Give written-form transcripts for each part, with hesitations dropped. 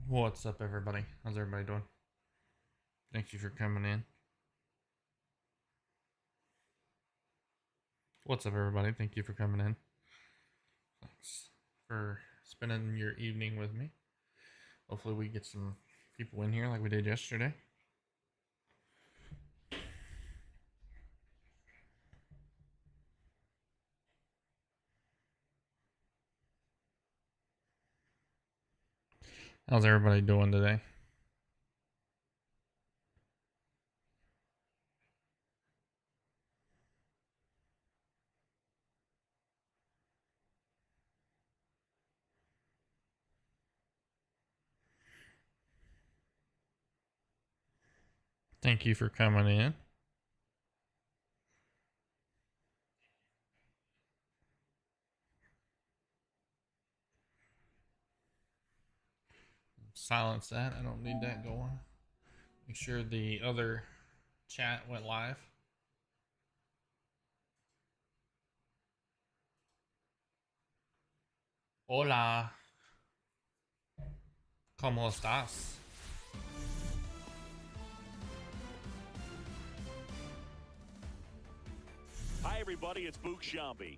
What's up, everybody? How's everybody doing? Thank you for coming in. What's up, everybody? Thank you for coming in. Thanks for spending your evening with me. Hopefully, we get some people in here like we did yesterday. How's everybody doing today? Thank you for coming in. Silence that. I don't need that going. Make sure the other chat went live. Hola. ¿Cómo estás? Hi, everybody. It's Book Shambi.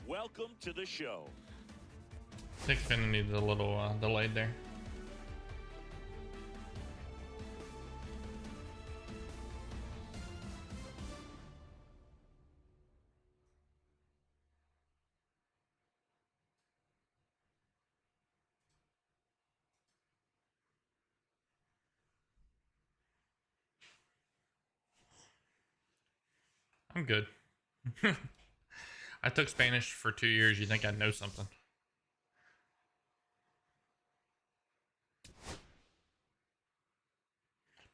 Welcome to the show. Tick Finna needs a little delayed there. I'm good. I took Spanish for 2 years. You think I'd know something?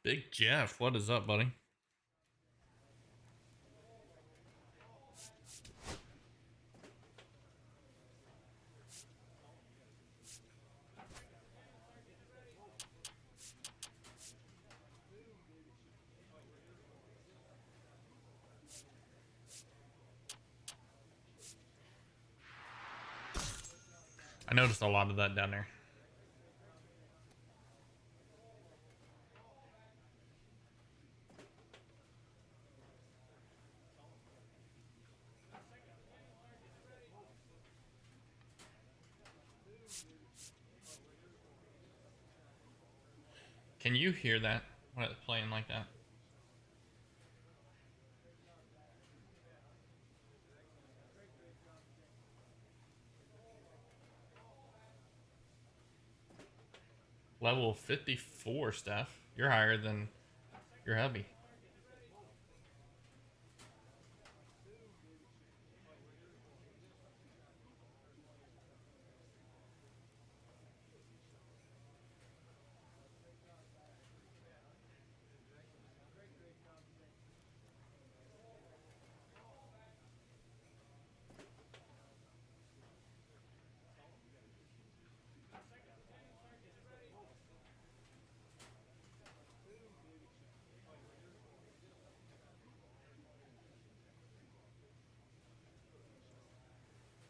Big Jeff, what is up, buddy? I noticed a lot of that down there. Can you hear that when it's playing like that? Level 54, Steph. You're higher than your hubby.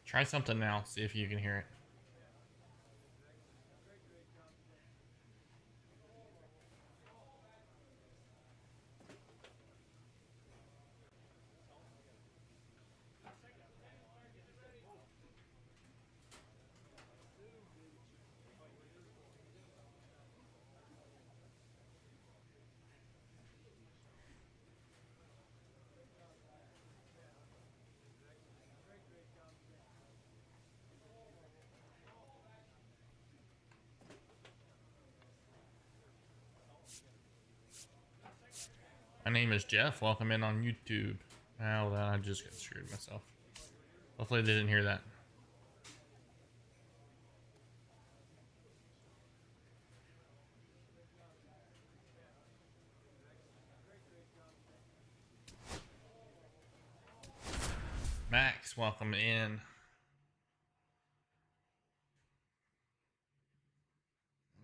Try something now, see if you can hear it. My name is Jeff. Welcome in on YouTube. Oh, then I just got screwed myself. Hopefully they didn't hear that. Max, welcome in.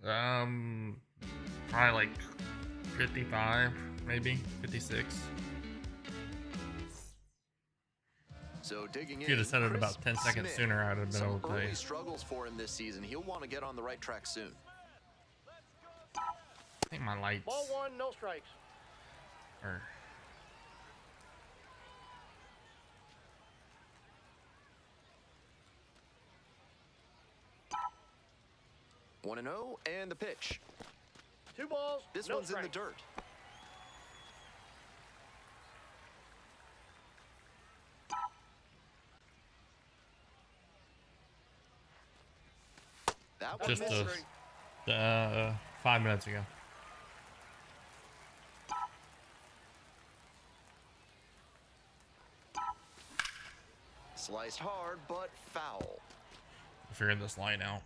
Probably like 55, maybe 56. So digging If you'd in, have said it Chris about 10 seconds Smith. sooner, I'd have been Some able to tell early you. struggles for him this season. He'll want to get on the right track soon. think my lights Ball one, no strikes. are. 1-0, and the pitch. 2 balls, This no one's in strikes. the dirt. That one Just misses. 5 minutes ago. Sliced hard, but foul. I figured this line out.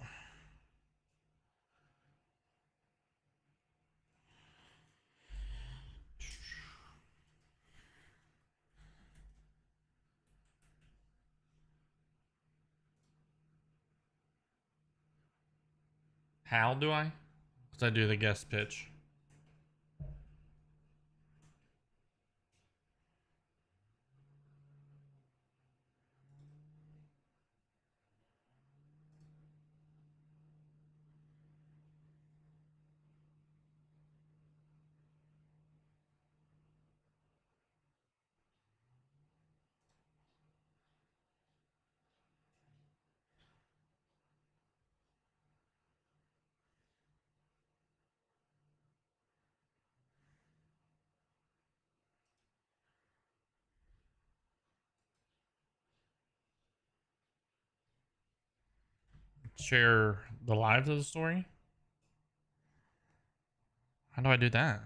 How do I? Because I do the guest pitch. Share the lives of the story. How do I do that?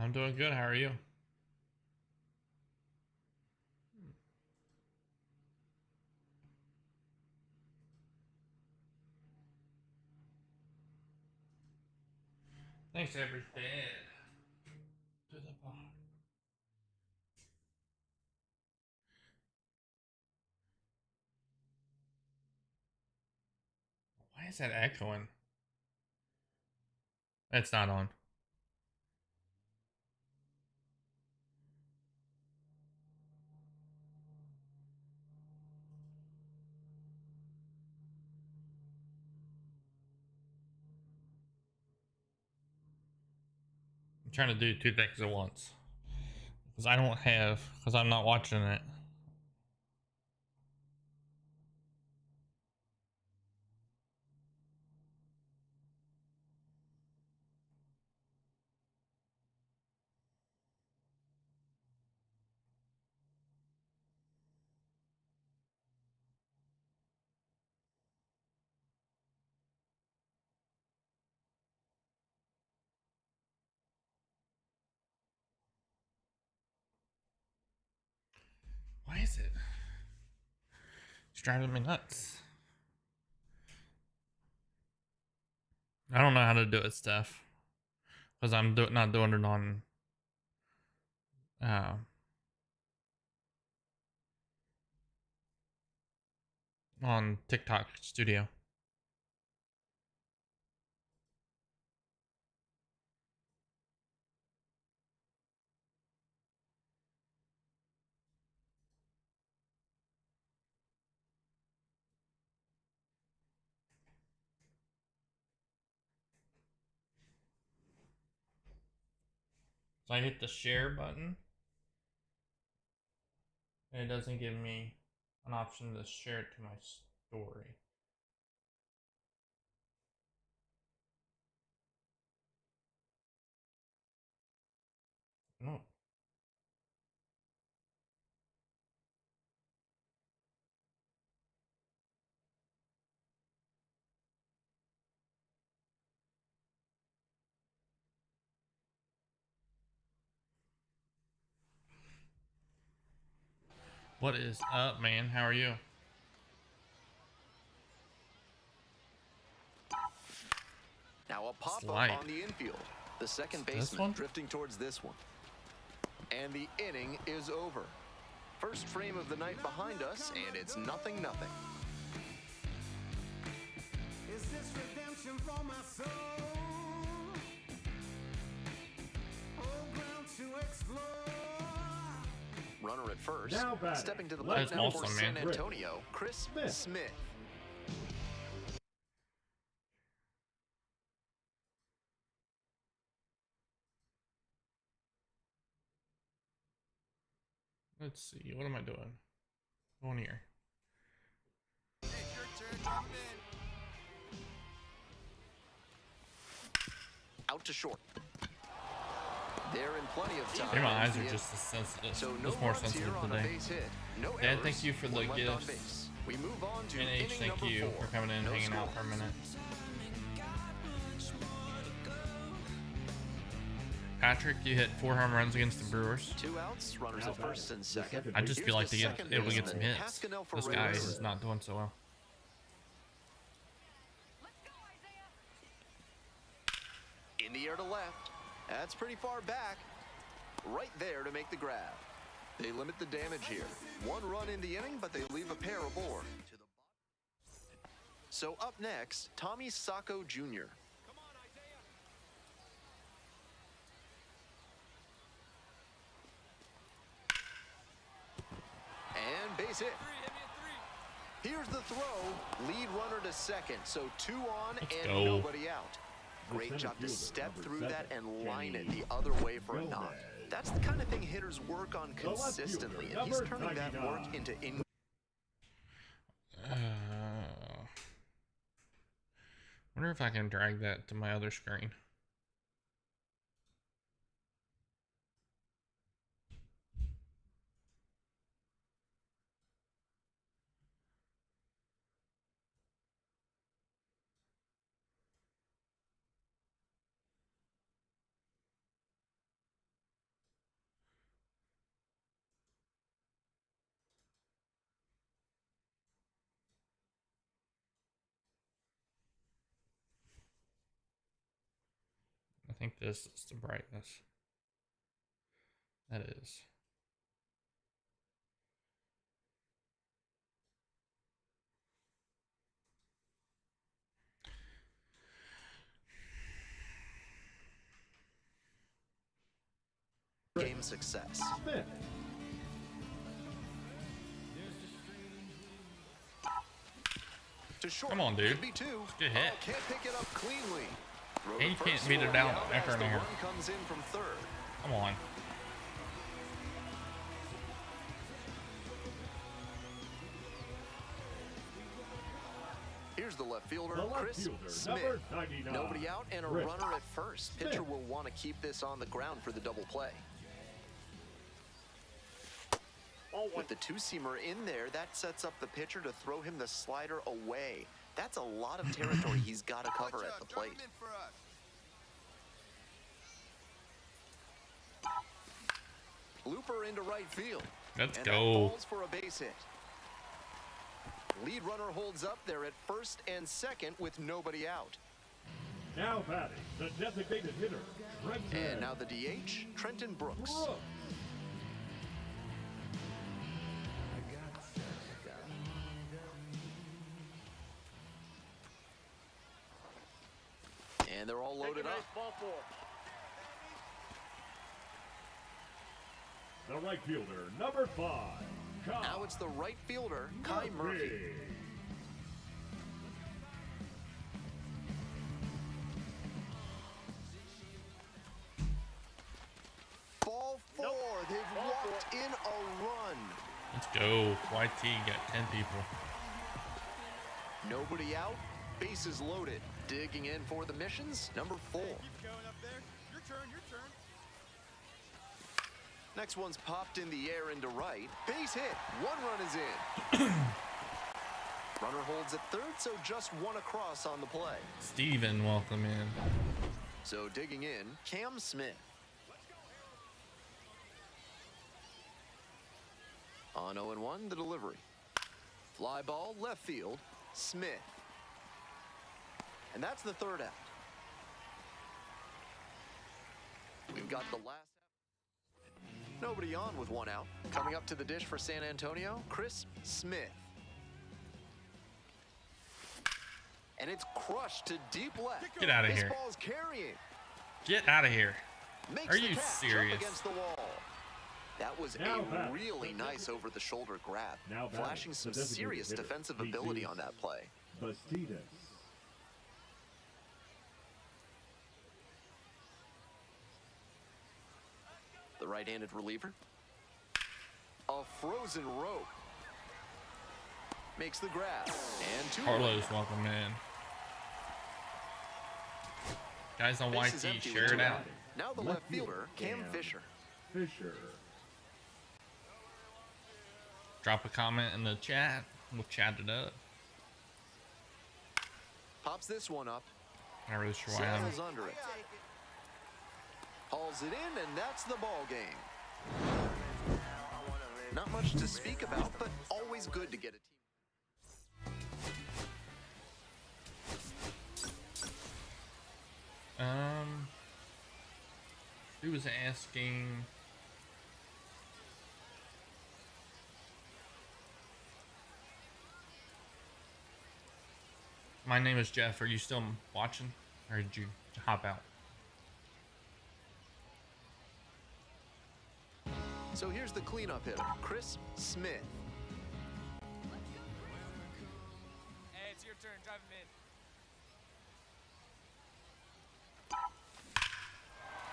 I'm doing good. How are you? Thanks, everything. To the bar. Why is that echoing? It's not on. I'm trying to do two things at once. Because I'm not watching it. Why is it? It's driving me nuts. I don't know how to do it, Steph. Because I'm not doing it uh, on TikTok Studio. So I hit the share button, and it doesn't give me an option to share it to my story. What is up, man? How are you? Now a pop-up Slide. on the infield. The second This baseman one? drifting towards this one. And the inning is over. First frame of the night behind us, and it's 0-0. Is this redemption for my soul? Old ground to explore. Runner at first. Now batting. Stepping to the That's plate now for awesome, San man. Antonio, Chris Smith. Let's see. What am I doing? Going here. Out to short. They're in plenty of time. Maybe my eyes are just as sensitive. So no It's more runs sensitive here on a today. base hit. No Dad, errors, thank you for the one left on gifts. base. We move on to NH, inning thank number you 4. for coming in and No hanging out score. for a minute. Patrick, you hit 4 home runs against the Brewers. 2 outs, runners at first and second. I just feel like to get able to get some hits. Pascal This guy Ferreira. is not doing so well. In the air to left. That's pretty far back. Right there to make the grab. They limit the damage here. 1 run in the inning, but they leave a pair aboard. So up next, Tommy Sacco Jr. And base hit. Here's the throw. Lead runner to second. So 2 on Let's and go. nobody out. Great center job to fielder, step number through 7, that and line it Kenny the other way for a Gomez. knock. That's the kind of thing hitters work on The left fielder, consistently, and he's number turning that 99. work into Wonder if I can drag that to my other screen. I think this is the brightness. That is. game success. Smith. To short. Come on, dude. Could be 2. Good hit. Oh, can't pick it up cleanly. Throw And to you can't first beat it for down the out after as an the error. run comes in from third. Come on. Here's the left fielder, The left Chris fielder, Smith. number 99. Nobody out and a Chris runner at first. Pitcher Smith. will want to keep this on the ground for the double play. With the 2-seamer in there, that sets up the pitcher to throw him the slider away. That's a lot of territory he's got to cover at the plate. Looper into right field. Let's And go. that falls for a base hit. Lead runner holds up there at first and second with nobody out. Now batting, the designated hitter, Trenton And now the DH, Trenton Brooks. Brooks. And they're all loaded up. Ball 4. The right fielder, number 5, Kai Now it's the right fielder, Kai Murphy. Ball 4. They've Ball walked in a run. Let's go. YT got 10 people. Nobody out. Bases loaded. Digging in for the missions, number 4. Going up there. Your turn, your turn. Next one's popped in the air into right. Base hit. 1 run is in. Runner holds at third, so just 1 across on the play. Steven, welcome in. So digging in, Cam Smith. On 0-1, the delivery. Fly ball, left field, Smith. And that's the third out. We've got the last. Nobody on with one out. Coming up to the dish for San Antonio, Chris Smith. And it's crushed to deep left. Get out of This here. ball's carrying. Get out of here. Makes Are the you catch up serious? against the wall. That was Now a batting. really nice over-the-shoulder grab, Now batting. flashing some The designated serious hitter. defensive Jesus ability on that play. Bastidas. The right-handed reliever. A frozen rope. Makes the grab. And two. Carlos, welcome in. Guys on Base is YT, empty with share two it out. Now the left fielder, Cam Fisher. Fisher. Drop a comment in the chat. We'll chat it up. Pops this one up. Not really sure why I'm. Sails under it. Hauls it in, and that's the ball game. Not much to speak about, but always good to get a team. He was asking. My name is Jeff. Are you still watching, or did you hop out? So here's the cleanup hitter, Chris Smith. Hey, it's your turn. Drive him in.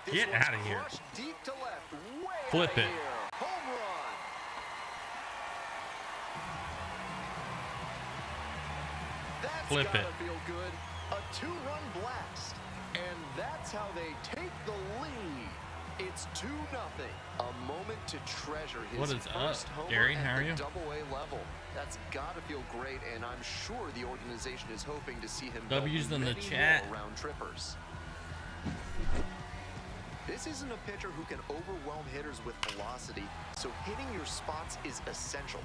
This Get one's outta here. crushed deep to left, way Flip outta it. here. Home run. That's Flip gotta it. feel good. A two-run blast, and that's how they take the lead. It's 2-0. A moment to treasure his What is up, first homer Gary? at How are the you? Double-A level. That's gotta feel great, and I'm sure the organization is hoping to see him W's belt in the many chat. more round trippers. This isn't a pitcher who can overwhelm hitters with velocity, so hitting your spots is essential.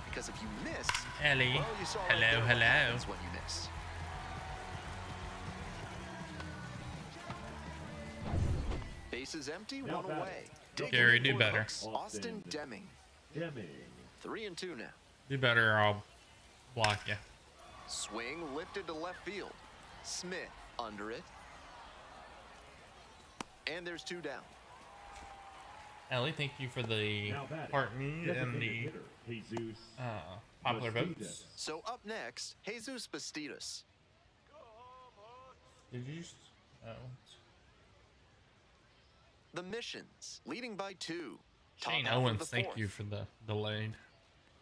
Because if you miss, Ellie. well, you saw right Hello, there what hello. happens when you miss. Bases empty, Now one batting. away. Gary, Digging do in for the better. hooks, Austin Deming. Deming. 3-2 now. Do better, or I'll block you. Swing lifted to left field. Smith under it. And there's 2 down. Ellie, thank you for the Now batting. partner and Designated the hitter. Jesus. popular Bastidas. votes. So up next, Jesus Bastidas. Did you? Oh, The Missions leading by 2. Top Shane half of Owens, the thank fourth. you for the delayed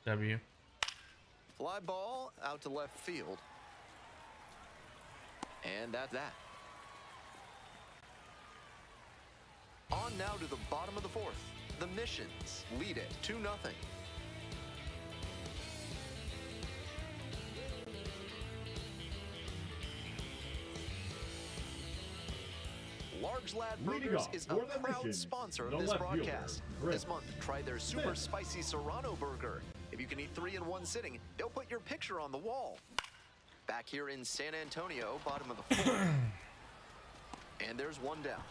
W. Fly ball out to left field. And that's that. On now to the bottom of the fourth. The Missions lead it 2-0. Large Lad Leading Burgers off is a for the proud Missions, sponsor of the this left fielder, broadcast. Chris This month, try their super Smith. spicy Serrano burger. If you can eat 3 in one sitting, they'll put your picture on the wall. Back here in San Antonio, bottom of the fourth. And there's 1 down.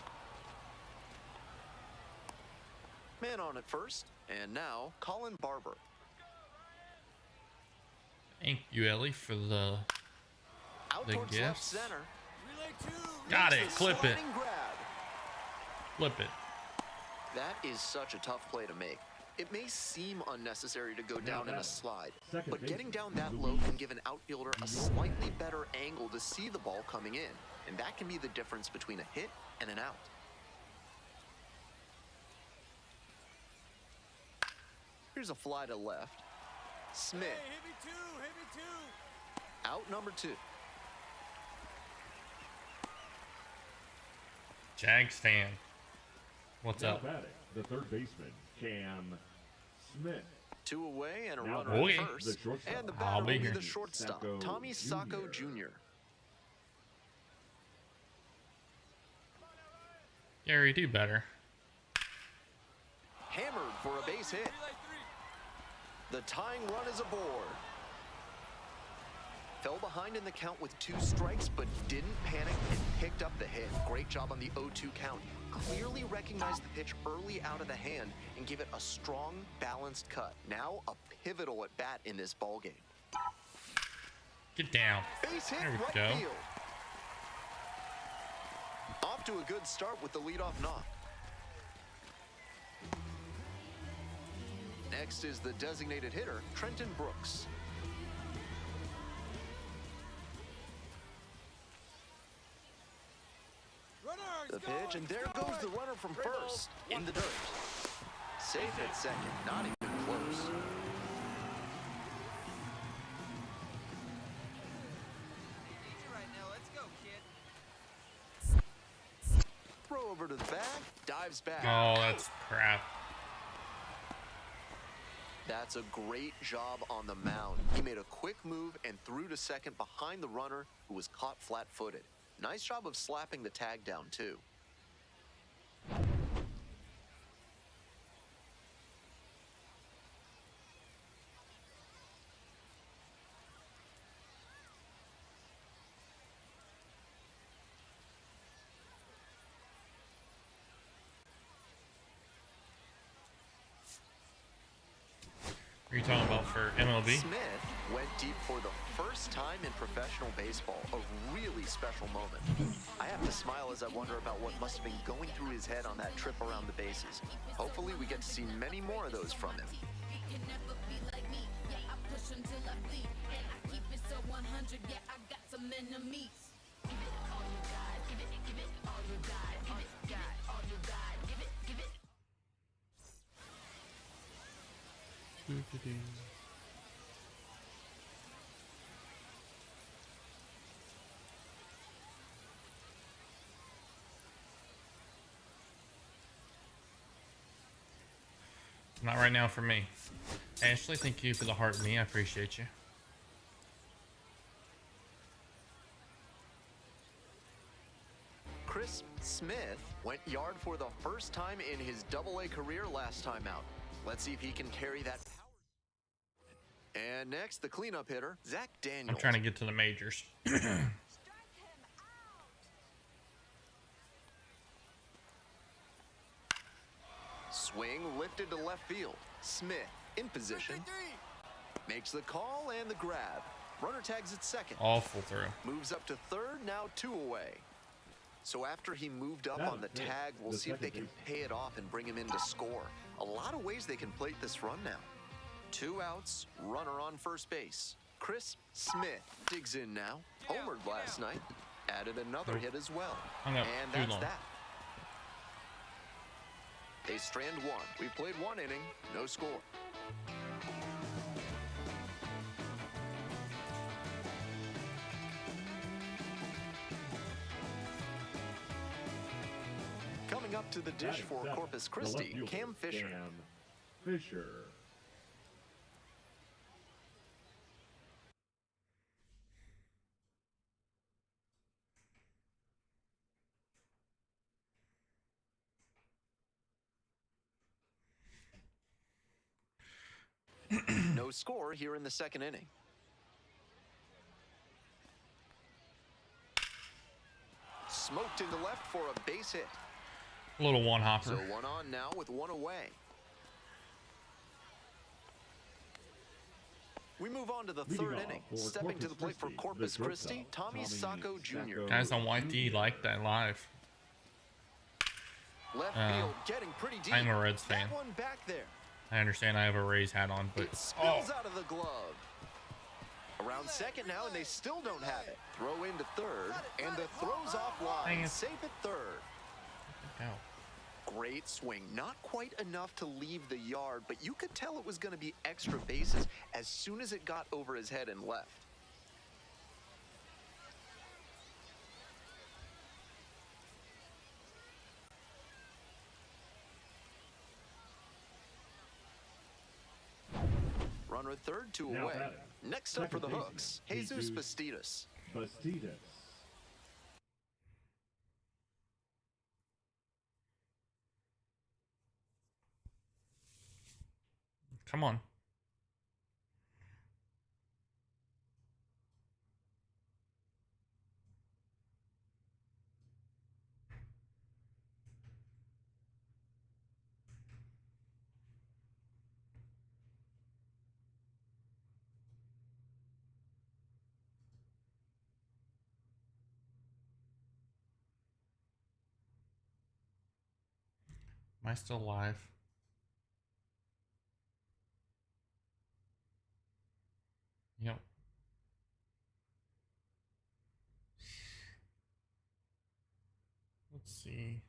Man on at first, and now Colin Barber. Thank you, Ellie, for the Out The towards left gifts. center. Relay 2. Got Makes it. the Clip it. sliding grab. flip it. That is such a tough play to make. It may seem unnecessary to go down in a slide, Second but getting baseman, down that low can give an outfielder a slightly better angle to see the ball coming in, and that can be the difference between a hit and an out. Here's a fly to left. Smith, Hey, hit me 2. Hit me 2. out number 2. Jags fan. What's Now up? batting. The third baseman, Cam Smith. 2 away and a Now runner batting, at first. the shortstop. And the I'll batter will be be here. the shortstop, Sacco Tommy Sacco Jr. Jr. Gary, do better. Hammered for a base hit. Relay 3. The tying run is aboard. Fell behind in the count with 2 strikes, but didn't panic and picked up the hit. Great job on the 0-2 count. Clearly recognized the pitch early out of the hand and gave it a strong, balanced cut. Now a pivotal at bat in this ballgame. Get down. Base hit There we right go. field. Off to a good start with the leadoff knock. Next is the designated hitter, Trenton Brooks. The pitch, and there goes the runner from first, in the dirt. Safe at second, not even close. Right now, let's go, kid. Throw over to the bag, dives back. Oh, that's crap. That's a great job on the mound. He made a quick move and threw to second behind the runner, who was caught flat-footed. Nice job of slapping the tag down, too. What are you talking about for MLB? Smith went deep for the first time in professional baseball, a really special moment. I have to smile as I wonder about what must have been going through his head on that trip around the bases. Hopefully we get to see many more of those from him. Not right now for me. Ashley, thank you for the heart me. I appreciate you. Chris Smith went yard for the first time in his AA career last time out. Let's see if he can carry that power. And next, the cleanup hitter, Zach Daniels. I'm trying to get to the majors. Swing lifted to left field. Smith in position. Makes the call and the grab. Runner tags at second. Awful throw. Moves up to third, now 2 away. So after he moved up on the tag, we'll see if they can pay it off and bring him in to score. A lot of ways they can plate this run now. 2 outs, runner on first base. Chris Smith digs in now. Homered last night. Added another hit as well. Hung up And too that's long. that. They strand 1. We played 1 inning, no score. Coming up to the dish for Corpus Christi, Cam Fisher. No score here in the second inning. Smoked into left for a base hit. A little one hopper. So 1 on now with 1 away. We move on to the third inning. Stepping to the plate for Corpus Christi, Tommy Sacco Jr. Guys on YT like that live. Left field getting pretty deep. I'm a Reds fan. That one back there. I understand I have a Rays hat on, but It spills out of the glove. Around second now, and they still don't have it. Throw into third, and the throw's Dang offline. it. Safe at third. Ow. Great swing. Not quite enough to leave the yard, but you could tell it was going to be extra bases as soon as it got over his head and left. Runner at third, 2 Now away. batting. Next up for the Second Hooks, baseman, Jesus Jesus Bastidas. Bastidas. Come on. Am I still live? Yep. Let's see.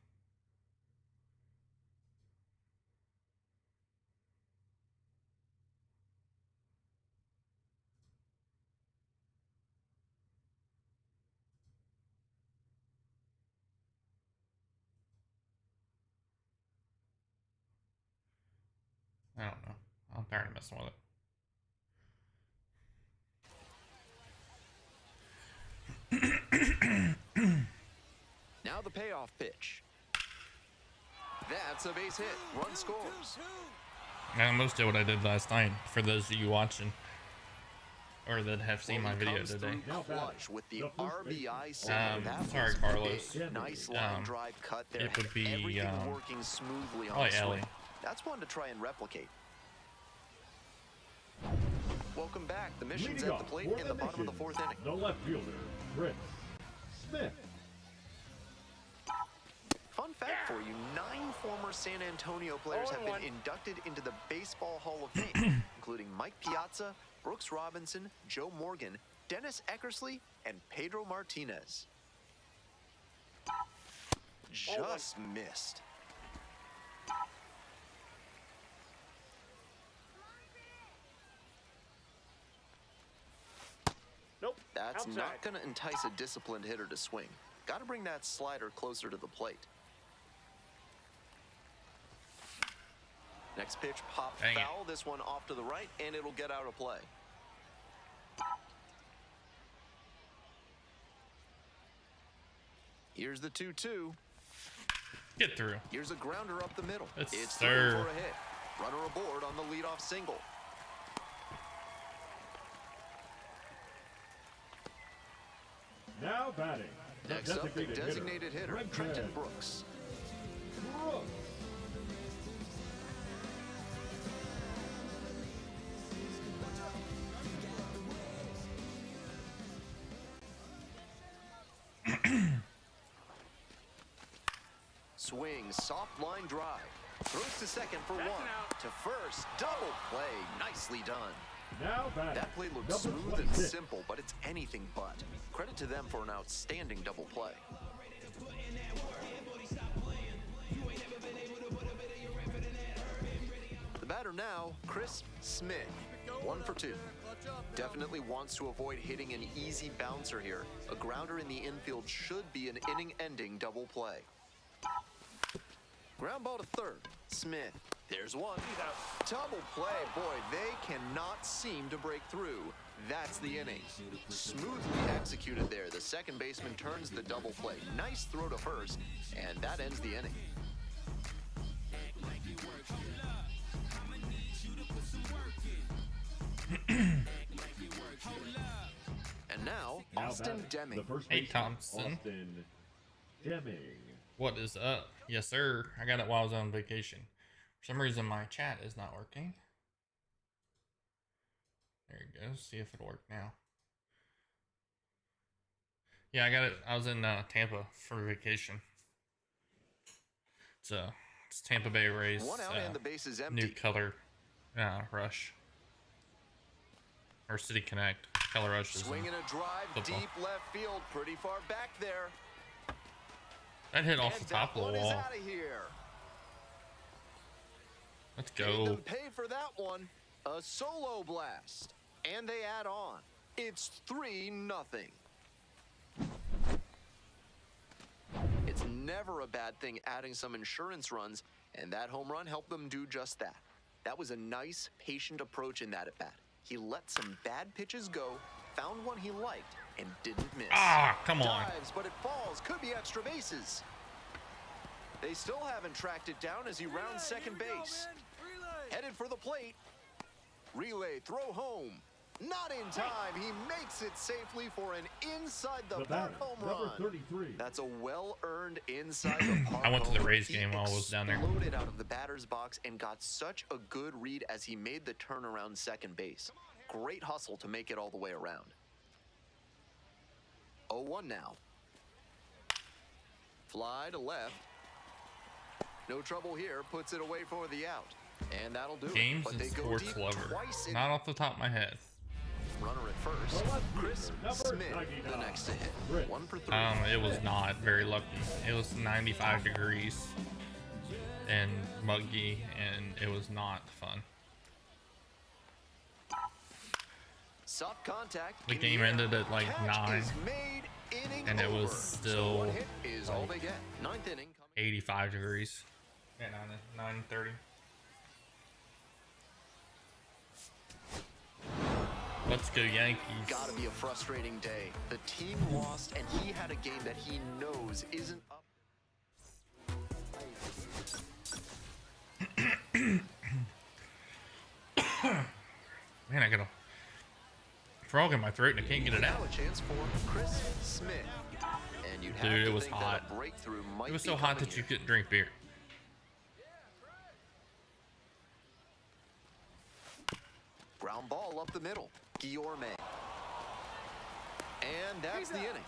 I don't know. I'm tired of messing with it. Now the payoff pitch. That's a base hit. Run scores. I almost did what I did last night for those of you watching or that have seen my video today. Clutch with the RBI Sorry, Carlos. Nice line drive cut there. It would be everything working smoothly on probably the Ellie. swing. That's one to try and replicate. Welcome back. The mission's at the plate in the bottom of the fourth inning. The left fielder, Chris Smith. Fun fact for you, 9 former San Antonio players have been inducted into the Baseball Hall of Fame, including Mike Piazza, Brooks Robinson, Joe Morgan, Dennis Eckersley, and Pedro Martinez. Just missed. Nope. That's outside. not going to entice a disciplined hitter to swing. Got to bring that slider closer to the plate. Next pitch popped Dang it. foul. This one off to the right, and it'll get out of play. Here's the 2-2. Get through. Here's a grounder up the middle. Yes, It's sir. through for a hit. Runner aboard on the leadoff single. Now batting. The Next up, the designated hitter, Red Trenton Red. Brooks. Brooks. Swing, soft line drive. Throws to second for one. To first, double play. Nicely done. Now batting. That play looked Number smooth and 26. simple, but it's anything but. Credit to them for an outstanding double play. The batter now, Chris Smith. 1 for 2. Definitely wants to avoid hitting an easy bouncer here. A grounder in the infield should be an inning-ending double play. Ground ball to third. Smith. There's one. Double play. Boy, they cannot seem to break through. That's the inning. Smoothly executed there. The second baseman turns the double play. Nice throw to first, and that ends the inning. And now, Austin batting. Deming. The first Hey, baseman, Thompson. Austin Deming. What is up? Yes, sir. I got it while I was on vacation. For some reason, my chat is not working. There you go. See if it'll work now. Yeah, I got it. I was in Tampa for vacation. It's Tampa Bay Rays. One out and the base is empty. New color rush. Or City Connect. Color Rush is Swinging a drive football. deep left field, pretty far back there. That hit off And the top that of one the is wall. out of here. Let's Made go. them pay for that one. A solo blast. And they add on. It's 3-0. It's never a bad thing adding some insurance runs, and that home run helped them do just that. That was a nice, patient approach in that at-bat. He let some bad pitches go, found one he liked, and didn't miss. Ah, come on. Dives, but it falls. Could be extra bases. They still haven't tracked it down as he rounds second base. Headed for the plate. Relay, throw home. Not in time. He makes it safely for an inside the The park batter, home number run. 33. That's a well-earned inside the park. I went to the home run. Rays game He while I was down there. exploded out of the batter's box and got such a good read as he made the turnaround second base. Great hustle to make it all the way around. 0-1 now. Fly to left. No trouble here. Puts it away for the out. And that'll do Games it. But and they go sports deep lover. twice. Not off the top of my head. Runner at first. The left Chris fielder, number Smith, 99. the next to hit. Chris. 1 for 3. It was not very lucky. It was 95 degrees and muggy, and it was not fun. Soft contact. The in game air. ended at like Catch 9, is made, inning and it was over. So still, one hit is all like, they get. 9th inning. 85 degrees. Yeah, 9:30. Let's go Yankees. Gotta be a frustrating day. The team lost, and he had a game that he knows isn't up. Man, I got a frog in my throat and I can't get it Now out. a chance for Chris Smith. And you'd have Dude, to it was think hot. that a breakthrough might It was be so hot coming that you here. couldn't drink beer. Ground ball up the middle. Guillorme. And that's the inning.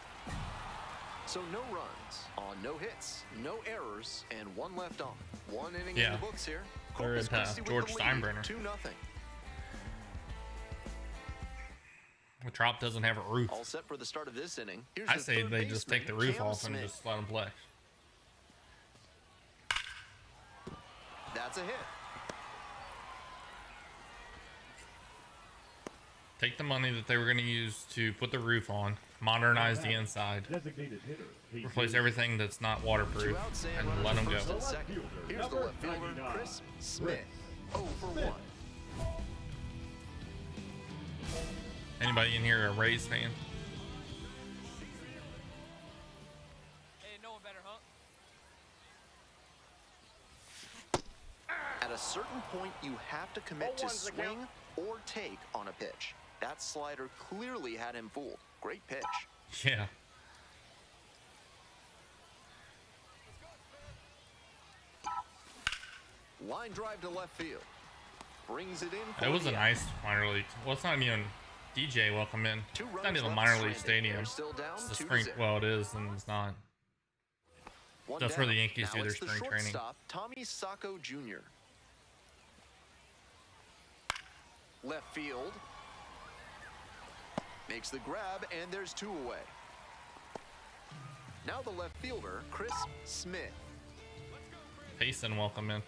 So no runs on no hits, no errors, and 1 left on. 1 inning in Yeah. the books here. They're Corpus at, Christi with George the lead, Steinbrenner. 2-0. The Trop doesn't have a roof. All set for the start of this inning. Here's I the say third they just take the baseman, roof Cam off and Smith. just let them play. That's a hit. Take the money that they were going to use to put the roof on, modernize the inside, Designated hitter. replace everything that's not waterproof, 2 outs and and runners let them at first go. and second. Here's the left fielder, 99. Chris Smith. 0 for 1. Anybody in here a Rays fan? Hey, no one better, huh? At a certain point, you have to commit to 0-1's the count. swing or take on a pitch. That slider clearly had him fooled. Great pitch. Yeah. Line drive to left field. Brings it in for It was a the out. nice minor league. Well, it's not even DJ. Welcome in. 2 It's not runners even a left minor league stranded. stadium. They're still down It's the 2 to spring. 0. Well, it is, and it's not. One That's where down. the Yankees Now do their it's the spring training. shortstop, Tommy Sacco Jr. Left field. Makes the grab, and there's 2 away. Now the left fielder, Chris Smith. Payson, welcome in.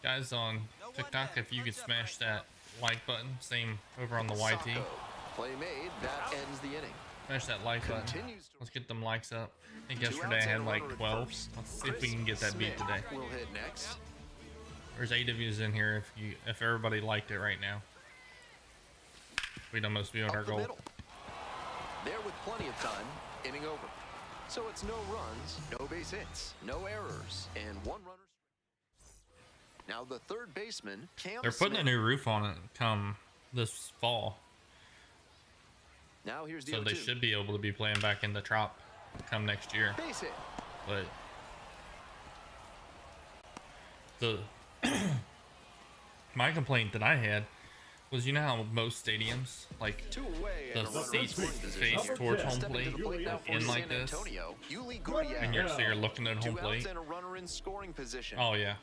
Guys on TikTok, if you could smash that like button, same over on the YT. Sacco. Play made. That ends the inning. Smash that like button. Continues to Let's get them likes up. I think 2 yesterday I outs had and a like runner at 12. first. Let's see if we Chris can get that beat Smith today. will hit next. There's 8 of yous in here if everybody liked it right now. We'd almost be on our Up the goal. middle. There with plenty of time. Inning over. So it's no runs, no base hits, no errors, and 1 runner. Now the third baseman, Cam They're putting Smith. a new roof on it come this fall, Now here's the so they 0-2. should be able to be playing back in the Trop come next year. Base hit. But the my complaint that I had was, you know how most stadiums, like 2 away the and a runner in seats scoring position. face towards home Stepping to plate the plate now for in like San this, Antonio, Yuli Gurriel. and so you're looking at 2 home outs plate. and a runner in scoring position. Oh yeah.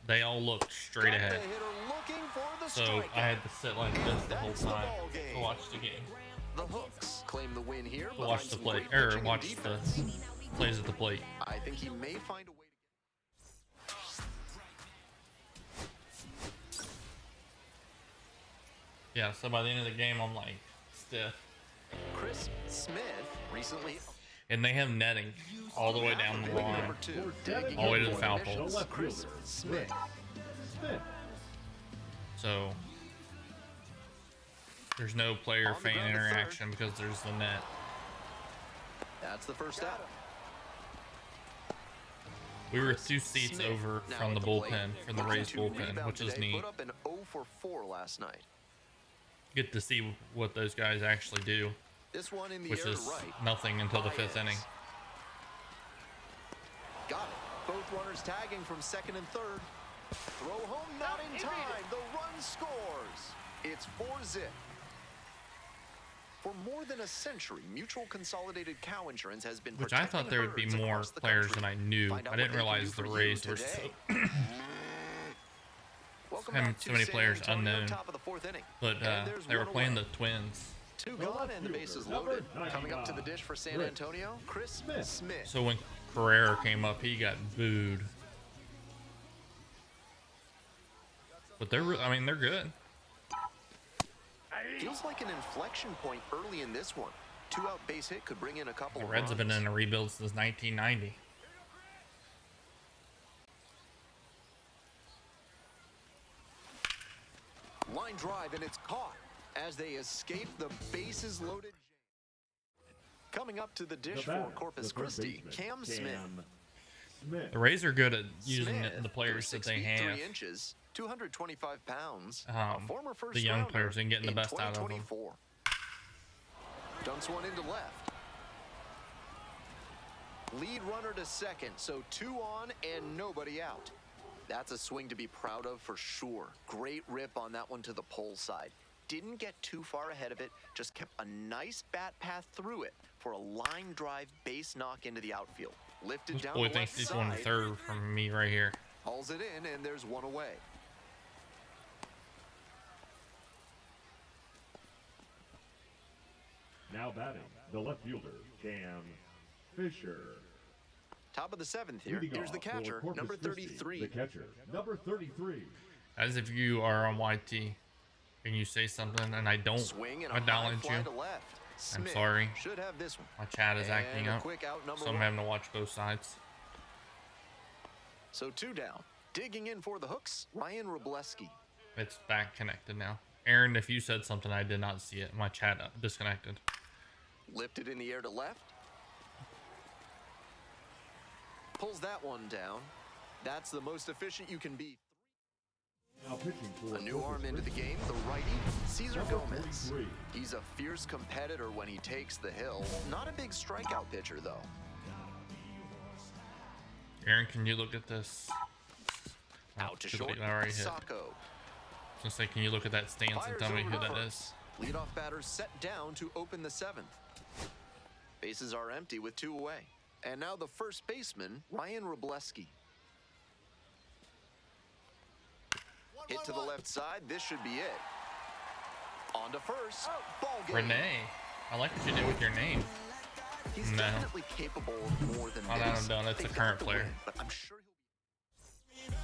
They all looked straight Got the ahead. hitter looking for the So strikeout. I had to sit like this the whole That's the time ball game. to watch the game, The Hooks claim the win here. to watch behind the some play, great or pitching and watch the defense. plays at the plate. I think he may find a way to Yeah. So by the end of the game, I'm like stiff, Chris Smith recently and they have netting all the way down the Number line. 2, All the way to the foul digging pole. in for Chris Smith. So there's no player On the fan ground to third. interaction because there's the net. That's the first out. We were 2 seats Smith over now from at the plate. bullpen, from the Looking Rays to bullpen, rebound which is today, neat. Put up an 0 for 4 last night. Get to see what those guys actually do, This one in the which air to is right. nothing until the 5th Baez. inning. Got it. Both runners tagging from second and third. Throw home not in time. The run scores. It's 4-zip. For more than a century, Mutual Consolidated Cow Insurance has been Which I thought there would be herds more across the players country. than I knew. Find out I what didn't they can realize do the for you Rays were today. Welcome having back to so many San players Antonio, unknown. top of the fourth inning. But And there's they were one playing away. the Twins. Two gone and the bases loaded. Coming up to the dish for San Antonio, Chris Smith. So when Carrera came up, he got booed. But I mean, they're good. Feels like an inflection point early in this one. 2-out base hit could bring in a couple The of Reds have been runs. in a rebuild since 1990. Line drive, and it's caught as they escape the bases loaded. Coming up to the dish for Corpus Christi, Cam Smith. The Rays are good at using Smith, the players that 6 they feet, have. 3 inches, 225 pounds. A former first The young rounder players and getting the in best out of them. 2024. Dumps one into left. Lead runner to second, so 2 on and nobody out. That's a swing to be proud of for sure. Great rip on that one to the pole side. Didn't get too far ahead of it, just kept a nice bat path through it for a line drive base knock into the outfield. Lifted This down boy the thinks left he's going side, third from me right here. hauls it in, and there's one away. Now batting, the left fielder, Cam Fisher. Top of the 7th here. Leading Here's the off for catcher, Corpus number Christi, 33. The catcher, number 33. As if you are on YT and you say something and I don't Swing and a high acknowledge fly you, to left. I'm Smith sorry. Should have this one. My chat is acting And a up, quick out, number so I'm 1. having to watch both sides. So 2 down. Digging in for the hooks, Ryan Robleski. It's back connected now. Aaron, if you said something, I did not see it. My chat disconnected. Lifted in the air to left. Pulls that one down. That's the most efficient you can be. Now pitching for A new Corpus arm into the Christi, game, the righty, Cesar number Gomez. 43. He's a fierce competitor when he takes the hill. Not a big strikeout pitcher, though. Aaron, can you look at this? Oh, Out to too short, late, I already hit. I was Sacco. gonna say, can you look at that stance and Fires tell me over who to that first. is? Leadoff batter set down to open the 7th. Bases are empty with 2 away. And now the first baseman, Ryan Robleski. Hit to the left side. This should be it. On to first. Ball game. Renee, I like what you did with your name. He's No. definitely capable of more than Oh, no, this. no, that's They a got current the player. win, but I'm sure he'll be.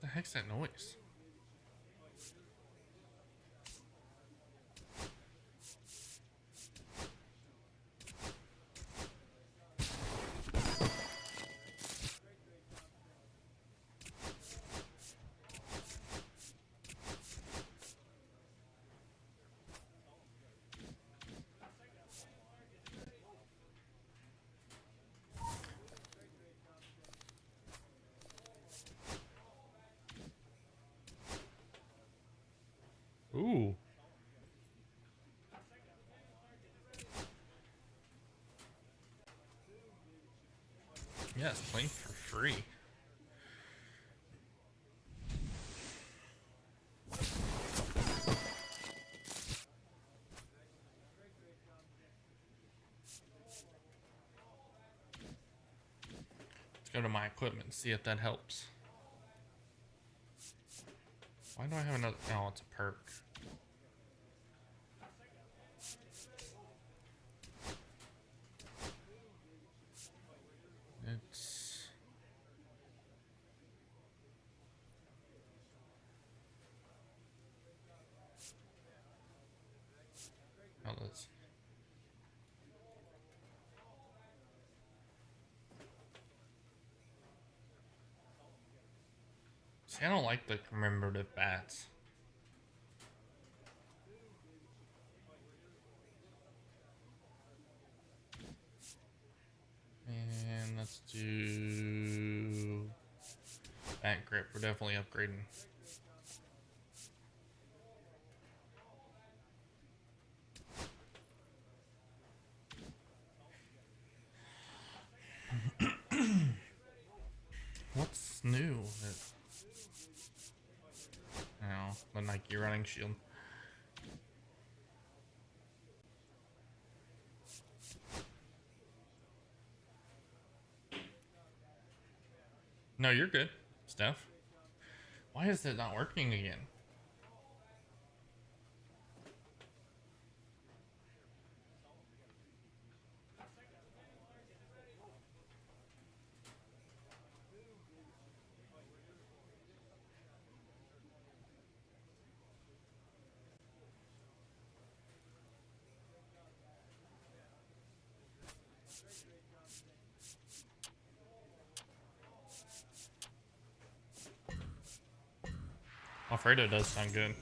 The heck's that noise? Ooh. Yeah, it's playing for free. Let's go to my equipment and see if that helps. Why do I have another? Oh, it's a perk. It's oh, let's. See, I don't like the commemorative bats. And let's do bat grip. We're definitely upgrading. What's new? Oh, the Nike running shield. No, you're good, Steph. Why is it not working again? Alfredo does sound good.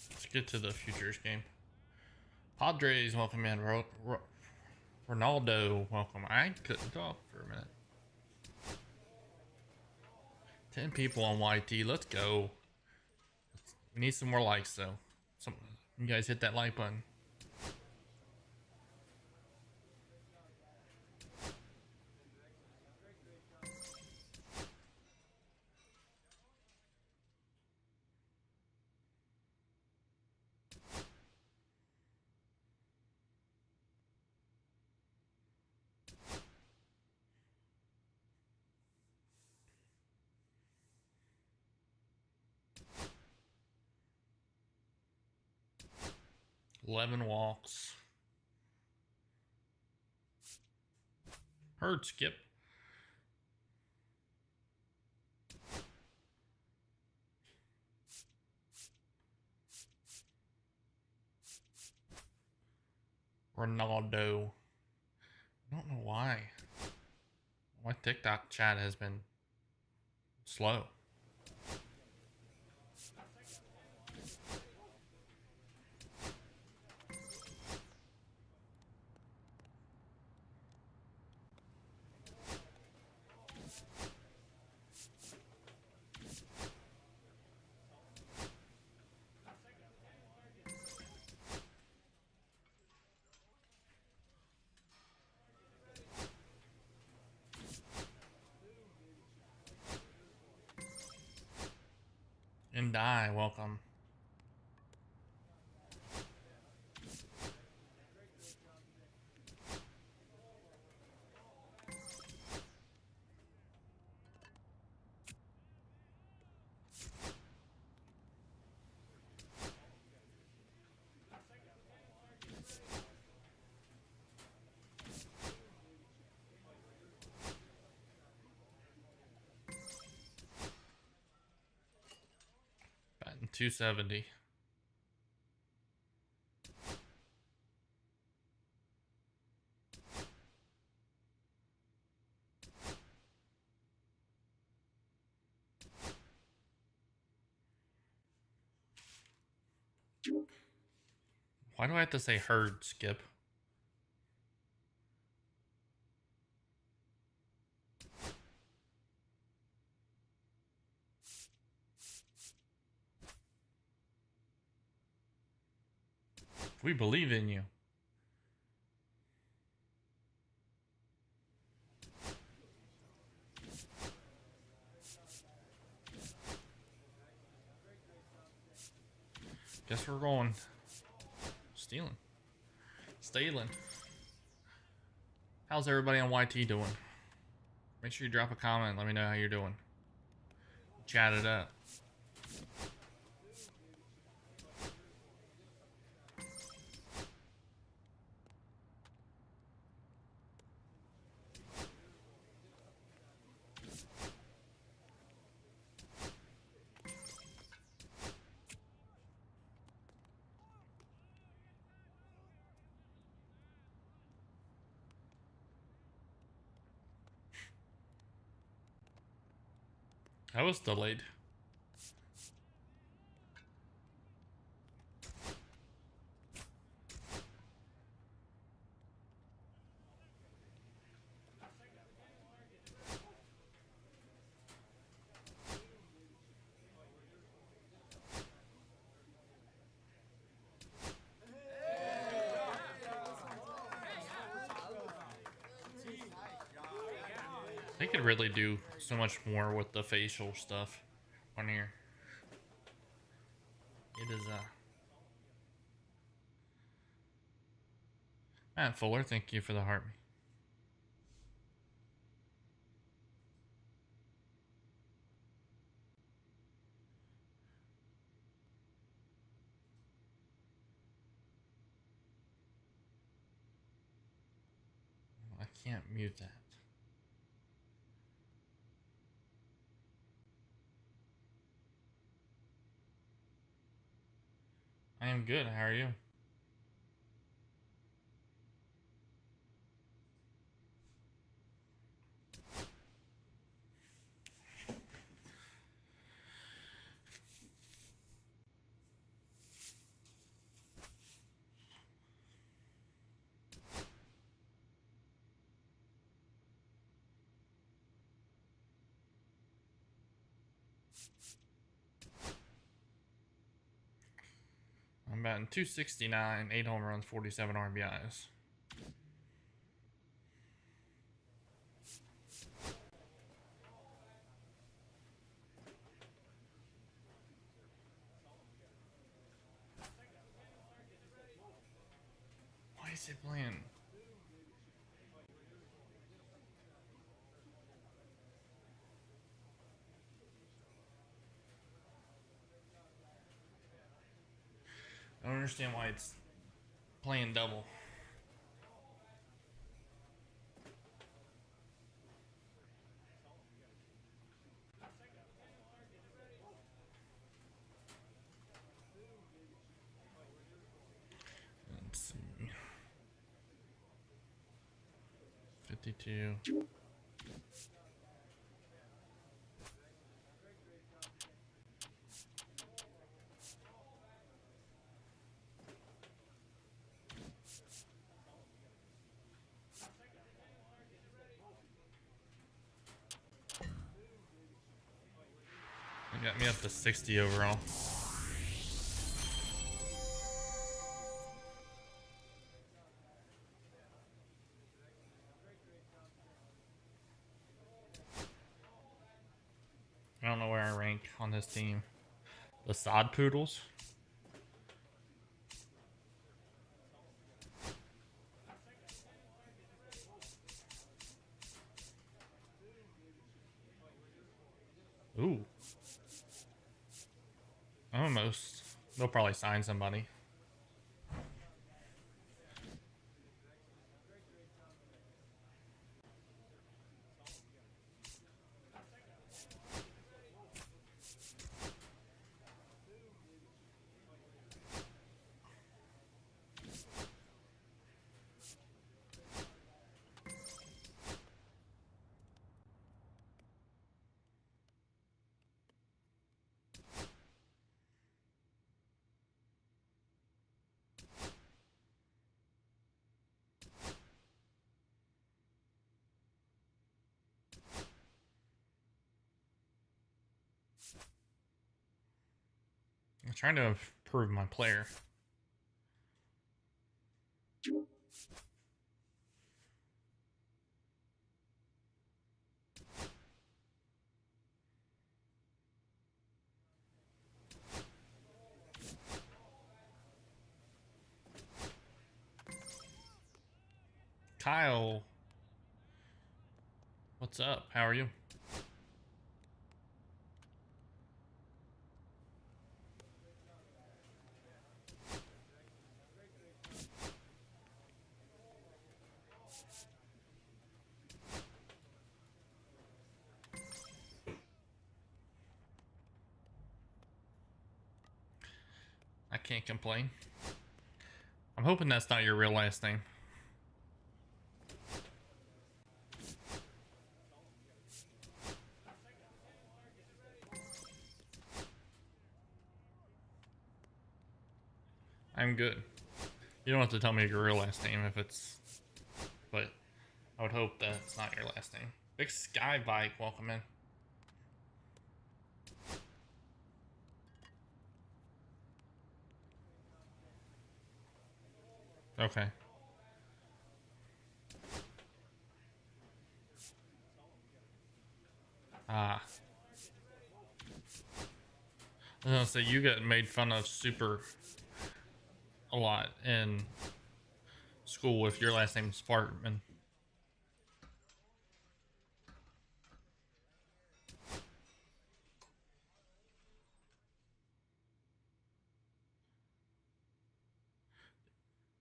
Let's get to the futures game. Padres, welcome in. Ronaldo, welcome. I couldn't talk for a minute. 10 people on YT. Let's go. We need some more likes, though. You guys hit that like button. Eleven walks. Hurt skip. Ronaldo. I don't know why. My TikTok chat has been slow. And die, welcome. Batting 270. Why do I have to say herd skip? We believe in you. Guess we're going Stealing. How's everybody on YT doing? Make sure you drop a comment. Let me know how you're doing. Chat it up. That was delayed. They could really do so much more with the facial stuff on here. It is Matt Fuller, thank you for the heart. I can't mute that. I am good. How are you? I'm batting 269, 8 home runs, 47 RBIs. Why is it playing? I don't understand why it's playing double. Let's see. 52. They got me up to 60 overall. I don't know where I rank on this team. The Sod Poodles. Ooh. Almost. They'll probably sign somebody. I'm trying to improve my player. Kyle, what's up? How are you? I can't complain. I'm hoping that's not your real last name. I'm good. You don't have to tell me your real last name if it's, but I would hope that it's not your last name. Big Sky Bike, welcome in. Okay. Ah. I was gonna say, you get made fun of super a lot in school if your last name's Sparkman.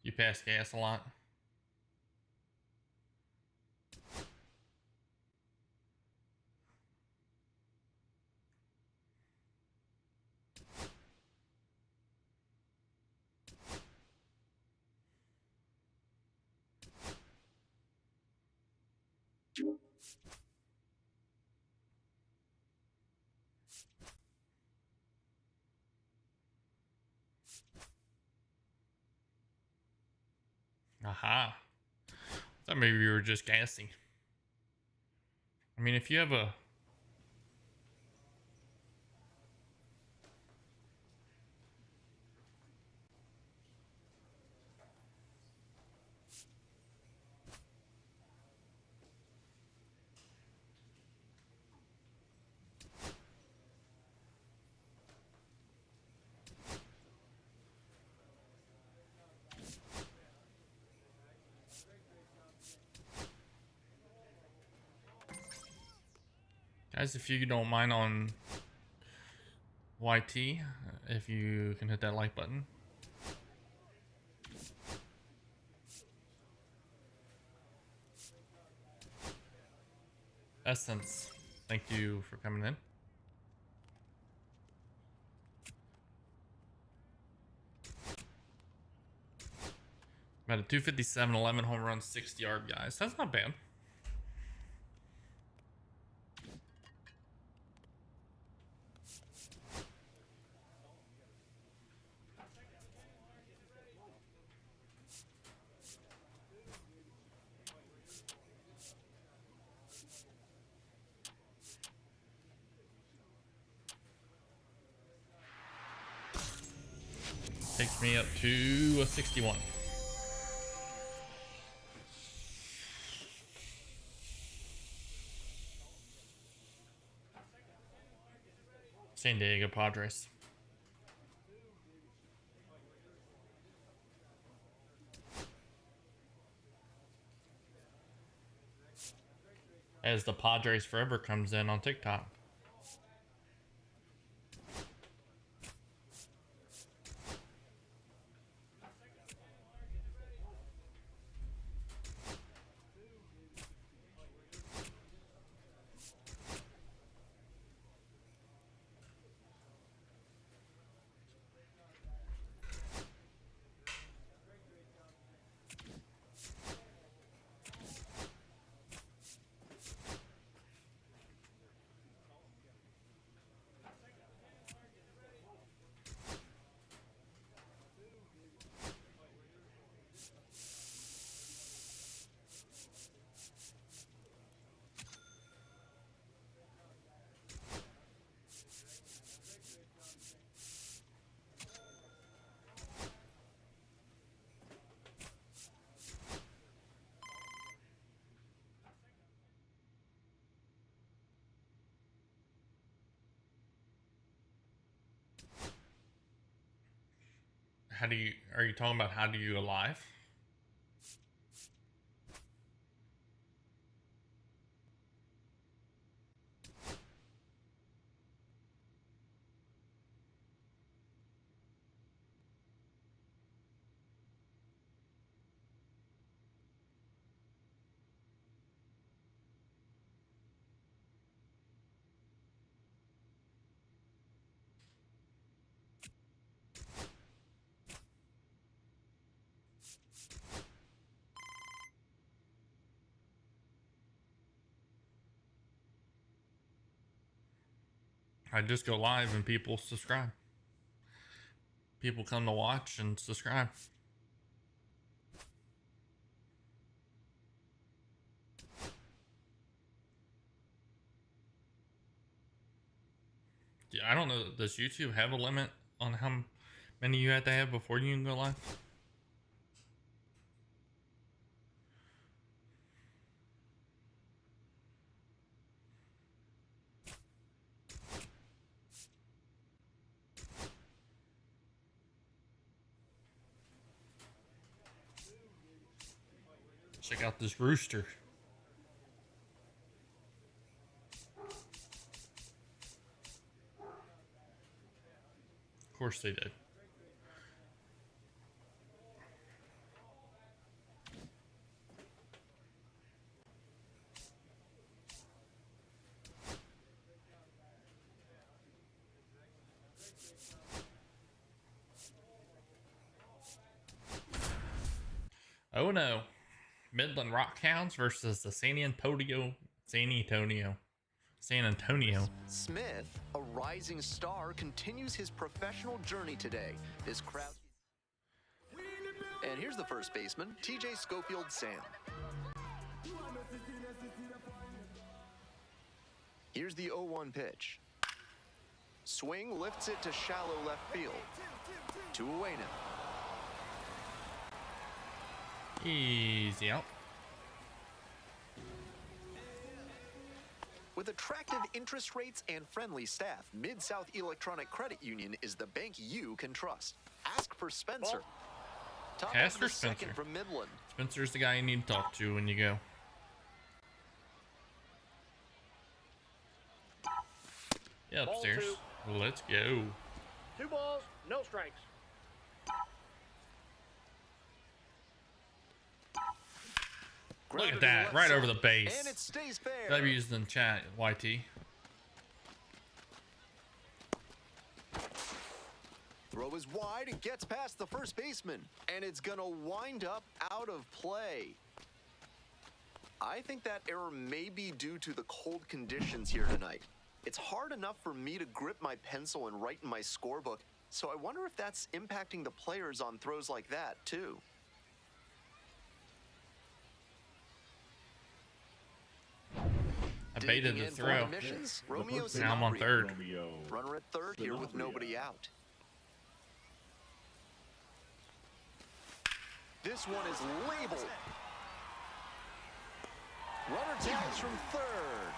You pass gas a lot. Aha. I thought maybe you were just gassy. I mean, if you have a... Guys, if you don't mind on YT, if you can hit that like button. Essence, thank you for coming in. About a 257, 11 home run, 60-yard guys. That's not bad. Takes me up to a 61. San Diego Padres. As the Padres Forever comes in on TikTok. Are you talking about how do you alive? I just go live and people subscribe. people come to watch and subscribe. Yeah, I don't know. Does YouTube have a limit on how many you have to have before you can go live? Check out this rooster. Of course they did. Oh no. Midland Rockhounds versus the San Antonio. Smith, a rising star, continues his professional journey today. This crowd. And here's the first baseman, TJ Schofield Sam. Here's the 0-1 pitch. Swing lifts it to shallow left field. 2 away now. Easy out. With attractive interest rates and friendly staff, Mid-South Electronic Credit Union is the bank you can trust. Ask for Spencer. Top Ask of for the second Spencer. from Midland. Spencer's the guy you need to talk to when you go. Yeah, Ball upstairs. 2. Let's go. 2 balls, no strikes. Look Grounder at to that, left right side, over the base. And it stays fair. W's in the chat, YT. Throw is wide, it gets past the first baseman, and it's gonna wind up out of play. I think that error may be due to the cold conditions here tonight. It's hard enough for me to grip my pencil and write in my scorebook, so I wonder if that's impacting the players on throws like that, too. I baited the Digging in for throw. missions, The Romeo first Now I'm on Sanabria. third. Romeo. Runner at third here with Sanabria. nobody out. This one is labeled. Runner tags from third.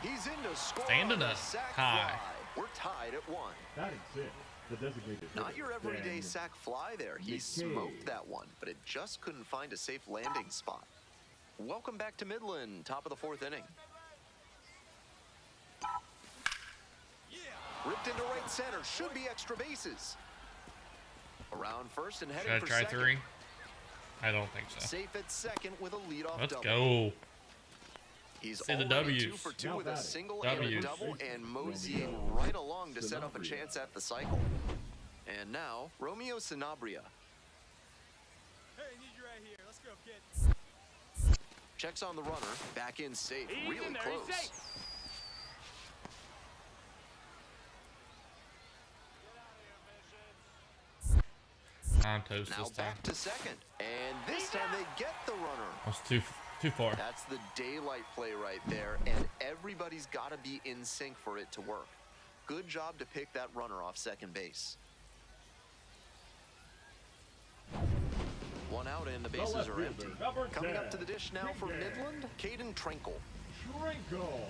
He's in to score. Standing on a up sac high. fly. We're tied at 1. Batting six, the designated Not hitter, your everyday Dan sac fly there. He McKay. smoked that one, but it just couldn't find a safe landing spot. Welcome back to Midland, top of the 4th inning. Ripped into right center, should be extra bases. Around first and Should heading I for try second. 3? I don't think so. Safe at second with a leadoff Let's double. go. He's See the already 2 W's. for 2 Now with a batting. single and a W's. double, and moseying Romeo right along to set up a Sanabria. chance at the cycle. And now, Romeo Sanabria Hey, I need you right here. Let's go, kid. checks on the runner, back in safe, He's really in there, close. he's safe. I'm toast Now this time. back to second, and this time they get the runner. That was too far. That's the daylight play right there, and everybody's got to be in sync for it to work. Good job to pick that runner off second base. One out and the The bases left are fielder, empty. number Coming up 10, to the dish now for Trinkle. Midland, Caden Trinkle. Trinkle.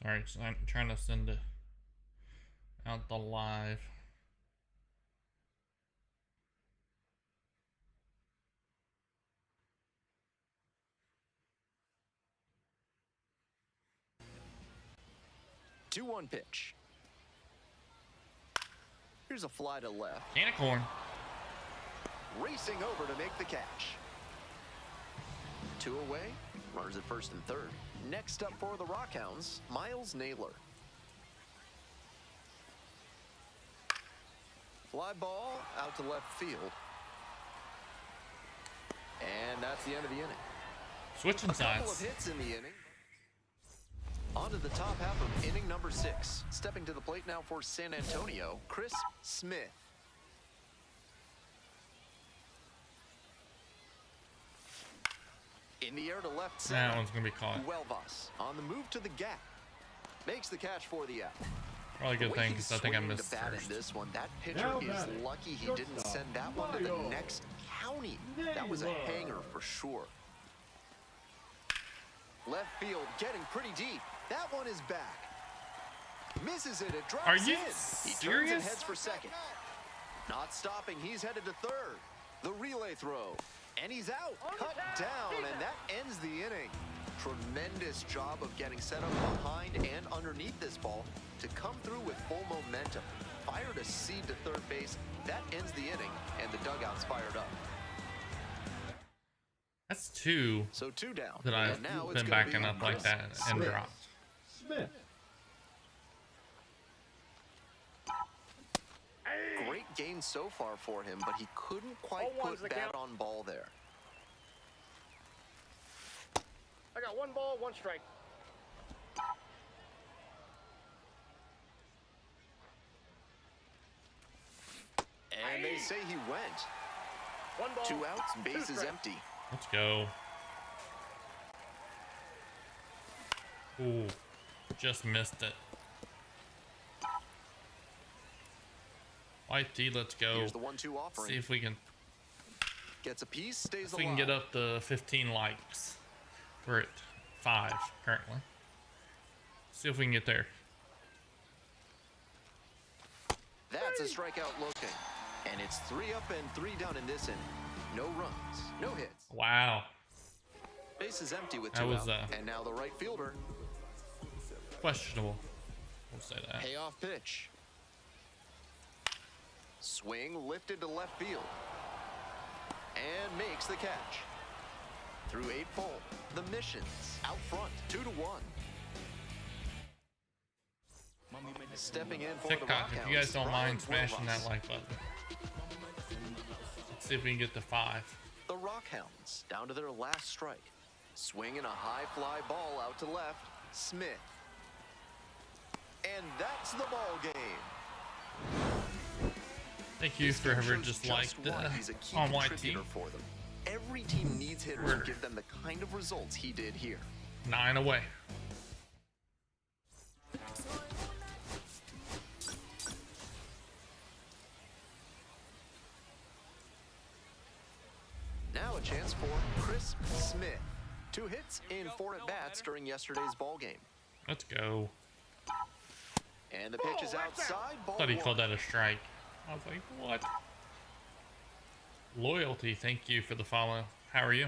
Sorry, so I'm trying to send it out the live. Two 2-1 pitch. Here's a fly to left. Can of corn. Racing over to make the catch. Two away, runners at first and third. Next up for the Rockhounds, Miles Naylor. Fly ball out to left field. And that's the end of the inning. Switching A couple of sides. hits in the inning. On to the top half of inning number 6. Stepping to the plate now for San Antonio, Chris Smith. In the air to left center. That one's going to be caught. Huelvas on the move to the gap. Makes the catch for the out. Probably a good The way thing he's because I think I swinging missed the bat first. in this one. That pitcher Now is batting, lucky he didn't shortstop, send that one to the Mario next county. That was a Naylor. hanger for sure. Left field getting pretty deep. That one is back. Misses it. It drops Are you in. He turns and serious? heads for second. Not stopping. He's headed to third. The relay throw. And he's out. Cut down. And that ends the inning. Tremendous job of getting set up behind and underneath this ball to come through with full momentum. Fired a seed to third base. That ends the inning, and the dugout's fired up. That's two So 2 down. that I've And now it's been gonna be backing up like Chris that and Smith. dropped. Smith. Great game so far for him, but he couldn't quite 0-1's put the bat count. on ball there. I got 1 ball, 1 strike. And they say he went. 1 ball. 2 outs, 2 base is strikes. empty. Let's go. Ooh, just missed it. White T, let's go. Here's the 1-2 offering. See if we can Gets a piece, stays if alive. we can get up to 15 likes. We're at 5 currently. See if we can get there. That's a strikeout looking. And it's 3 up and 3 down in this inning. No runs, no hits. Wow, Base is empty with That 2 was, out. And now the right fielder. questionable. We'll say that. Payoff pitch. Swing lifted to left field. And makes the catch. Through 8 full. The Missions out front, 2-1. Stepping in for the TikTok, if you Rockhounds, guys don't Brian mind smashing Huelvas. that like button. Let's see if we can get to 5. The Rockhounds down to their last strike. Swinging a high fly ball out to left. Smith. And that's the ball game. Thank you This for game whoever shows just just liked why he's a key on YT. contributor for them. Every team needs hitters who give them the kind of results he did here. 9 away. Now a chance for Chris Smith. 2 hits in 4 at-bats during yesterday's ball game. Let's go. And the pitch is outside. Ball Thought he 1. called that a strike. I was like, what? Loyalty, thank you for the follow. How are you?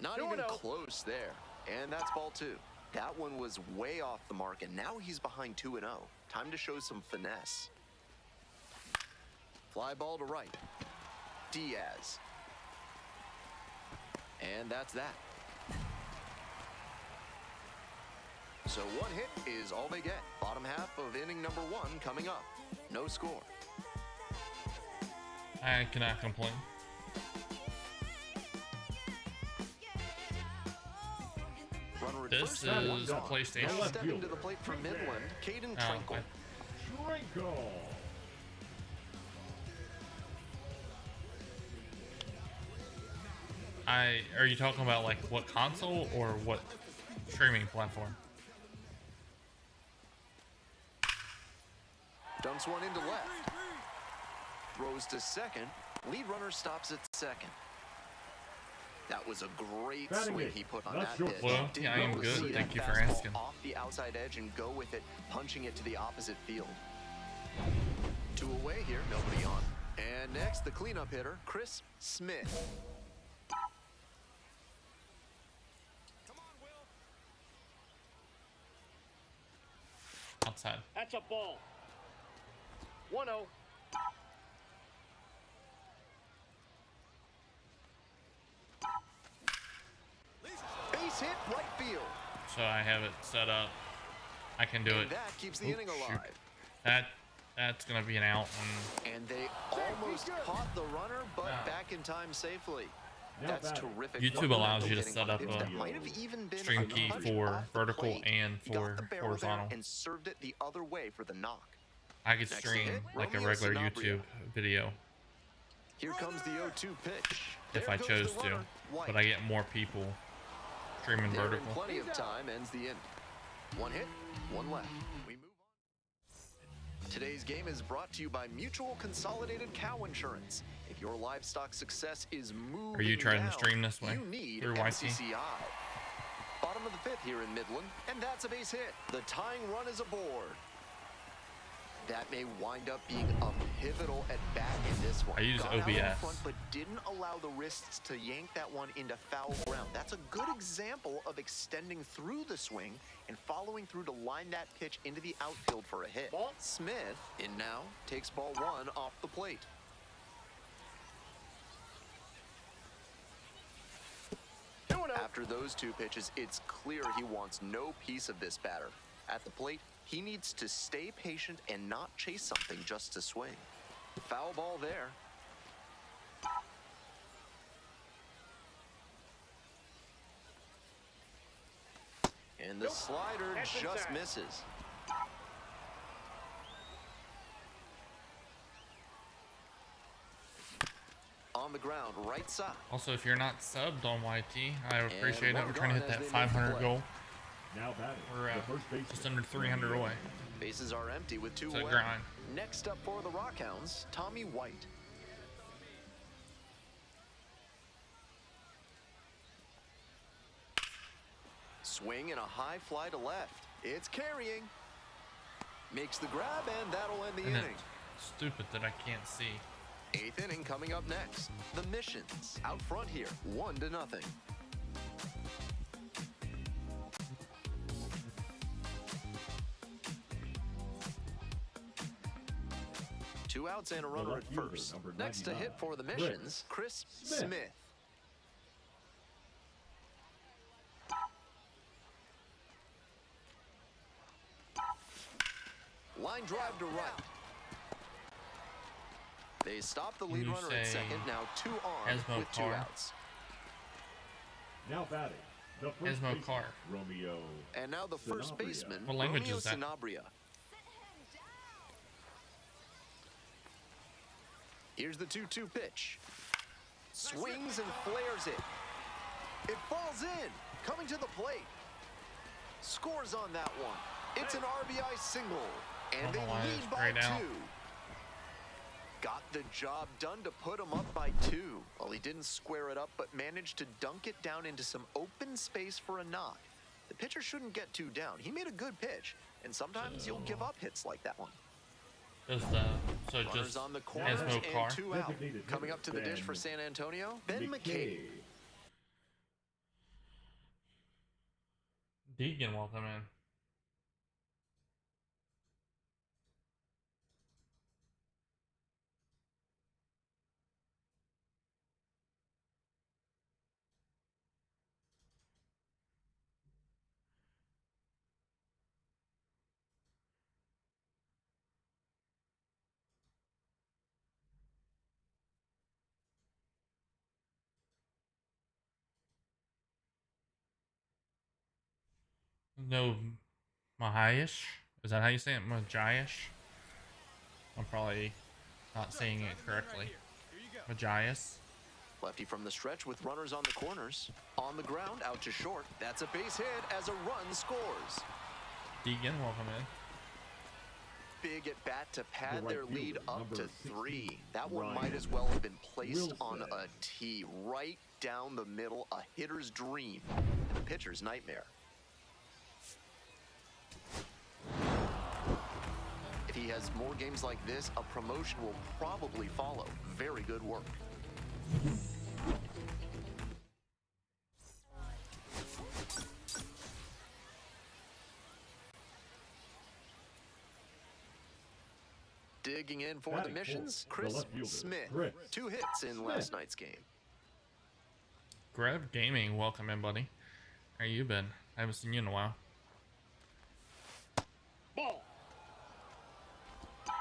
Not 2-0. even close there. And that's ball 2. That one was way off the mark, and now he's behind 2-0. Time to show some finesse. Fly ball to right. Diaz. And that's that. So 1 hit is all they get. Bottom half of inning number 1 coming up. No score. I cannot complain. Runner at This first, and one is a gone. PlayStation. Now Left stepping to fielder. the plate from Midland, Caden Oh, Trinkle. okay. Trinkle. Are you talking about like what console or what streaming platform? Dumps one into left. Throws to second. Lead runner stops at second. That was a great Batting swing eighth. he put on That's that your pitch. Well, Didn't yeah, I am go to good. see Thank that you for fastball asking. off the outside edge and go with it, punching it to the opposite field. 2 away here, nobody on. And next, the cleanup hitter, Chris Smith. Come on, Will. Outside. That's a ball. 1-0. right field. So I have it set up. I can do And it. that keeps the Oh, inning shoot. alive. That's gonna be an out. And they almost caught the runner, but back in time safely. That's terrific. YouTube allows you to hitting set on a up pitch a that might have even been string a key touch for off the vertical plate. and He got for the barrel horizontal. there and served it the other way for the knock. I could Next to stream hit, like a Romeo regular Sanabria. YouTube video Here comes the 0-2 pitch. if There I goes chose the to, runner, White. but I get more people streaming There in vertical. plenty of time ends the inning. One hit, one left. We move on. Today's game is brought to you by Mutual Consolidated Cow Insurance. If your livestock success is moving Are you trying to down, stream this way you need through YT? MCCI. Bottom of the fifth here in Midland, and that's a base hit. The tying run is aboard. That may wind up being a pivotal at bat in this one. I use Got out in OBS. front, but didn't allow the wrists to yank that one into foul ground. That's a good example of extending through the swing and following through to line that pitch into the outfield for a hit. Ball. Smith in now takes ball one off the plate. After those two pitches, it's clear he wants no piece of this batter. At the plate, he needs to stay patient and not chase something just to swing. Foul ball there. And the slider That's just inside. misses. On the ground, right side. Also, if you're not subbed on YT, I appreciate it. one We're trying to hit gone that as they make the 500 play. goal. Now batting, We're the first baseman, just under 300 away. Bases are empty with two It's a away. grind. Next up for the Rockhounds, Tommy White. Swing and a high fly to left. It's carrying. Makes the grab, and that'll end the And inning. it's stupid that I can't see. Eighth inning coming up next. The Missions out front here, 1-0. Two outs and a runner left at fielder, first. number Next to hit 99, for the Missions, Chris Smith. Line drive to right. They stop the lead You runner at say second. Now two on Esmo with two Carr. outs. Now batting, the first Esmo baseman, Carr. Romeo. And now the first Sanabria. baseman, What language Romeo is that? Sanabria. Here's the 2-2 pitch. Swings and flares it. It falls in. Coming to the plate. Scores on that one. It's an RBI single. And they don't know why lead it's by grayed out. 2. Got the job done to put him up by 2. Well, he didn't square it up, but managed to dunk it down into some open space for a knock. The pitcher shouldn't get too down. He made a good pitch, and sometimes you'll give up hits like that one. Does so Runners just on the corners Esmo and Carr? 2 out. Designated Coming hitter, up to the dish Ben for San Antonio, Ben McKay. Deegan, welcome in. No, Mahayish? Is that how you say it? Majiash? I'm probably not saying it correctly. Majias? Lefty from the stretch with runners on the corners. On the ground, out to short. That's a base hit as a run scores. Deegan, welcome in. Big at bat to pad The right their lead fielder, up number to 3. 16, That one Ryan might as well have been placed on Wilson. a tee right down the middle, a hitter's dream and a pitcher's nightmare. If he has more games like this, a promotion will probably follow. Very good work. Digging in for the Batting Missions, fourth, the Chris left fielder, Smith. Chris 2 hits in last night's game. Grab Gaming, welcome in, buddy. How you been? I haven't seen you in a while. Ball.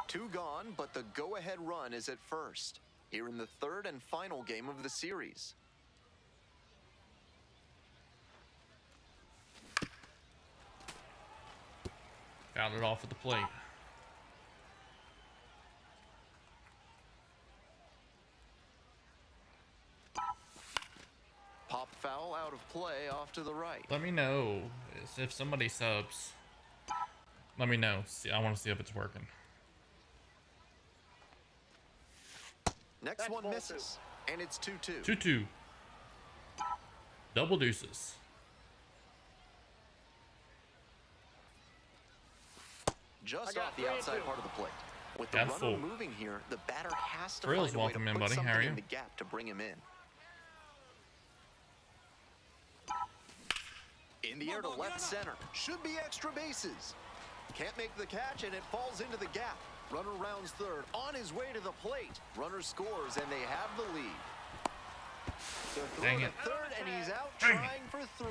2 gone, but the go-ahead run is at first. Here in the 3rd and final game of the series. Got it off at the plate. Pop foul out of play off to the right. Let me know if somebody subs. Let me know. See, I want to see if it's working. Next That's one ball misses, and it's 2-2. 2-2. Double deuces. Just I got off the 3 and outside 2. part of the plate. With the Got runner full. moving here, the batter has to Thrills, find a way welcome to in, put buddy. How something are you? in the gap to bring him in. In the air to left center. Should be extra bases. Can't make the catch, and it falls into the gap. Runner rounds third, on his way to the plate. Runner scores, and they have the lead. The throw Dang to it. third, and he's out Dang it. trying for 3.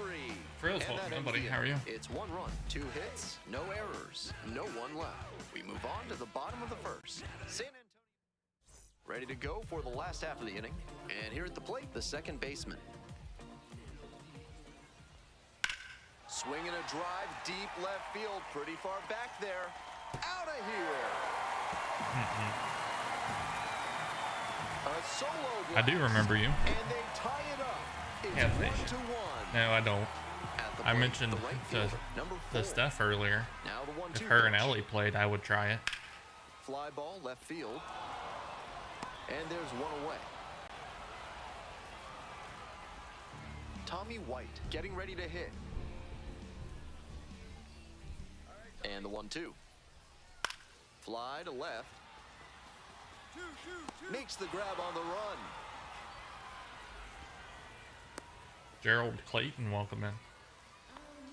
Frills, And welcome that in, buddy. ends the How are you? inning. It's 1 run, 2 hits, no errors, no one left. We move on to the bottom of the 1st. San Antonio ready to go for the last half of the inning. And here at the plate, the second baseman. Swinging a drive deep left field, pretty far back there. Out of here. A solo I do blast, remember you. and they tie it up. It's Yeah, 1-1. No, I don't. At the I plate, mentioned the right the fielder, number 4. stuff earlier. Now the 1-2 If her and pitch. Ellie played, I would try it. Fly ball left field. And there's one away. Tommy White getting ready to hit. And the 1-2. Fly to left. Makes the grab on the run. Gerald Clayton, welcome in.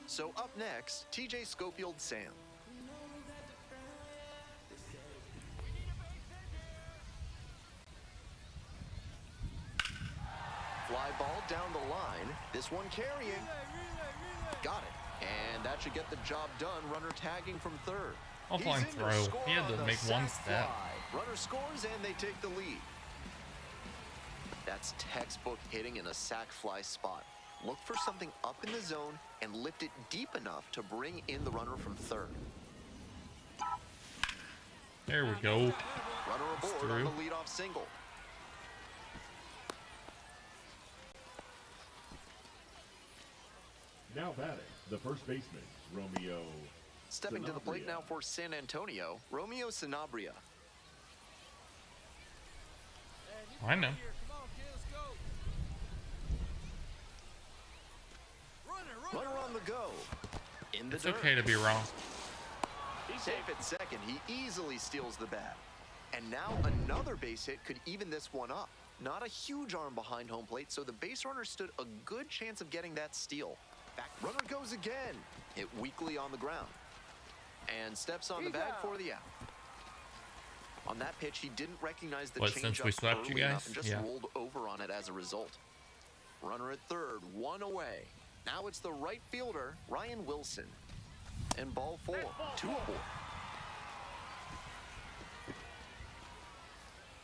So up next, TJ Schofield Sam. Fly ball down the line. This one carrying. Got it. And that should get the job done. Runner tagging from third. I'll He's fly and in to throw. score He had on to the make one sac step. fly. Runner scores and they take the lead. That's textbook hitting in a sac fly spot. Look for something up in the zone and lift it deep enough to bring in the runner from third. There we go. Runner aboard on through. the leadoff single. Now batting, the first baseman, Romeo. Stepping to the plate Sanabria. now for San Antonio, Romeo Sanabria. I know. Here, come on, kid, let's go. Runner. Runner on the go. In the It's dirt. okay to be wrong. He's safe at second. He easily steals the bat. And now another base hit could even this one up. Not a huge arm behind home plate, so the base runner stood a good chance of getting that steal. Back runner goes again. Hit weakly on the ground. And steps on the bag for the out. On that pitch, he didn't recognize the What, changeup since we swept you early enough guys? and just Yeah. rolled over on it as a result. Runner at third, one away. Now it's the right fielder, Ryan Wilson. And ball 4, 2 aboard.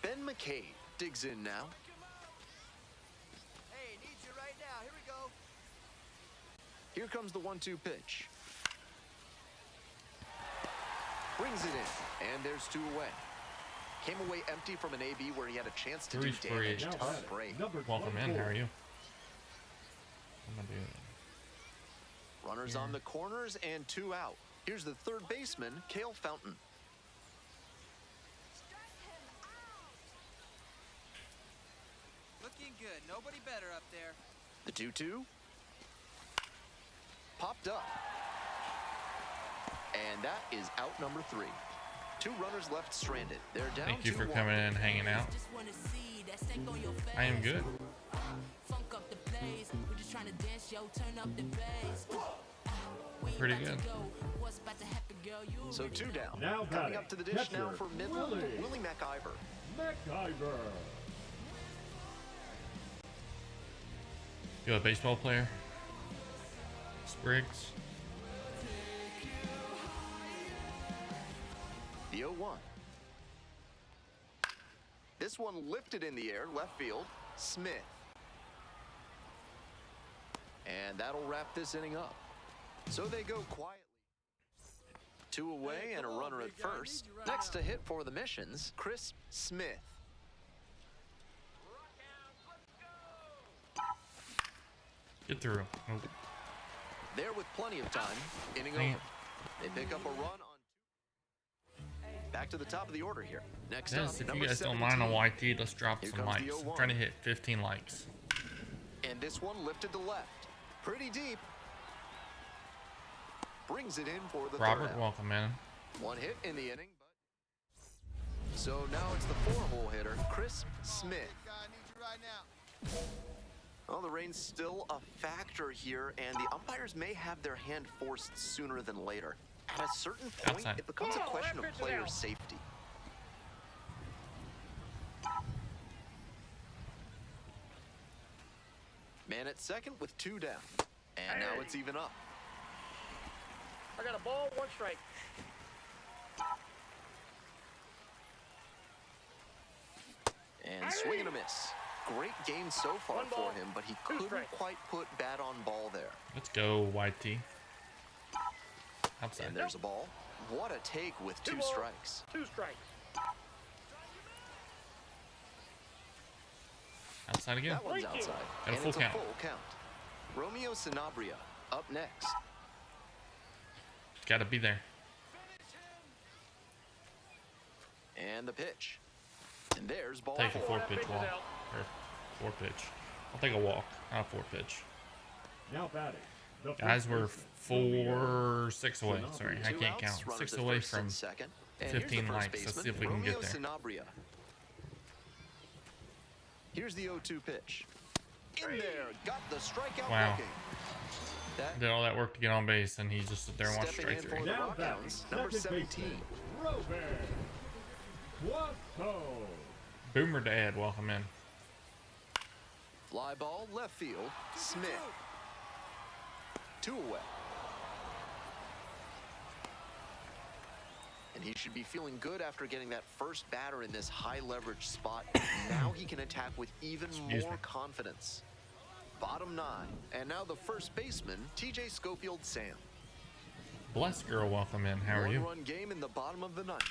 Ben McCabe digs in now. Hey, need you right now. Here we go. Here comes the 1-2 pitch. Brings it in, and there's 2 away. Came away empty from an AB where he had a chance to do 3 for damage. each. Now Tough batting, break. number Welcome in. 24. How are you? I'm gonna do it. Runners on the corners and 2 out. Here's the third baseman, Cale Fountain. Looking good. Nobody better up there. The 2-2. Popped up. And that is out number 3. 2 runners left stranded. They're down Thank you for 2-1. coming in and hanging out. I am good. Pretty good. So 2 down. Now Coming batting, up to the dish now catcher, for Midland, Willie. Willie McIver. McIver. You a baseball player? Briggs. The 0-1. This one lifted in the air, left field, Smith. And that'll wrap this inning up. So they go quietly. 2 away and a runner at first. Next to hit for the Missions, Chris Smith. Get through. Oh, There with plenty of time, inning dang over. They pick up a run on. Back to the top of the order here. Next yes, up, if number you guys don't 17. mind on YT, let's drop Here some comes the likes. I'm 0-1. trying to hit 15 likes. And this one lifted to left. Pretty deep. Brings it in for the Robert, third out. welcome, man. One hit in the inning. So now it's the 4-hole hitter, Chris Smith. I need you right now. Well, the rain's still a factor here, and the umpires may have their hand forced sooner than later. At a certain point, Outside. it becomes a Oh, question that of pitch is player out. safety. Man at second with 2 down. And now it's even up. I got a ball, 1 strike. And swing and a miss. Great game so far One ball, for him, but he 2 couldn't strikes. quite put bat on ball there. Let's go, YT. Outside. And there's a ball. What a take with 2 balls, strikes. 2 strikes. Outside again. That one's Thank you. outside. And a And full it's count. a full count. Romeo Sanabria up next. Gotta be there. And the pitch. And there's ball Take a 4. four pitch pitch is walk. out. Or 4 pitch. I'll take a walk, not a 4 pitch. Now batting. The Guys, first we're baseman, 6 away. Sorry, I 2 can't outs, count. runners 6 at away first and from second. And here's the 15 first likes. Let's baseman, see if we can get Romeo there. Sanabria. Here's the 0-2 pitch. In there, got the strikeout Wow. looking. That Did all that work to get on base, and he just stood there and watched stepping straight in through. for the Now Rock batting. Hounds, number Second 17. baseman, Robert Quato. Boomer Dad, welcome in. Fly ball, left field, Smith. 2 away. And he should be feeling good after getting that first batter in this high leverage spot. Now he can attack with even Excuse more me. confidence. Bottom 9. And now the first baseman, TJ Schofield Sam. Bless girl, welcome in. How are you? One-run game in the bottom of the 9th.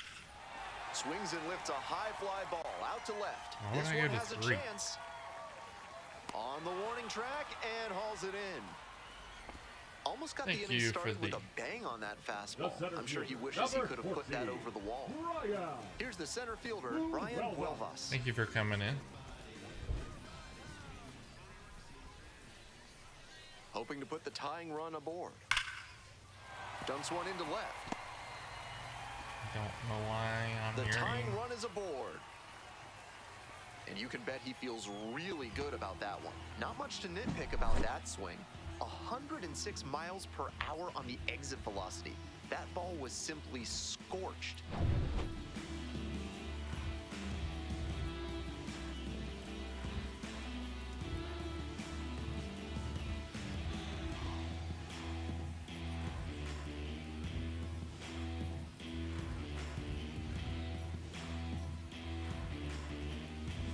Swings and lifts a high fly ball out to left. Why would This I go one to has a 3? chance. On the warning track and hauls it in. Almost got Thank the inning you for started with the- a bang on that The fastball. center I'm sure he fielder, wishes he number could have put that 14, over the wall. Brian. Here's the center fielder, Blue Brian Velvet. Huelvas. Thank you for coming in. Hoping to put the tying run aboard. Dumps one into left. Don't know why I'm The here. tying run is aboard. And you can bet he feels really good about that one. Not much to nitpick about that swing. 106 miles per hour on the exit velocity. That ball was simply scorched.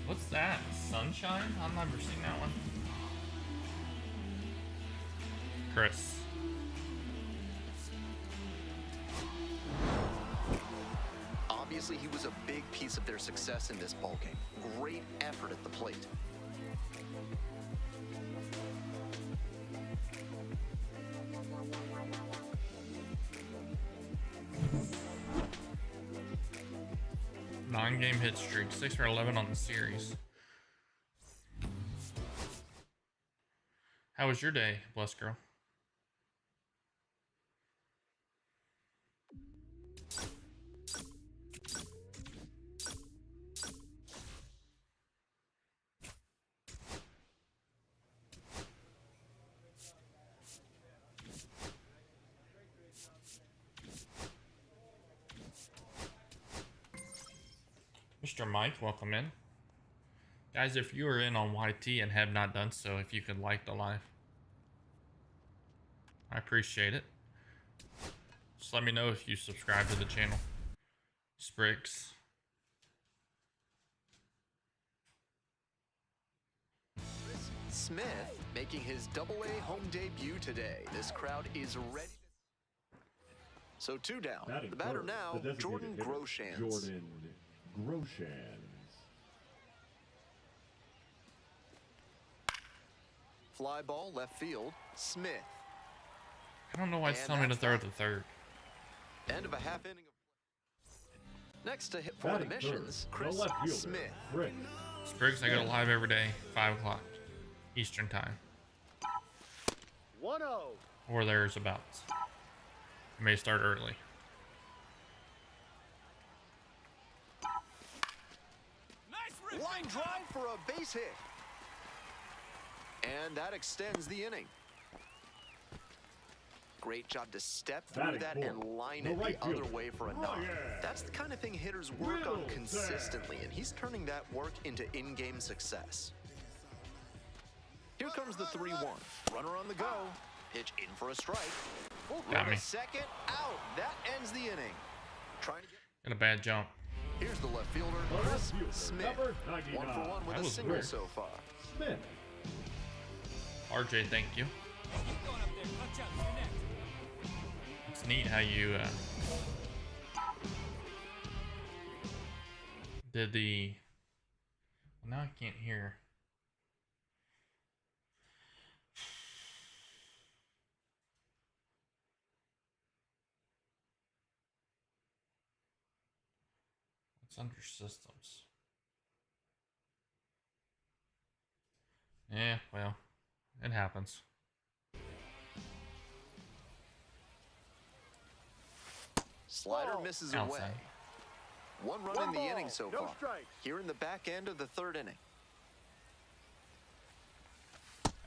What's that? Sunshine? I've never seen that one. Chris. Obviously, he was a big piece of their success in this ballgame. Great effort at the plate. Nine-game hit streak. 6 for 11 on the series. How was your day, bless girl? Mr. Mike, welcome in. Guys, if you are in on YT and have not done so, if you could like the live. I appreciate it. Just let me know if you subscribe to the channel. Spriggs. Smith making his Double-A home debut today. This crowd is ready. So 2 down. Batting The batter first, now, the designated Jordan hitter, Groshans. Jordan Groshans. Fly ball left field, Smith. I don't know why it's And telling me to that's throw that. the third. End of a half inning of play. Next to hit for the Batting missions, third, Chris the left fielder, Smith. Rick. Spriggs, I go live every day, 5 o'clock Eastern time. 1-0. Or thereabouts. I may start early. Line drive for a base hit. And that extends the inning. Great job to step through Batting that fourth, and line the it right the other fielder. way for a Oh, knock. yeah. That's the kind of thing hitters work on Will consistently, and he's turning that work into in-game success. Here comes the 3-1. Runner on the go. Pitch in for a strike. Got Runner me. second out. That ends the inning. Trying to get... Got a bad jump. Here's the left fielder, The left Chris fielder, Smith. number 1 for 99. 1 with That a was single weird. so far. Smith. RJ, thank you. It's neat how you did the... Well, now I can't hear. It's under systems. Yeah, well, it happens. Slider Ball. misses Outside. away. 1 run in the inning so no far. strikes. Here in the back end of the 3rd inning.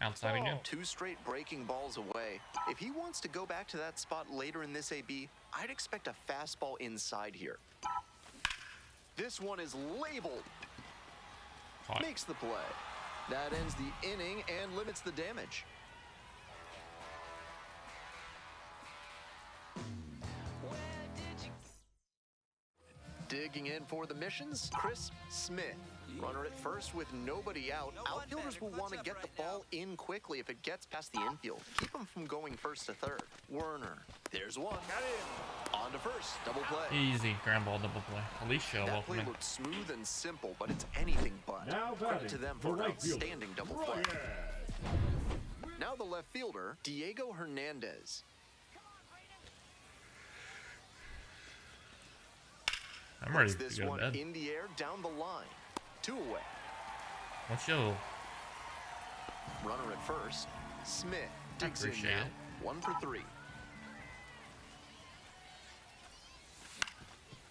Outside again. 2 straight breaking balls away. If he wants to go back to that spot later in this AB, I'd expect a fastball inside here. This one is labeled. Caught. Makes the play. That ends the inning and limits the damage. Digging in for the missions, Chris Smith. Runner at first with nobody out. Outfielders will want to get the ball in quickly if it gets past the infield. Keep them from going first to third. Werner. There's one. On to first. Double play. Easy ground ball double play. Alicia, That welcome play in. looked smooth and simple, but it's anything but. Now Credit batting, to them the for an right fielder, outstanding double play. Ryan. Now the left fielder, Diego Hernandez. I'm ready Puts to this go one to bed. in the air down the line. 2 away. Let's go. Runner at first. Smith digs in appreciate now. it. 1 for 3.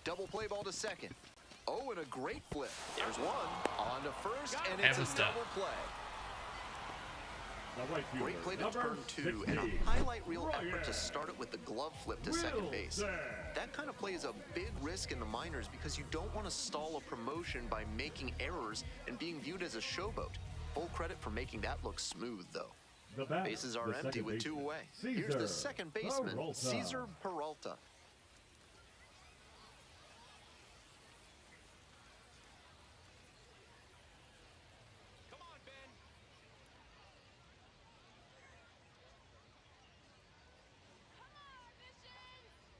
Double play ball to second. Oh, and a great flip. There's one. On to first, and it's Have a a step. double play. The right fielder, Great play to number turn 2, and 16. a highlight reel effort Ryan. to start it with the glove flip to second base. Wilson. That kind of play is a big risk in the minors because you don't want to stall a promotion by making errors and being viewed as a showboat. Full credit for making that look smooth, though. The batter, Bases are the empty second with 2 baseman, away. Here's the Cesar second baseman, Peralta. Cesar Peralta.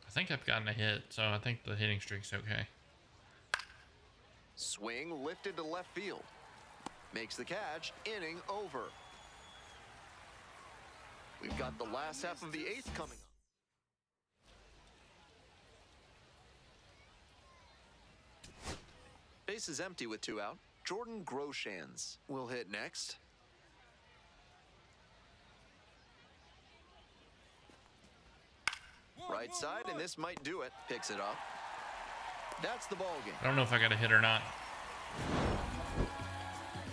I think I've gotten a hit, so I think the hitting streak's okay. Swing lifted to left field. Makes the catch. Inning over. We've got the last half of the 8th coming up. Base is empty with 2 out. Jordan Groshans will hit next. Right side, and this might do it. Picks it up. That's the ball game. I don't know if I got a hit or not.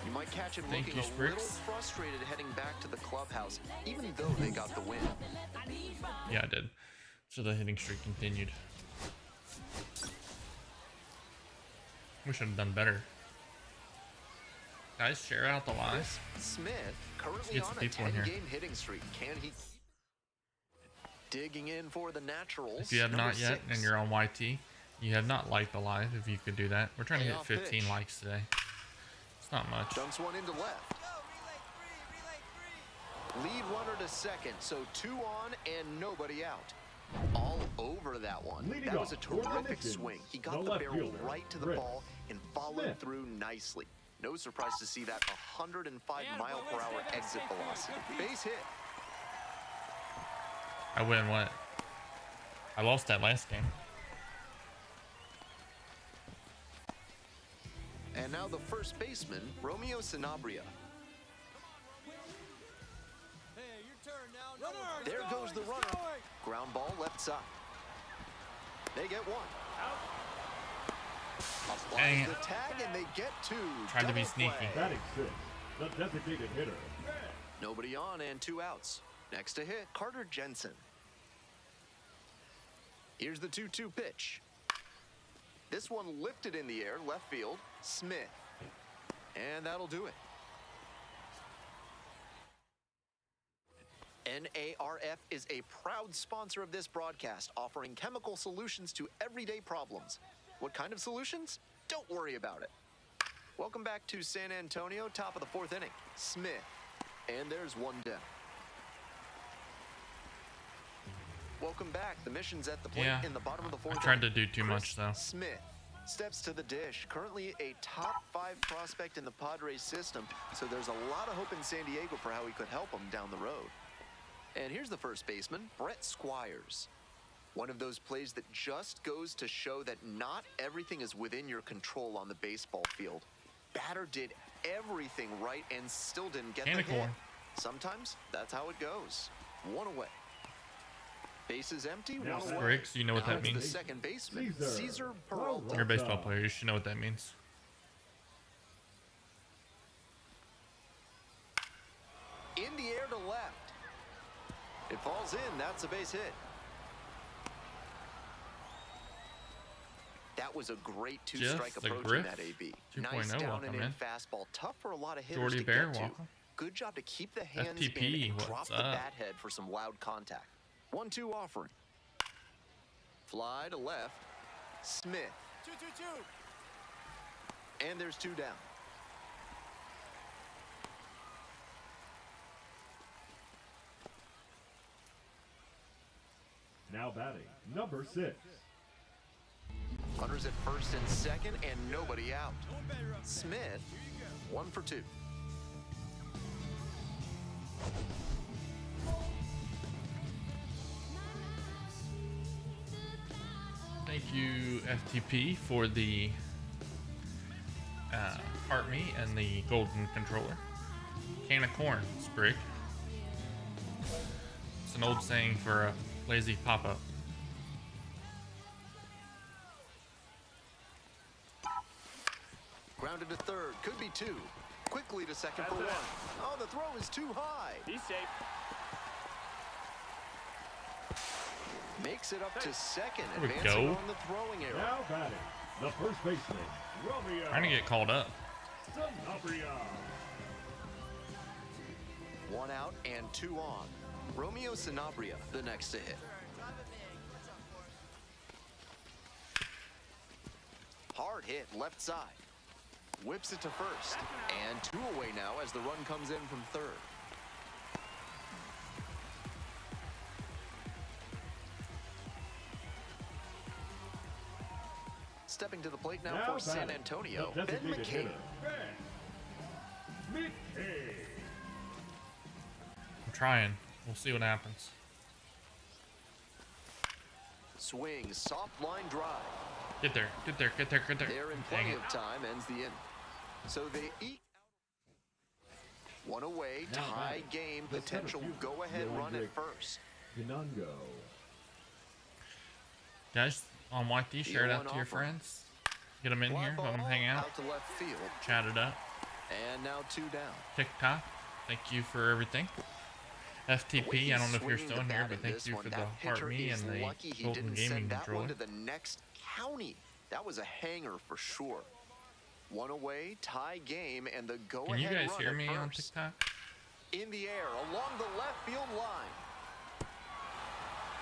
You might catch him Thank looking you, a little Spriggs. frustrated heading back to the clubhouse, even though they got the win. Yeah, I did. So the hitting streak continued. Wish I'd done better. Guys, share out the live. Smith currently Get some on a people in here. 10-game hitting streak. Can he? Digging in for the Naturals. If you have number not yet 6. and you're on YT, you have not liked the live, if you could do that. We're trying to hit Payoff 15 pitch. likes today. It's not much. Dumps one into left. Lead runner to second, so 2 on and nobody out. All over that one. Leading That was a off for the terrific missions, swing. He the got the left barrel fielder, right to the Rick ball and followed Smith. through nicely. No surprise to see that 105-mile-per-hour exit velocity. Base hit. I win what? I lost that last game. And now the first baseman, Romeo Sanabria. Hey, your turn now. Runner, There goes the runner. Ground ball left side. They get 1. Dang Applies it. the tag and they get 2. Tried to be Double sneaky. play. Batting 6, the designated hitter. Nobody on and 2 outs. Next to hit, Carter Jensen. Here's the 2-2 pitch. This one lifted in the air, left field, Smith. And that'll do it. NARF is a proud sponsor of this broadcast, offering chemical solutions to everyday problems. What kind of solutions? Don't worry about it. Welcome back to San Antonio, top of the 4th inning. Smith. And there's 1 down. Welcome back. The mission's at the plate Yeah. in the bottom of the 4th I tried inning. to do too much, though. Smith steps to the dish. Currently a top 5 prospect in the Padres system, so there's a lot of hope in San Diego for how he could help them down the road. And here's the first baseman, Brett Squires. One of those plays that just goes to show that not everything is within your control on the baseball field. Batter did everything right and still didn't get the hit. Corn. Sometimes that's how it goes. 1 away. Bases empty, Now 1 away. Briggs, you know what Now that it's means? The second baseman, Cesar Cesar Peralta. You're a baseball player. You should know what that means. In the air to left. It falls in. That's a base hit. That was a great two-strike Just a approach in griff. that AB. 2.0, Nice down welcome and in in. fastball. Tough for a lot of hitters Jordy to Bear, get to. welcome. Good job to keep the hands FTP, in and what's drop the up? bat head for some loud contact. 1-2 offering. Fly to left. Smith. 2-2-2. And there's 2 down. Now batting, number 6. Runners at first and second and nobody out. No better up there. Smith, Here you go. 1 for 2. Thank you, FTP, for the heart me and the golden controller. Can of corn, Sprig. It's an old saying for a lazy pop-up. Grounded to third, could be 2. Quickly to second for 1. Oh, the throw is too high. He's safe. Makes it up to second, There we advancing go. on the throwing area. Now batting, the first baseman, Romeo Trying to get called up. Sanabria. 1 out and 2 on. Romeo Sanabria, the next to hit. Hard hit left side. Whips it to first. And 2 away now as the run comes in from third. Stepping to the plate now, for San batting, Antonio, the Ben designated McCabe. hitter, Ben McCabe. I'm trying. We'll see what happens. Swing, soft line drive. Get there, get there, get there, get there. There in Dang plenty it. of time, ends the inning. So they eke out 1 away, Now tie batting, game, the potential center fielder, go-ahead run at Rick first. Ginungo. Guys, on YT, share it The out to 0-1 your offer. friends. Get them in Fly here, let them ball hang out, out to left field, chat it up. and now 2 down. TikTok, thank you for everything. The way FTP, I don't know if you're he's still in swinging the here, bat but in thank this you one, for the that heart pitcher me is and the lucky he golden didn't gaming send that controller. one to the next county. That was a hanger for sure. 1 away, tie game, and the go-ahead Can you guys run hear at me on first. TikTok? In the air, along the left field line.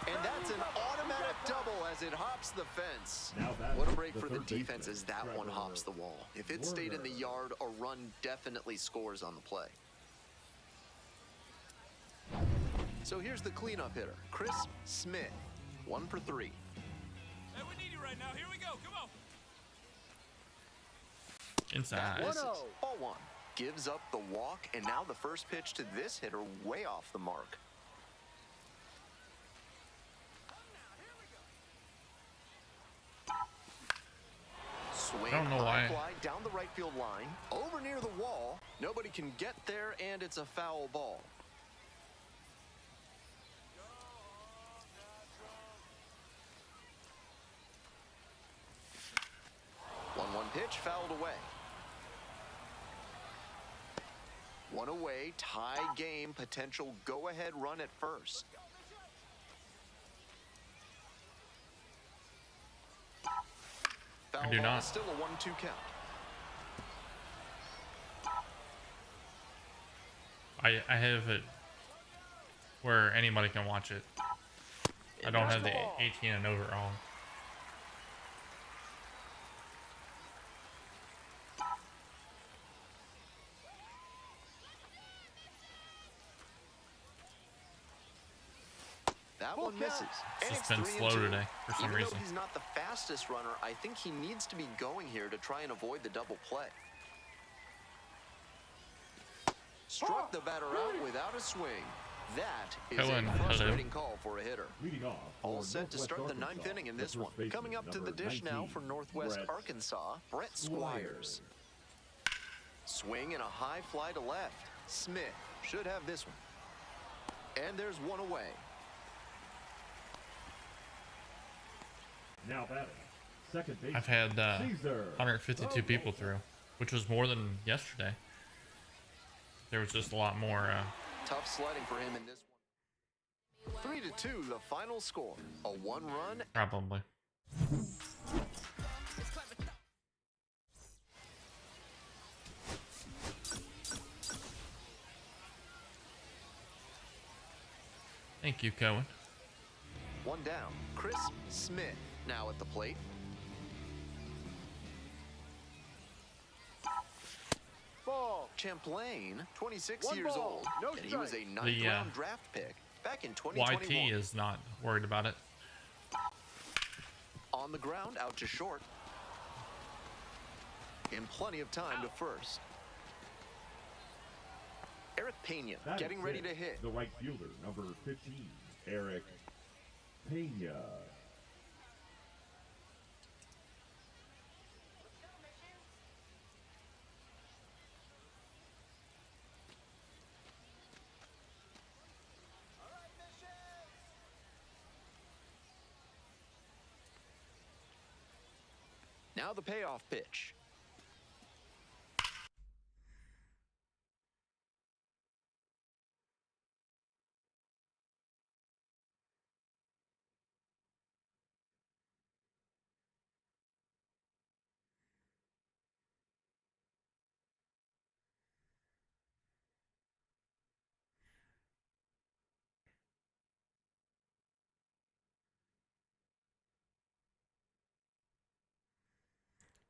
And that's an automatic double as it hops the fence. Now batting, What a break the for the third baseman, defense as that one Trevor hops the wall. If it stayed in the Warner. yard, a run definitely scores on the play. So here's the cleanup hitter, Chris Smith, 1 for 3. Hey, we need you right now. Here we go. Come on. Inside. Misses. Ball 1. Gives up the walk, and now the first pitch to this hitter way off the mark. Swing, I don't know high why. fly down the right field line, over near the wall. Nobody can get there, and it's a foul ball. One pitch fouled away. One away, tie game, potential go-ahead run at first. Foul do ball, not. still a 1-2 count. I have it where anybody can watch it. I don't have the 18 and over on. That one misses. It's And just been 3-2. slow today for some Even reason. though he's not the fastest runner, I think he needs to be going here to try and avoid the double play. Struck the batter out without a swing. That is Cohen, a hello. frustrating call for a hitter. Leading off. All for set to Northwest start the ninth Arkansas, inning in the this first one. baseman, Coming up to the number dish now 19, for Northwest Brett Arkansas, Brett Squires. Swing and a high fly to left. Smith should have this one. And there's one away. Now batting. Second base. I've had Caesar. 152 people through, which was more than yesterday. There was just a lot more. Tough sledding for him in this one. 3-2, the final score. A one-run. Probably. Thank you, Cohen. One down. Chris Smith now at the plate. Ball. Champlain, 26 One years ball, old, no and he was a strike. ninth-round draft pick back in 2021. YT is not worried about it. On the ground, out to short. In plenty of time to first. Eric Pena That getting is ready it. to hit. The right fielder, number 15, Eric Pena. Now the payoff pitch.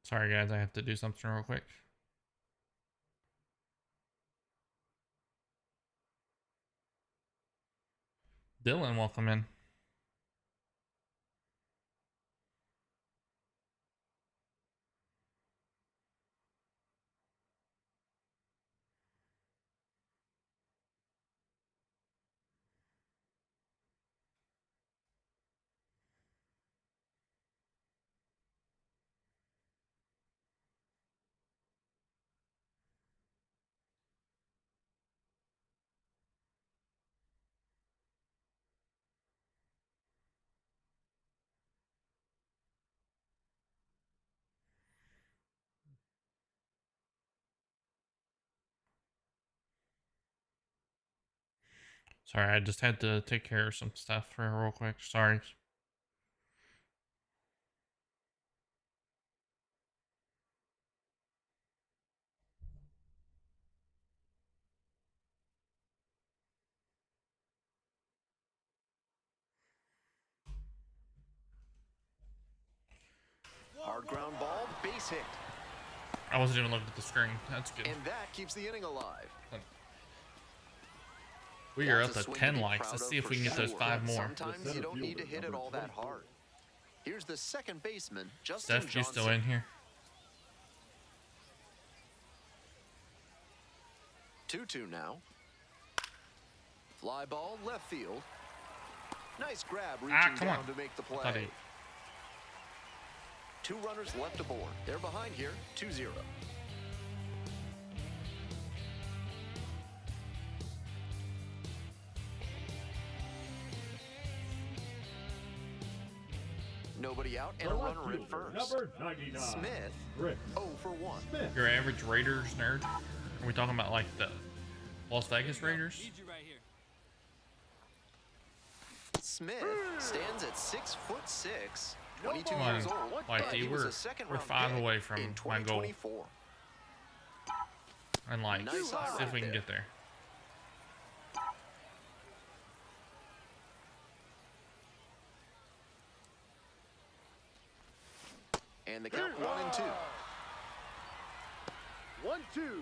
Sorry, guys, I have to do something real quick. Dylan, welcome in. Sorry, I just had to take care of some stuff for real quick. Sorry. Hard ground ball, base hit. I wasn't even looking at the screen. That's good. And that keeps the inning alive. We are up That's a to swing 10 be likes. proud Let's of see if for we can get those sure. 5 more. Sometimes you don't need to hit it all that hard. Here's the second baseman, Justin Steph, you Johnson. still in here? 2-2 now. Fly ball, left field. Nice grab, reaching come down on. to make the I thought play. he- 2 runners left aboard. They're behind here, 2-0. Nobody out and a The left runner at fielder, first. number 99. Smith, Chris 0 for 1. Smith. Your average Raiders nerd? Are we talking about like the Las Vegas Raiders? Need you right here. Smith stands at 6'6", 22 Come on, years old. Whitey, but he was we're a second 5 round pick away from in my goal. 2024. And like, Nice see eye if right we can there. get there. And the count 1-2. 1-2.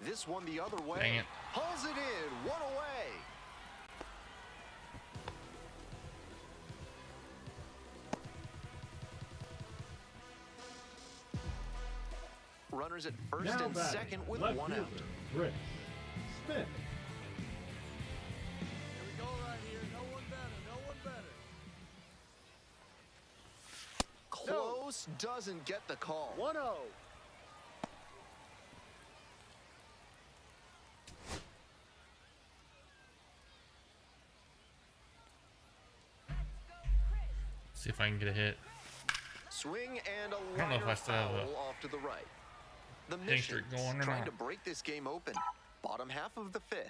This one the other way. Dang it. Hauls it in, 1 away. Runners at first Now and batting, second with left 1 out. fielder, Chris Smith. Here we go right here. No one better. No one better. Close, doesn't get the call. 1-0. See if I can get a hit. Swing and a I don't know if liner I still have a foul off to the right. The hitting streak Missions going or trying not. to break this game open. Bottom half of the 5th.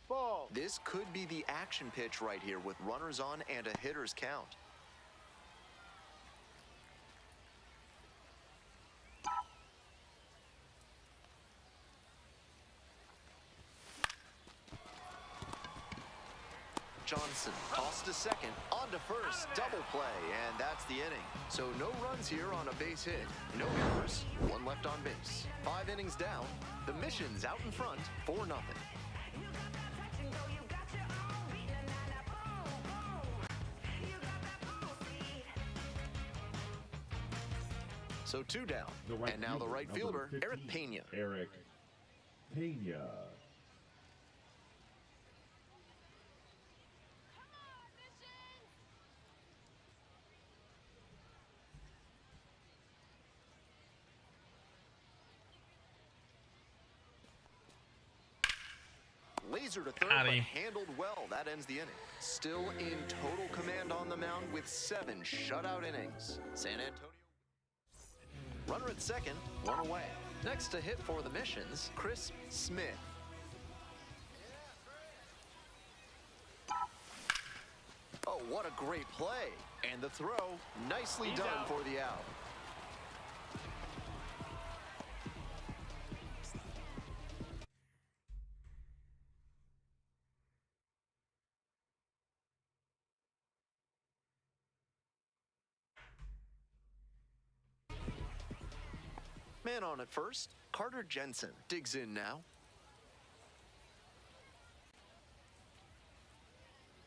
Ball. This could be the action pitch right here with runners on and a hitter's count. Johnson tossed to second, on to first, double play, and that's the inning. So no runs here on a base hit, no errors, 1 left on base. 5 innings down, the Missions out in front, 4-0. So 2 down, The right and now the right number fielder, Eric 15, Pena. Eric Pena. Laser to third, Got but him. handled well. That ends the inning. Still in total command on the mound with 7 shutout innings. San Antonio. Runner at second, 1 away. Next to hit for the Missions, Chris Smith. Oh, what a great play. And the throw, nicely done for the out. Man on at first, Carter Jensen digs in now.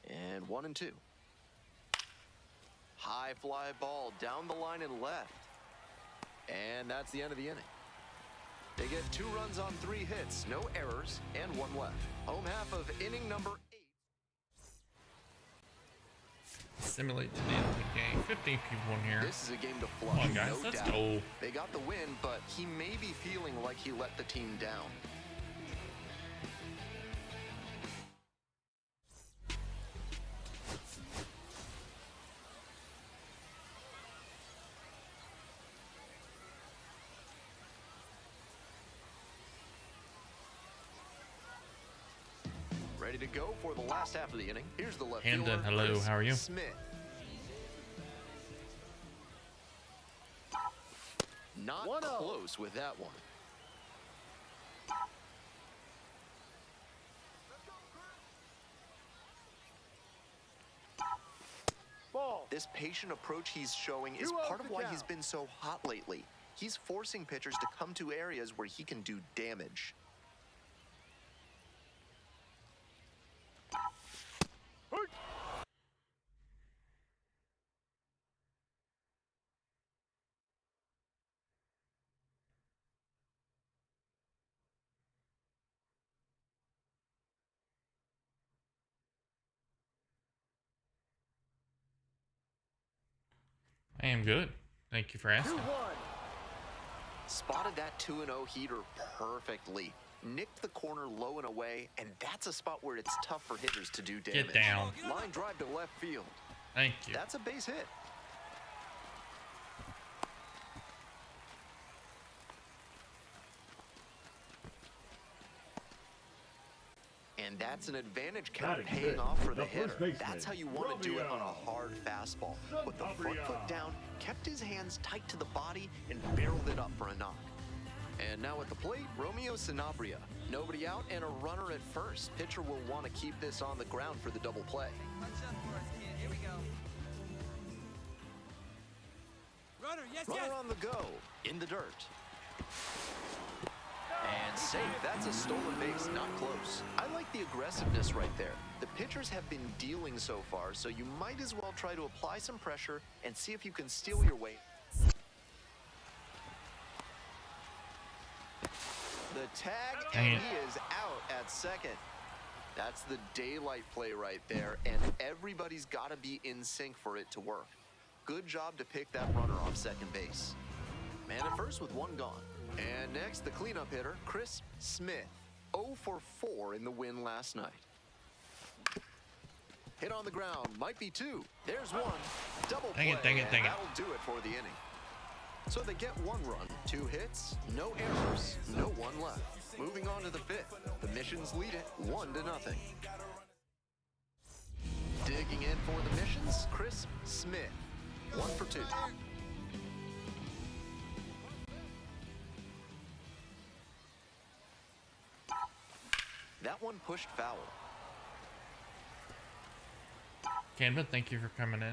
And 1-2. High fly ball down the line and left. And that's the end of the inning. They get 2 runs on 3 hits, no errors, and 1 left. Home half of inning number 8. Simulate to the end of the game. 15 people in here. This is a game to flush, Come on, guys. no Let's doubt. go. They got the win, but he may be feeling like he let the team down. Ready to go for the last half of the inning. Here's the left Hamden, fielder, hello, Chris how are you? Smith. Not 1-0. close with that one. this patient approach he's showing is 2-0 part of the why count. he's been so hot lately. He's forcing pitchers to come to areas where he can do damage. I am good. Thank you for asking. 2-1. Spotted that 2-0 heater perfectly. Nicked the corner low and away, and that's a spot where it's tough for hitters to do damage. Get down. Line drive to left field. Thank you. That's a base hit. And that's an advantage count Batting paying fifth, off for the the first hitter. baseman, That's how you want to do it on Romeo. a hard fastball. Put the front Sanabria. foot down, kept his hands tight to the body, and barreled it up for a knock. And now at the plate, Romeo Sanabria. Nobody out and a runner at first. Pitcher will want to keep this on the ground for the double play. Punch up for us, kid. Here we go. Runner, yes, Runner yes. on the go, in the dirt. And safe. That's a stolen base, not close. I like the aggressiveness right there. The pitchers have been dealing so far, so you might as well try to apply some pressure and see if you can steal your way. The tag, Dang and it. he is out at second. That's the daylight play right there, and everybody's got to be in sync for it to work. Good job to pick that runner off second base. Man at first with one gone. And next, the cleanup hitter, Chris Smith. 0 for 4 in the win last night. Hit on the ground, might be 2. There's 1. Double Dang play, it, dang it, and dang it. that'll do it for the inning. So they get 1 run, 2 hits, no errors, no one left. Moving on to the 5th. The Missions lead it 1-0. Digging in for the Missions, Chris Smith. 1 for 2. That one pushed foul. Canva, thank you for coming in.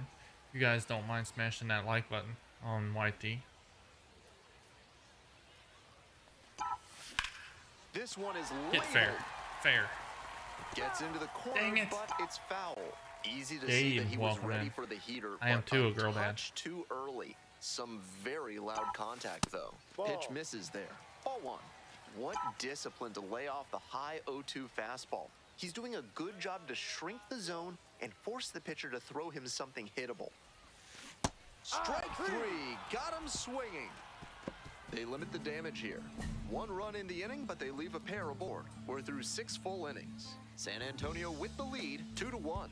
If you guys don't mind smashing that like button on YT. This one is Get fair. labeled. Fair. Gets into the corner, Dang it. but it's foul. Easy to see Dave, that he was welcome ready in. for the heater. I am but too, a a girl dad. touch too early. Some very loud contact, though. Ball. Pitch misses there. Ball 1. What discipline to lay off the high 0-2 fastball. He's doing a good job to shrink the zone and force the pitcher to throw him something hittable. Strike 3. Got him swinging. They limit the damage here. 1 run in the inning, but they leave a pair aboard. We're through 6 full innings. San Antonio with the lead, 2-1.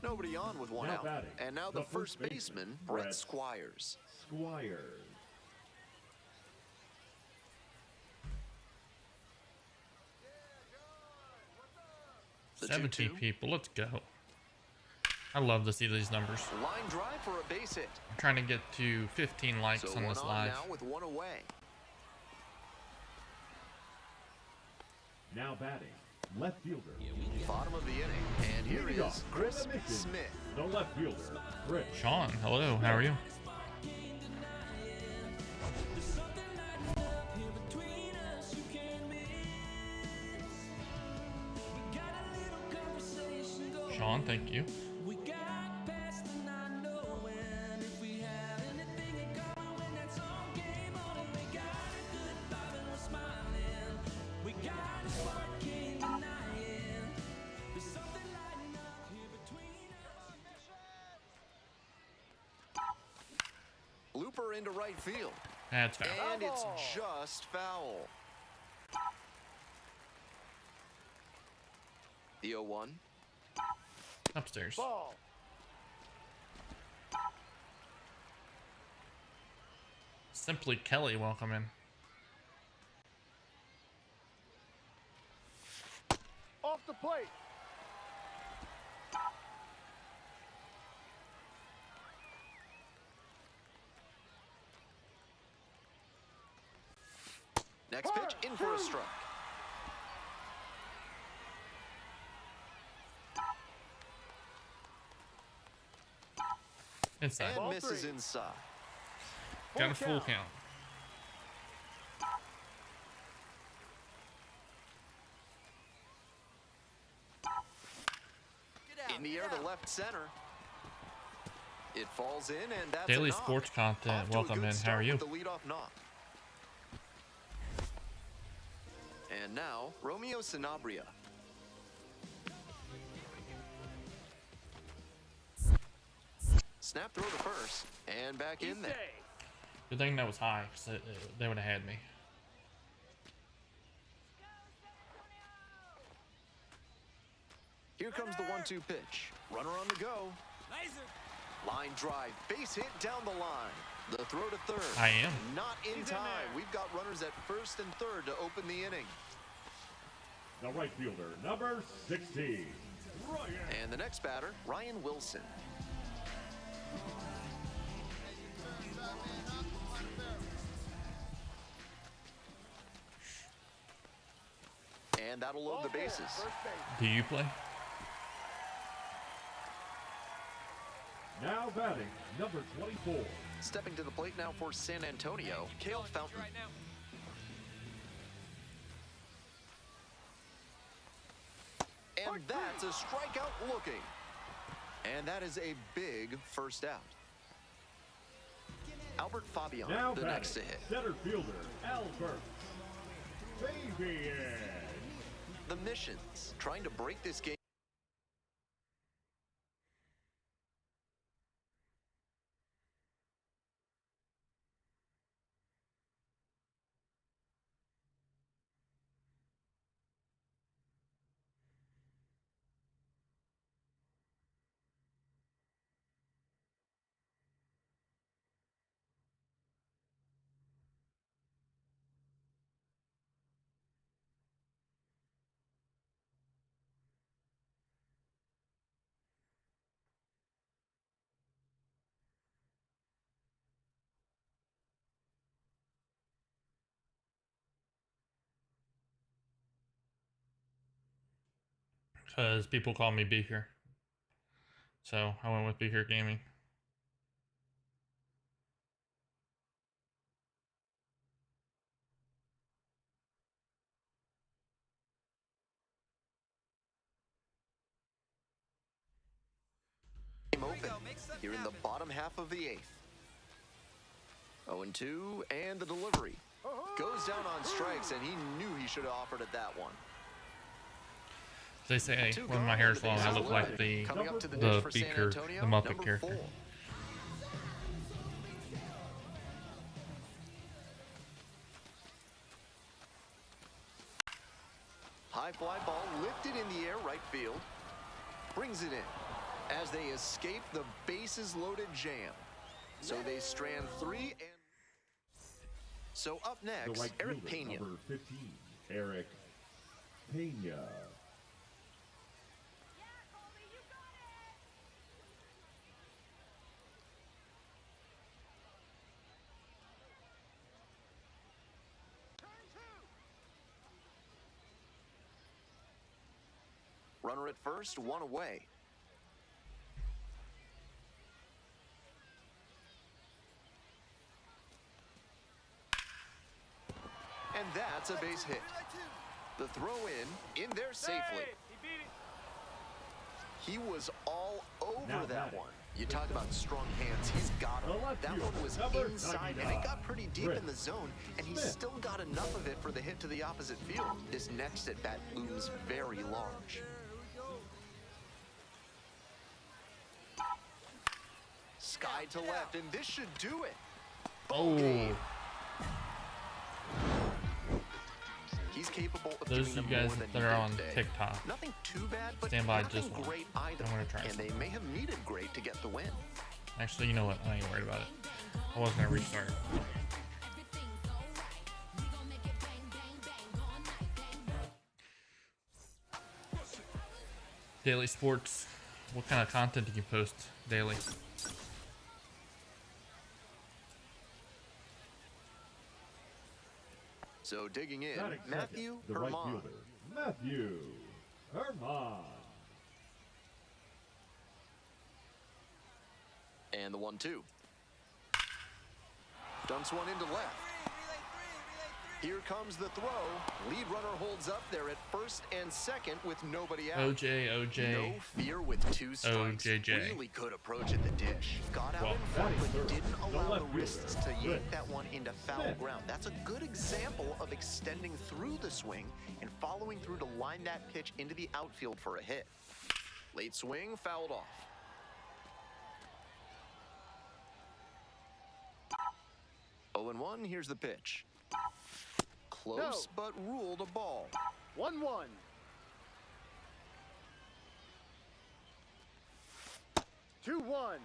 Nobody on with 1 Now out. batting, And now the first baseman, Brett Squires. Squires. The 70 2-2. people. Let's go. I love to see these numbers. Line drive for a base hit. I'm trying to get to 15 likes So on 1 this on live. now with 1 away. Now batting, left fielder. Bottom of the inning. And here Leading is off for Chris the Missions, Smith. the left fielder, Chris. Sean, hello. How are you? Sean, thank you. Looper into right field. That's foul. And it's just foul. The 0-1. Upstairs. Ball. Simply Kelly, welcome in. Off the plate. Next pitch, in for a strike. Inside. And misses inside. Got a full count. Get out. In the air to left center. It falls in, and that's Daily a knock. sports content. Off to a Welcome good in. How start are you? with the leadoff knock. And now, Romeo Sanabria. Snap throw to first, and back in there. Good thing that was high, because they would have had me. Here comes the 1-2 pitch. Runner on the go. Laser. Line drive, base hit down the line. The throw to third. I am. Not in time. We've got runners at first and third to open the inning. The right fielder, number 16, Ryan. And the next batter, Ryan Wilson. And that'll load the bases. Do you play? Now batting, number 24. Stepping to the plate now for San Antonio, Cale Fountain. Right now. And that's a strikeout looking. And that is a big first out. Albert Fabian, Now the batting, next to hit. center fielder, Albert Fabian. The Missions, trying to break this game. Because people call me Beaker. So I went with Beaker Gaming. Open here in the bottom half of the eighth. 0-2, and the delivery. Goes down on strikes, and he knew he should have offered at that one. They say Two when gone, my hair's the long, I bases look like loaded. the Coming up to the dish for San Beaker, Antonio, the Muppet number character. 4. High fly ball lifted in the air, right field. Brings it in as they escape the bases loaded jam. So they strand 3 and... So up The next, right Eric fielder, Pena. number 15, Eric Pena. Runner at first, one away. And that's a base hit. The throw in there safely. He beat it. He was all over Now that batting. one. You talk about strong hands. He's got The them. left That fielder, one was number inside, and 99, it got pretty deep in the Chris zone, and he Smith. still got enough of it for the hit to the opposite field. This next at bat looms very large. Sky to left, and this should do it. Ball game. He's capable of Those doing of you them guys more than that he are did on today. TikTok, Nothing too bad, but stand by nothing just one. great either. I'm gonna try and something. they may have needed great to get the win. Actually, you know what? I ain't worried about it. I wasn't gonna restart. Daily sports. What kind of content do you post daily? So digging in, Batting Matthew second, the right Herman. fielder, Matthew Herman. And the 1-2. Dumps one into left. Here comes the throw. Lead runner holds up there at first and second with nobody out. OJ. No fear with 2 strikes. OJJ. Really good approach at the dish. Got out in front, but didn't allow the wrists to yank that one into foul ground. That's a good example of extending through the swing and following through to line that pitch into the outfield for a hit. Late swing, fouled off. 0-1, here's the pitch. Close, but ruled a ball. 1-1. Two, 1.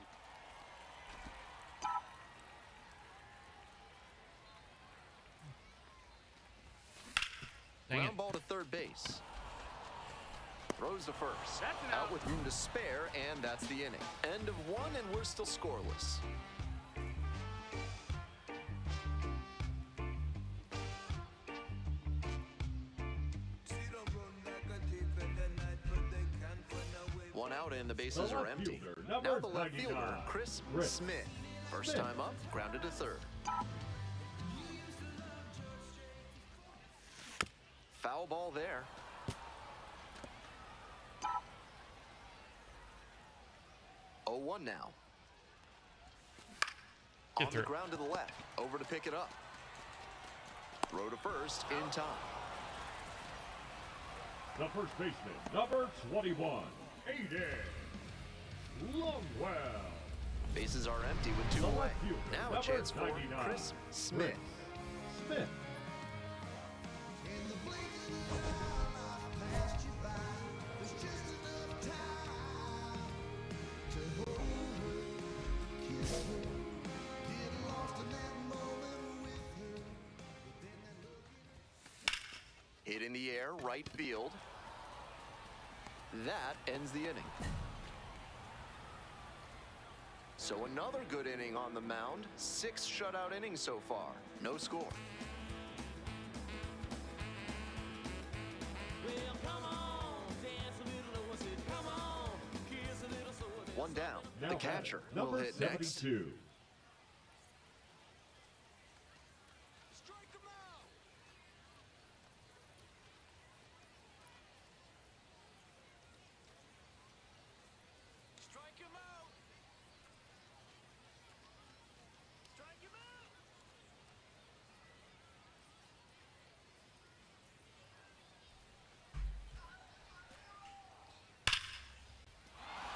Dang it. Ground ball to third base. Throws to first. Out with room to spare, and that's the inning. End of 1, and we're still scoreless. One out and the bases are empty. Now the left fielder, Chris Smith. First time up, grounded to third. Foul ball there. Oh, 1 now. Get On through. the ground to the left, over to pick it up. Throw to first in time. The first baseman, number 21, Aiden Longwell. Bases are empty with 2 The away. left fielder, Now a number chance for 99, Chris Smith. Smith. Hit in the air, right field. That ends the inning. So another good inning on the mound. 6 shutout innings so far. No score. One down. Now The catcher will number hit next. 72.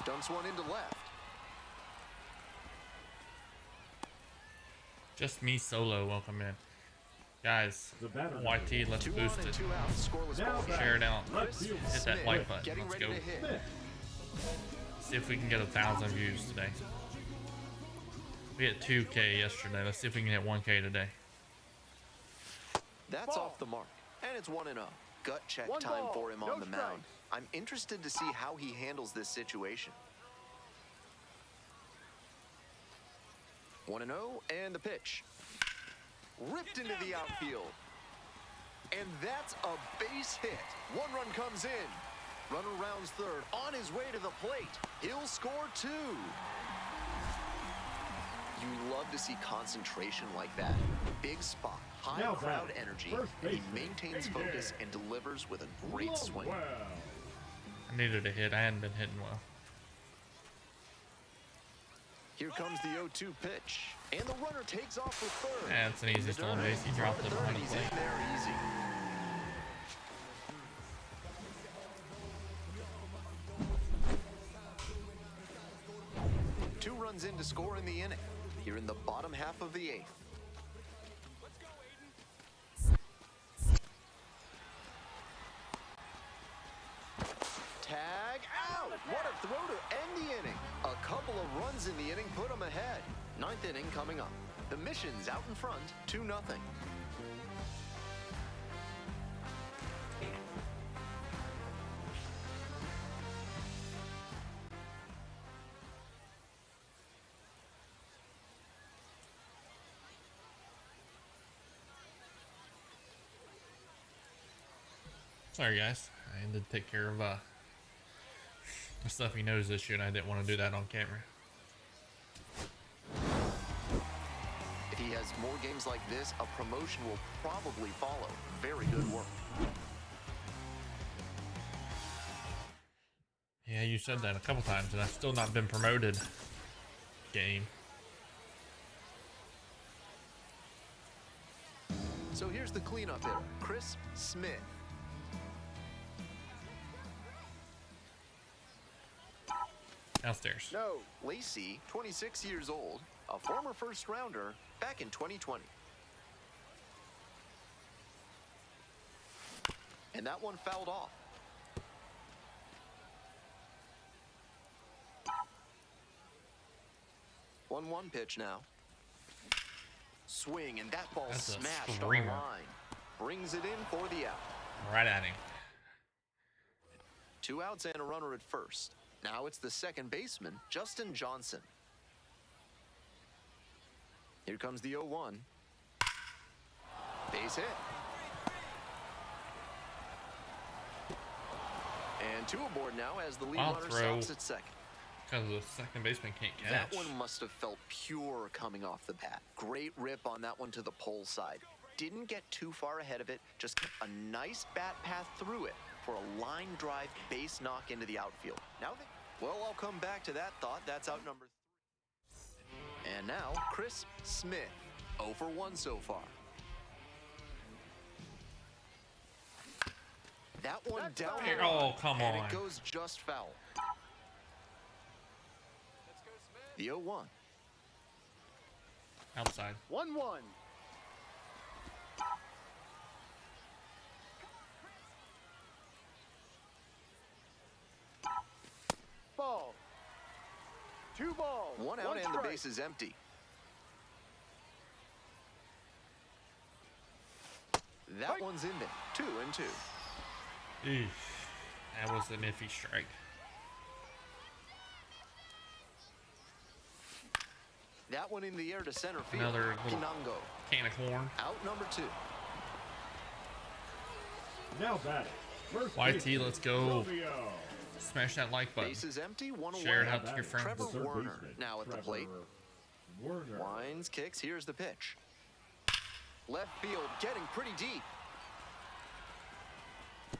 Dumps one into left. Just me solo. Welcome in, guys. The batter YT, let's 2 on boost and it. 2 out. Scoreless Now ball game. Share it out. Left fielder, Hit that Smith like button. getting Let's ready go. to hit. Smith. See if we can get 1,000 views today. We hit 2K yesterday. Let's see if we can hit 1K today. That's Ball. off the mark. And it's 1-0. Gut check One time ball, for him no on the mound. strikes. I'm interested to see how he handles this situation. 1-0 and the pitch. Ripped into the outfield. And that's a base hit. 1 run comes in. Runner rounds third, on his way to the plate. He'll score 2. You love to see concentration like that. Big spot, high Now crowd batting, energy, first and he baseman, maintains Aiden focus and delivers with a great swing. Longwell. I needed a hit. I hadn't been hitting well. Here comes the 0-2 pitch, and the runner takes off for third. That's an easy stolen base. He dropped it behind the He's plate. in there easy. Two runs in to score in the inning. Here in the bottom half of the 8th. Tag out! What a throw to end the inning. A couple of runs in the inning put them ahead. 9th inning coming up. The Mission's out in front, 2-0. Sorry, guys. I had to take care of the stuffy nose issue, and I didn't want to do that on camera. has more games like this, a promotion will probably follow. Very good work. Yeah, you said that a couple times, and I've still not been promoted. Game. So here's the cleanup hitter, Chris Smith. Downstairs. No. Lacey, 26 years old, a former first rounder back in 2020. And that one fouled off. One pitch now. Swing, and that ball That's a smashed on the screamer. line. Brings it in for the out. Right at him. 2 outs and a runner at first. Now it's the second baseman, Justin Johnson. Here comes the 0-1. Base hit. And 2 aboard now as the lead Wild runner throw. stops at second. Because the second baseman can't That catch. one must have felt pure coming off the bat. Great rip on that one to the pole side. Didn't get too far ahead of it, just kept a nice bat path through it for a line drive base knock into the outfield. Well, I'll come back to that thought. That's out number 3. And now, Chris Smith, 0 for 1 so far. That one That's down. foul. the Oh, line, come and on. it goes just foul. The 0-1. Outside. 1-1. Ball. 2 balls. 1 out and the strike. base is empty. That Right. one's in there. 2-2. Eesh. That was an iffy strike. That one in the air to center field. Another little- Pinango. Can of corn. Out number 2. Now batting. First YT, baseman, let's go. Romeo. Smash that like button. Base is empty. 1 away. Share it out to your friends. Trevor The third Warner baseman, now at the Trevor plate. Warner. Winds, kicks. Here's the pitch. Left field getting pretty deep.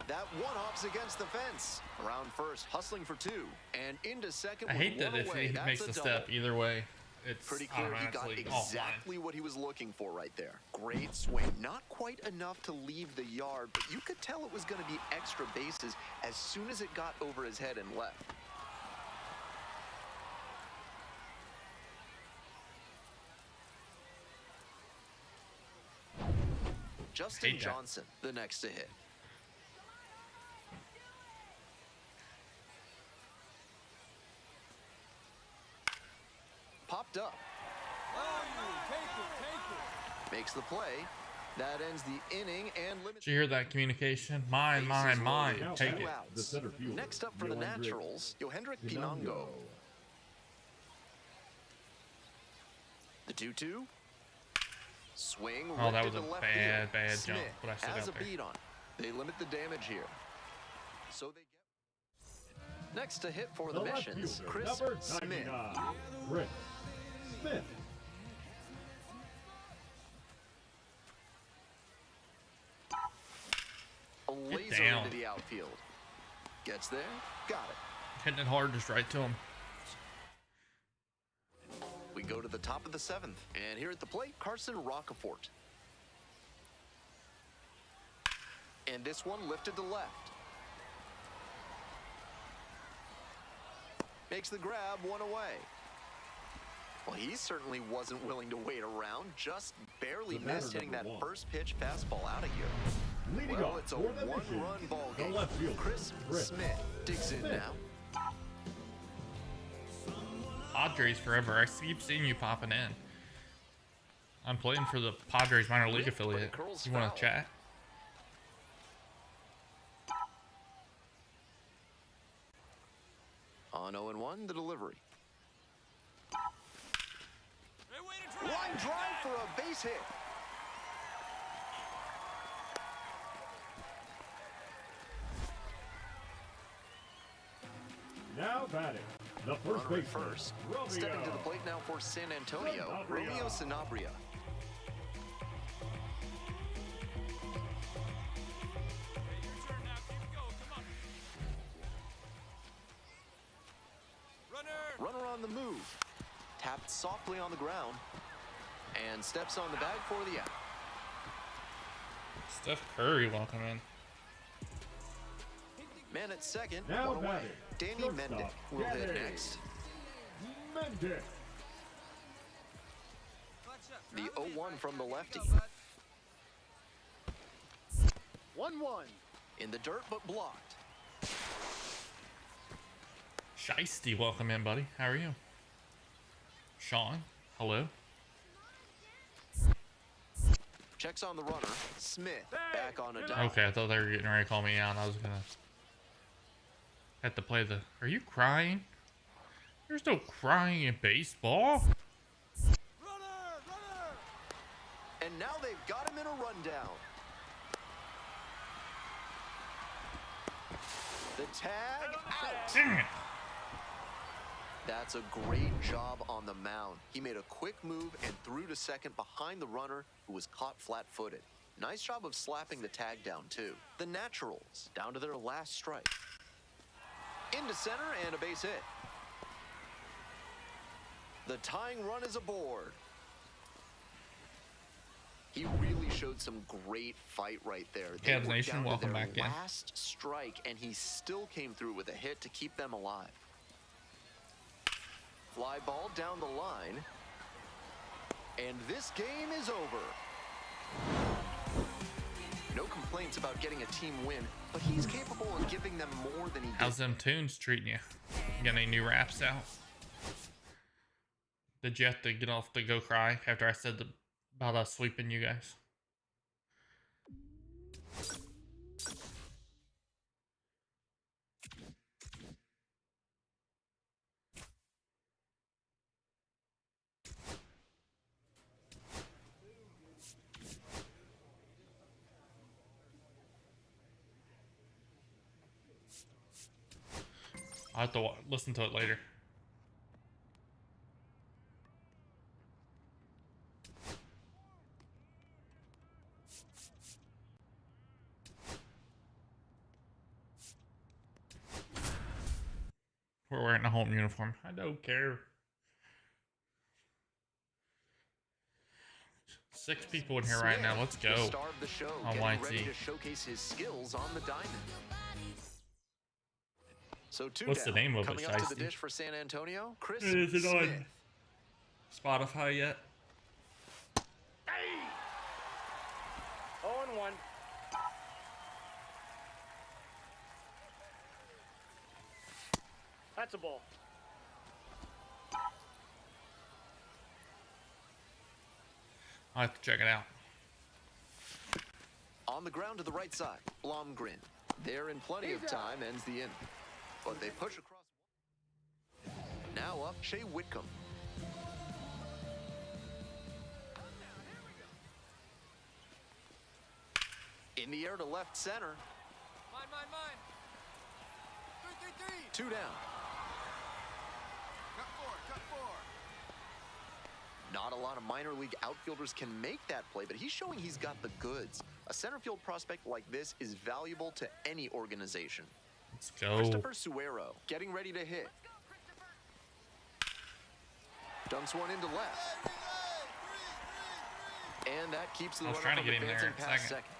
That one hops against the fence. Around first, hustling for 2. And into second I with hate that 1 if away. he That's makes a the double. step either way, it's Pretty clear he got automatically offline. exactly what he was looking for right there. Great swing. Not quite enough to leave the yard, but you could tell it was going to be extra bases as soon as it got over his head and left. Justin Hate that. Johnson, the next to hit. Popped up. Makes the play. That ends the inning and limits. Did you hear that communication? Mine, bases mine. loaded. Take 2 it. outs. The center fielder, Next up for the Yohendrick Naturals, Yohendrick Pinango. The 2-2. Swing. Oh, that ripped was a into left bad, field. bad Smith jump, but I stood has out a there. beat on it. They limit the damage here. So they get. Next to hit for the left Missions, fielder, Chris number Smith. 99, Chris Smith. A laser down. into the outfield. Gets there. Got it. Hitting it hard, just right to him. We go to the top of the 7th. And here at the plate, Carson Rockefort. And this one lifted to left. Makes the grab, 1 away. Well, he certainly wasn't willing to wait around. Just barely The batter missed hitting that number 1. first pitch fastball out of here. Leading Well, off it's a for the 1-run Mission, ball the game. left fielder, Chris Smith digs in Smith. now. Padres forever. I keep seeing you popping in. I'm playing for the Padres minor league But it affiliate. curls You want foul. to chat? On 0-1, the delivery. Hey, way to drive. Line drive for a base hit. Now batting. The first Runner at baseman, first. Romeo. Stepping to the plate now for San Antonio, Sanabria. Romeo Sanabria. Runner on the move. Tapped softly on the ground. And steps on the bag for the out. Steph Curry, welcome in. Man at second, Now one away. batting, Danny shortstop, Mendick will hit Danny next. Mendick. Clutch up. The Drive it in, 0-1 right from the there. Here lefty. you go, bud. 1-1. In the dirt, but blocked. Shiesty, welcome in, buddy. How are you? Sean, hello. Checks on the runner. Smith back on a dive. Okay, I thought they were getting ready to call me out. I was gonna have to play the. Are you crying? There's no crying in baseball. Runner! Runner! And now they've got him in a rundown. The tag out. Dang it. That's a great job on the mound. He made a quick move and threw to second behind the runner, who was caught flat-footed. Nice job of slapping the tag down, too. The Naturals down to their last strike. Into center and a base hit. The tying run is aboard. He really showed some great fight right there. They Cavs were Nation, down to welcome their back in. last strike, and he still came through with a hit to keep them alive. Fly ball down the line. And this game is over. No complaints about getting a team win, but he's capable of giving them more than he did. How's them tunes treating you? You got any new raps out? Did you have to get off the go cry after I said about us sweeping you guys? I'll have to listen to it later. We're wearing a home uniform. I don't care. 6 people in here right now. Let's Smith, go. the star of the show, On getting YT. ready to showcase his skills on the diamond. So two What's the down. name of it, Coming up to the Shiesty? dish for San Antonio, Chris Is it on Smith. Spotify yet? 0-1. That's a ball. I'll have to check it out. On the ground to the right side, Blomgren. There in plenty of time ends the inning. But they push across. Now up, Shea Whitcomb. In the air to left center. Mine, mine, mine. 3-3-3. 2 down. Cut four. Not a lot of minor league outfielders can make that play, but he's showing he's got the goods. A center field prospect like this is valuable to any organization. Let's go. Christopher Suero getting ready to hit. Dumps one into left. And that keeps the I was runner trying to from get him there advancing at past second. second.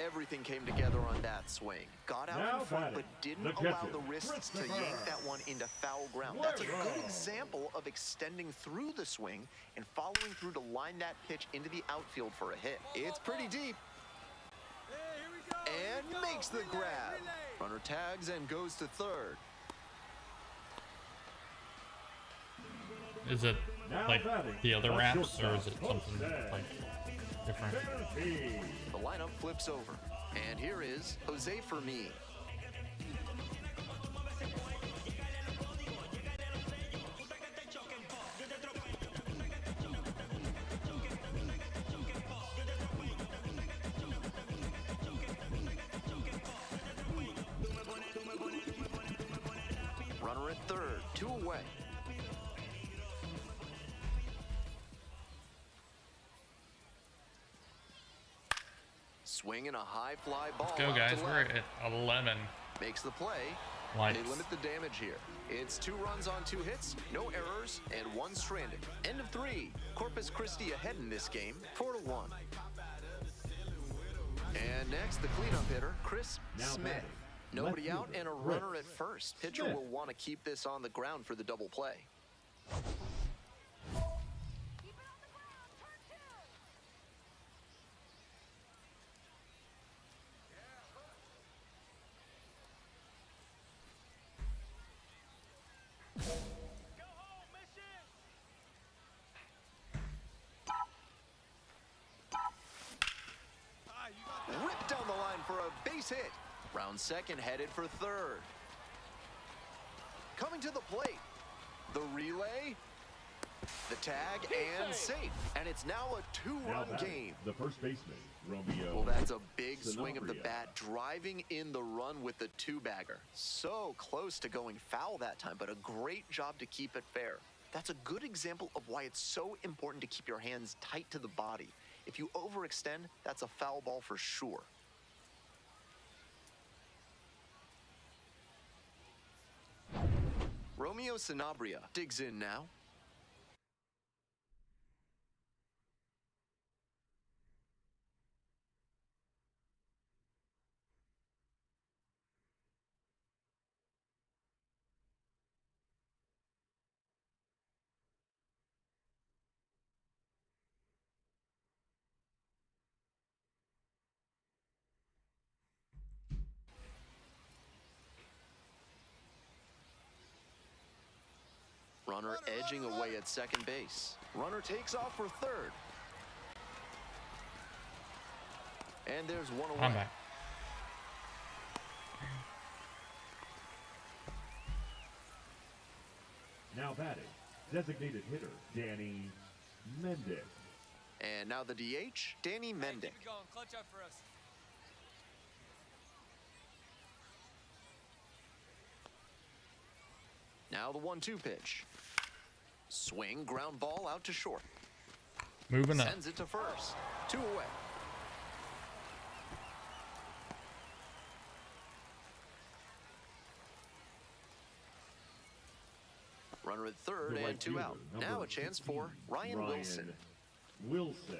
Everything came together on that swing. Got out Now in front, batting, but didn't the allow catcher, the wrists to Christopher yank that one into foul ground. That's a good Suero. example of extending through the swing and following through to line that pitch into the outfield for a hit. It's pretty deep. Hey, here we go. Here And we go. makes the Relay, grab. relay. Runner tags and goes to third. Is it Now like batting, the other the raps, or is it shortstop, something Jose. like different? Fergie. The lineup flips over. And here is Jose Fermi. Runner at third, 2 away. Swinging a high fly ball. Go out guys, to we're left. at 11. Makes the play. Lights. They limit the damage here. It's 2 runs on 2 hits, no errors, and 1 stranded. End of 3. Corpus Christi ahead in this game, 4-1. And next, the cleanup hitter, Chris Smith. batting, Nobody left out fielder, and a Chris runner at first. Pitcher Smith. will want to keep this on the ground for the double play. Ripped down the line for a base hit. Round second headed for third. Coming to the plate. The relay. The tag and safe. And it's now a Now 2-run batting, game. the first baseman, Romeo. Well, that's a big swing of the Sanabria. bat, driving in the run with the 2-bagger. So close to going foul that time, but a great job to keep it fair. That's a good example of why it's so important to keep your hands tight to the body. If you overextend, that's a foul ball for sure. Romeo Sanabria digs in now. Runner edging away at second base. Runner takes off for third. And there's one away. I'm back. Now batting, designated hitter, Danny Mendick. And now the DH, Danny Hey, Mendick. keep it going. Clutch up for us. Now the 1-2 pitch. Swing, ground ball out to short. Moving up. Sends it to first. 2 away. Runner at third The and right 2 out. fielder, Now number a chance 16, for Ryan Wilson. Wilson.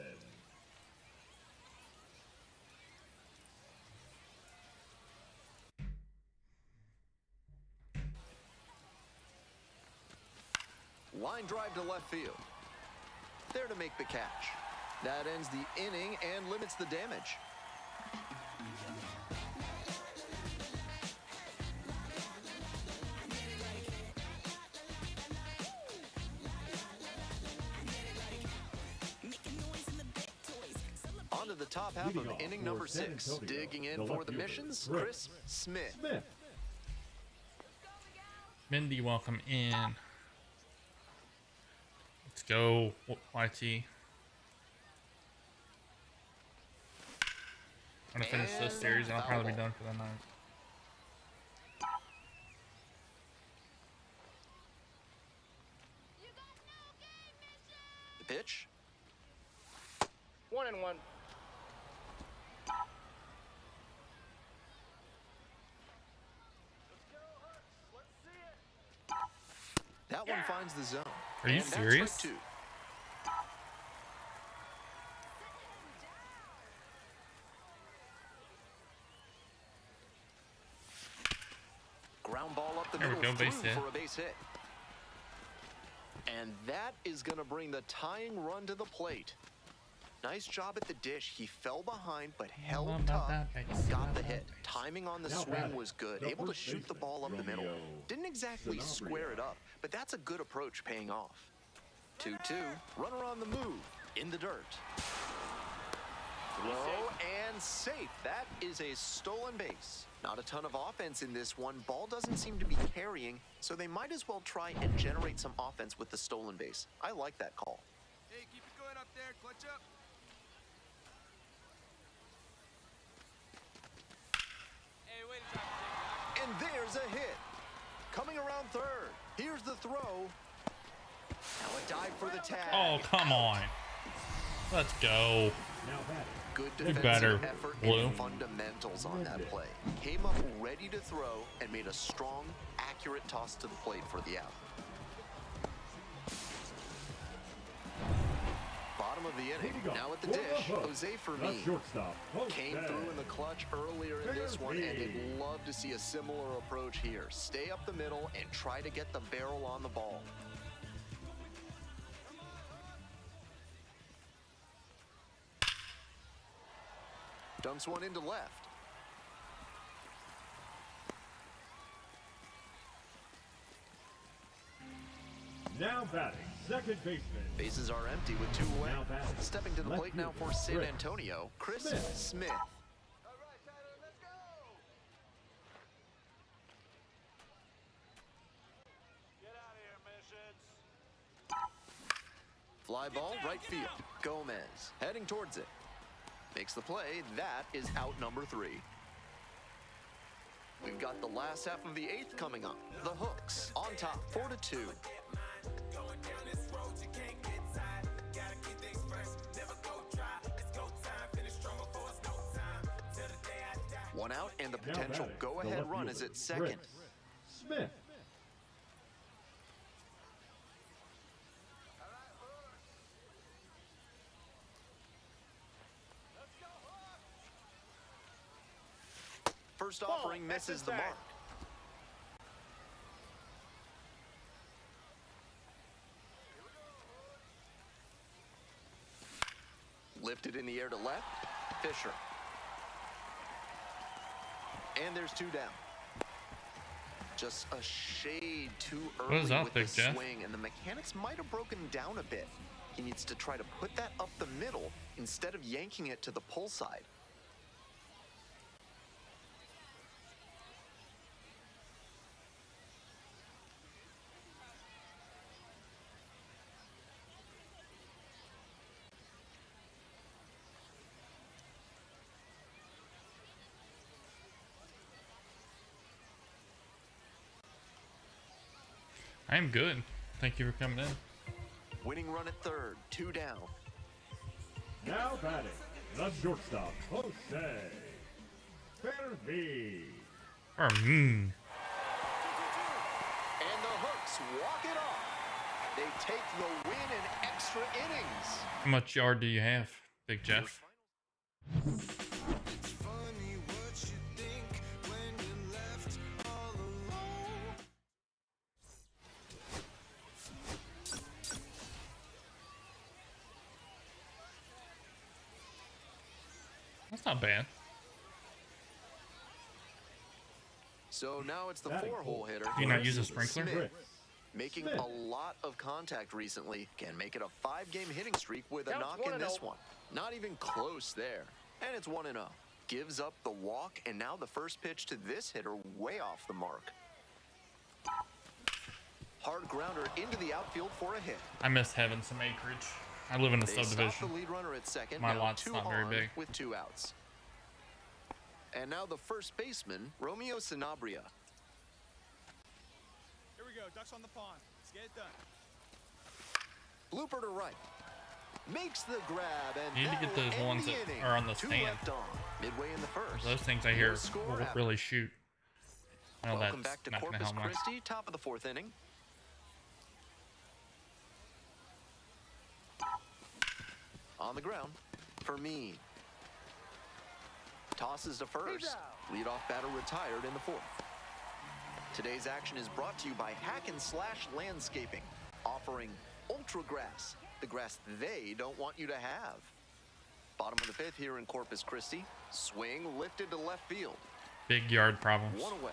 Line drive to left field. There to make the catch. That ends the inning and limits the damage. On to the top half of Leading off inning for number San 6. Antonio, Digging in the for left the fielder, missions, Chris Chris Smith. Smith. Mindy, welcome in. Let's go, YT. I'm gonna finish this series and I'll probably be done for the night. The pitch. 1-1. That one finds the zone. Are you And that's serious? strike 2. Ground ball up the There we middle go, base through hit. for a base hit. And that is going to bring the tying run to the plate. Nice job at the dish. He fell behind, but held about tough. that base. Got How the about hit. that base? Timing on the Now swing batting, was good. the Able to first shoot the baseman, ball up the middle. Romeo Didn't exactly Sanabria. square it up, but that's a good approach paying off. 2-2. Runner on the move. In the dirt. Throw and safe. That is a stolen base. Not a ton of offense in this one. Ball doesn't seem to be carrying, so they might as well try and generate some offense with the stolen base. I like that call. Hey, keep it going up there. Clutch up. Hey, way to drop the And there's a hit. Coming around third. Here's the throw. Now a dive for the tag. Oh, come on. Let's go. Now batting. Good better, defensive effort Blue. and fundamentals on that play. Came up ready to throw and made a strong, accurate toss to the plate for the out. Bottom of the inning. Now at the dish, Jose The Fermin. shortstop. Came through in the clutch earlier in this one, and they'd love to see a similar approach here. Stay up the middle and try to get the barrel on the ball. Dunks one into left. Now batting. Second baseman. Bases are empty with two away. Now batting. Stepping to the Left plate now fielder, for San Chris Antonio, Chris Smith. Smith. All right, Tyler, let's go. Get out of here, missions. Fly ball, right field. Gomez heading towards it. Makes the play. That is out number 3. We've got the last half of the 8th coming up. The Hooks on top, 4-2. One out, and the Now potential batting. go-ahead The left run is fielder, at second. Chris Smith. First offering misses the mark. Lifted in the air to left. Fisher. And there's 2 down. Just a shade too early is up with there, the Jeff? swing, and the mechanics might have broken down a bit. He needs to try to put that up the middle instead of yanking it to the pull side. I'm good. Thank you for coming in. Winning run at third, 2 down. Now batting. The shortstop. Jose Fermin. Or And the Hooks walk it off. They take the win in extra innings. How much yard do you have, Big Jeff? That's not bad. So now it's the Batting 4-hole hitter. Do you not use a sprinkler? Smith, Chris making Smith. a lot of contact recently. Can make it a 5-game hitting streak with a Counts knock in 1-0. this one. Not even close there. And it's 1-0. Gives up the walk, and now the first pitch to this hitter way off the mark. Hard grounder into the outfield for a hit. I miss having some acreage. I live in a They stop the subdivision. lead runner at second. My now lot's 2 not very on big. with 2 outs. And now the first baseman, Romeo Sanabria. Here we go. Ducks on the pond. Let's get it done. Blooper to right. Makes the grab, and You need to get that'll those end ones the that inning. are on the 2 stand. left on, midway in the first. Those things I hear No score will after. really shoot. Well, Welcome that's back to not gonna Corpus help much. Christi, top of the 4th inning. On the ground, Fermin. Tosses to first. Leadoff batter retired in the 4th. Today's action is brought to you by Hack and Slash Landscaping, offering Ultra Grass, the grass they don't want you to have. Bottom of the 5th here in Corpus Christi. Swing lifted to left field. Big yard problems. 1 away.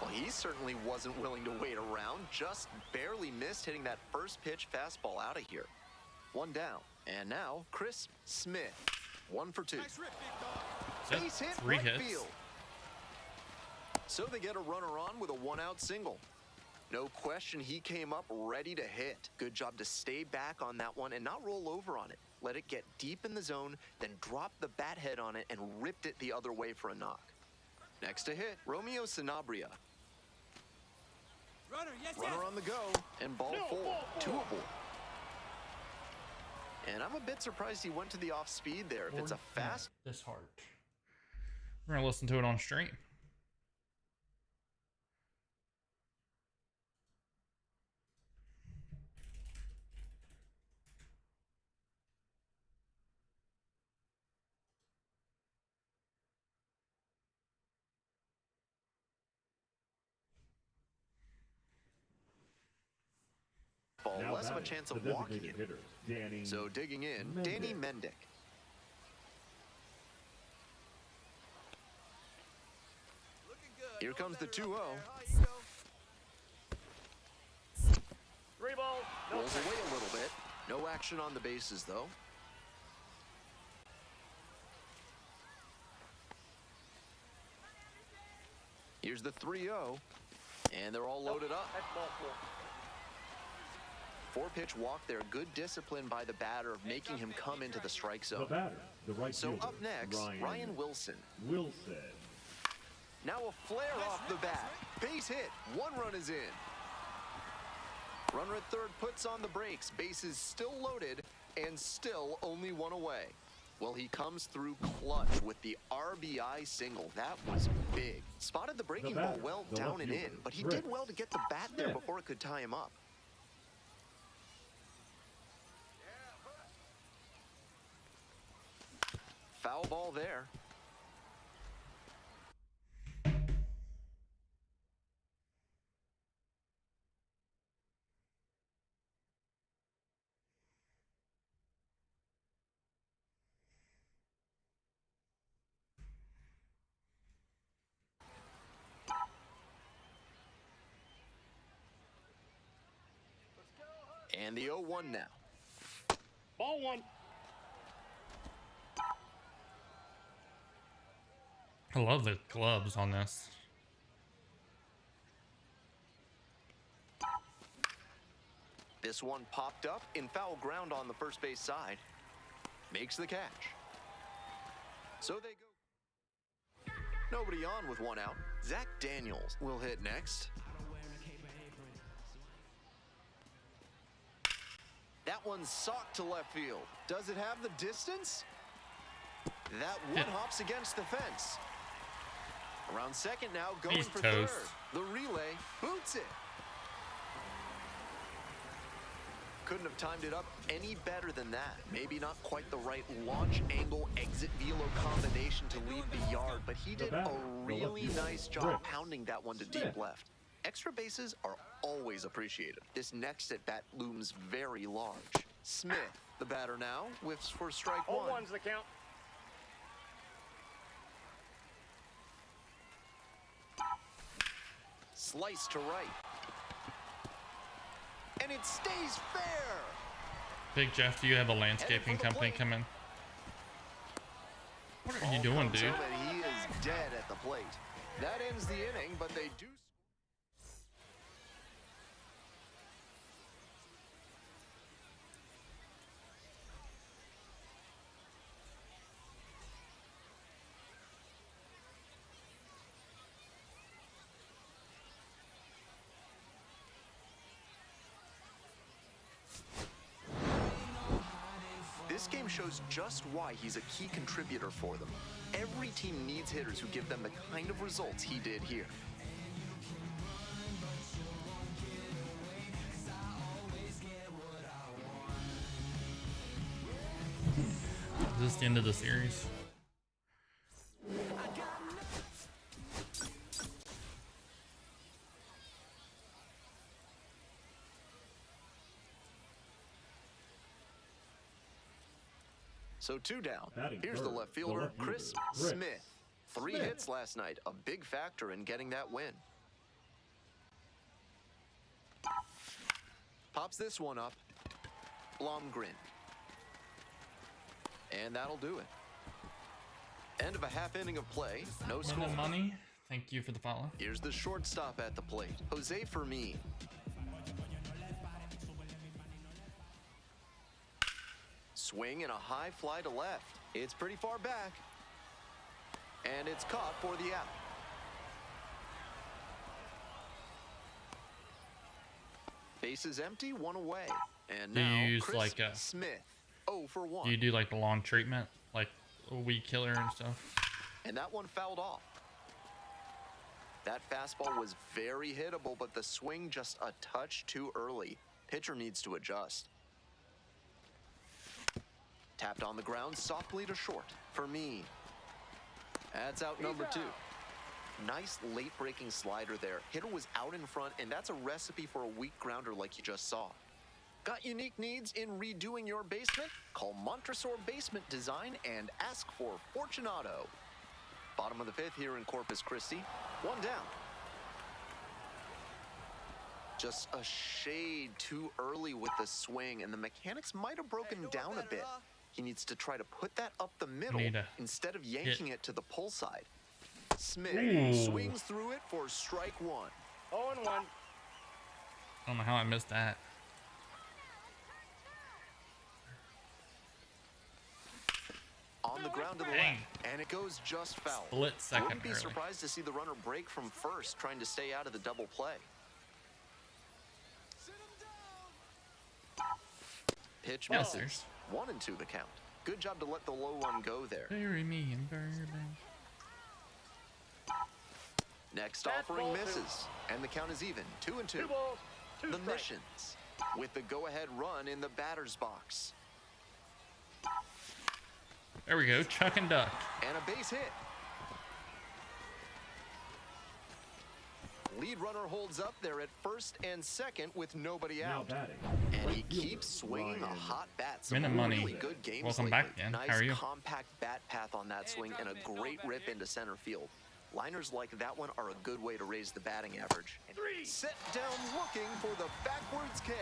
Well, he certainly wasn't willing to wait around. Just barely missed hitting that first pitch fastball out of here. 1 down. And now, Chris Smith. 1 for 2. Nice rip, big dog. Is that Base hit 3 right hits? field. So they get a runner on with a 1-out single. No question he came up ready to hit. Good job to stay back on that one and not roll over on it. Let it get deep in the zone, then drop the bat head on it and ripped it the other way for a knock. Next to hit, Romeo Sanabria. Runner, yes, Runner yes. on the go, and ball 4, 2 aboard. And I'm a bit surprised he went to the off speed there. If it's a fast... This hard. We're gonna listen to it on stream. ball, Now less of a batting, chance the of walking designated it. hitter, Danny So digging in, Mendick. Danny Mendick. Looking good. Here No comes the better 2-0. up there. Huh, you go. 3 balls, no Rolls strikes. away a little bit. No action on the bases, though. Here's the 3-0. And they're all loaded up. That's ball 4. 4-pitch walk there. Good discipline by the batter of making him come into the strike The zone. batter, the right So fielder, up next, Ryan Wilson. Wilson. Now a flare off the bat. Base hit. 1 run is in. Runner at third puts on the brakes. Bases still loaded and still only 1 away. Well, he comes through clutch with the RBI single. That was big. Spotted the breaking The ball batter, well the down left and in, fielder, but he Chris did well to get the bat there Smith. before it could tie him up. Foul ball there. And the 0-1 now. Ball 1. I love the gloves on this. This one popped up in foul ground on the first base side. Makes the catch. So they go. Nobody on with 1 out. Zach Daniels will hit next. That one's socked to left field. Does it have the distance? That one hops against the fence. Around second now, going He's for toast. third. The relay boots it. Couldn't have timed it up any better than that. Maybe not quite the right launch angle exit velo combination to leave the yard, but he did a really nice job pounding that one to deep left. Extra bases are always appreciated. This next at bat looms very large. Smith, the batter now, whiffs for strike 1. 0-1's the count. Slice to right. And it stays fair. Big Jeff, do you have a landscaping company coming? What are you doing, dude? So that he is dead at the plate. That ends the inning, but they do. This game shows just why he's a key contributor for them. Every team needs hitters who give them the kind of results he did here. Is this the end of the series? So 2 down. Batting Here's the third, left the fielder, left fielder, Chris Chris Smith. 3 Smith. hits last night, a big factor in getting that win. Pops this one up. Blomgren. And that'll do it. End of a half inning of play. No score. Minute money. Thank you for the follow. Here's the shortstop at the plate, Jose Fermin. Swing and a high fly to left. It's pretty far back. And it's caught for the out. Base is empty, 1 away. And Do you now use Chris like a Smith. 0 for 1. Do you do like the lawn treatment, like a weed killer and stuff? And that one fouled off. That fastball was very hittable, but the swing just a touch too early. Pitcher needs to adjust. Tapped on the ground softly to short. For me. That's out number 2. Nice late-breaking slider there. Hitter was out in front, and that's a recipe for a weak grounder like you just saw. Got unique needs in redoing your basement? Call Montresor Basement Design and ask for Fortunato. Bottom of the 5th here in Corpus Christi. 1 down. Just a shade too early with the swing, and the mechanics might have broken down a bit. He needs to try to put that up the middle instead of yanking it to the pull side. Smith swings through it for strike 1. 0-1. I don't know how I missed that. On the ground to the Dang. left, and it goes just foul. Split second Wouldn't be early. surprised to see the runner break from first, trying to stay out of the double play. Sit him down. Pitch Yes, misses. 1-2 the count. Good job to let the low one go there. Bury me in bourbon. Next Fastball offering 2. misses, and the count is even. 2-2. 2 balls, 2 The strikes. Missions with the go-ahead run in the batter's box. There we go, chuck and duck. And a base hit. Lead runner holds up there at first and second with nobody Now out. batting. And he right fielder, keeps swinging a Ryan. hot bat. Minute Some money. really good games Welcome lately. back, Dan. Nice How are you? compact bat path on that swing and a great rip into center field. Liners like that one are a good way to raise the batting average. And set down looking for the backwards K.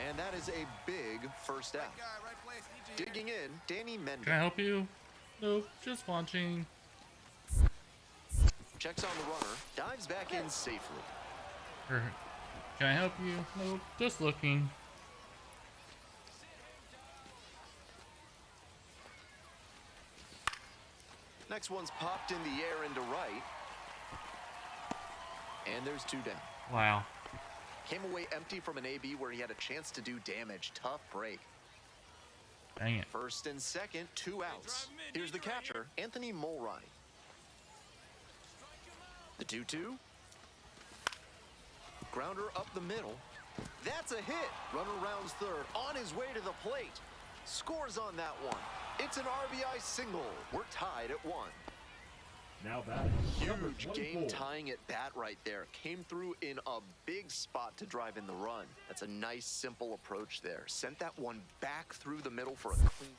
And that is a big first out. Guy, right place, need you here. Digging in, Danny Can I Mendez help you? Nope, just watching. checks on the runner, dives back in safely. Or, can I help you? Nope, just looking. Next one's popped in the air into right. And there's 2 down. Wow. Came away empty from an AB where he had a chance to do damage. Tough break. Dang it. First and second, 2 outs. Here's the catcher, Anthony Mulroney. The 2-2. Grounder up the middle. That's a hit. Runner rounds third, on his way to the plate. Scores on that one. It's an RBI single. We're tied at 1. Now batting. number Huge 24. game tying at bat right there. Came through in a big spot to drive in the run. That's a nice, simple approach there. Sent that one back through the middle for a clean.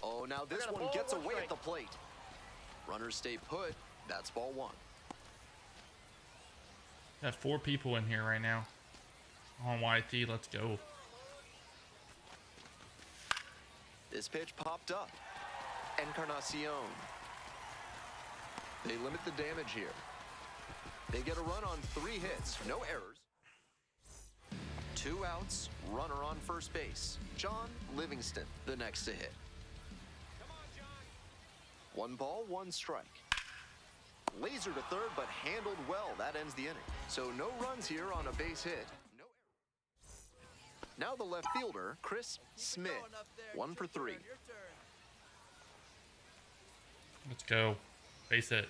Oh, now this got a one ball, gets 1 away at strike. the plate. Runners stay put. That's ball 1. Got 4 people in here right now. On YT, let's go. This pitch popped up. Encarnacion. They limit the damage here. They get a run on 3 hits, no errors. 2 outs, runner on first base. John Livingston, the next to hit. 1 ball, 1 strike. Laser to third, but handled well. That ends the inning. So no runs here on a base hit. No errors. Now the left fielder, Chris Smith. Going up there. 1 for 3. Your turn. Let's go. Base hit.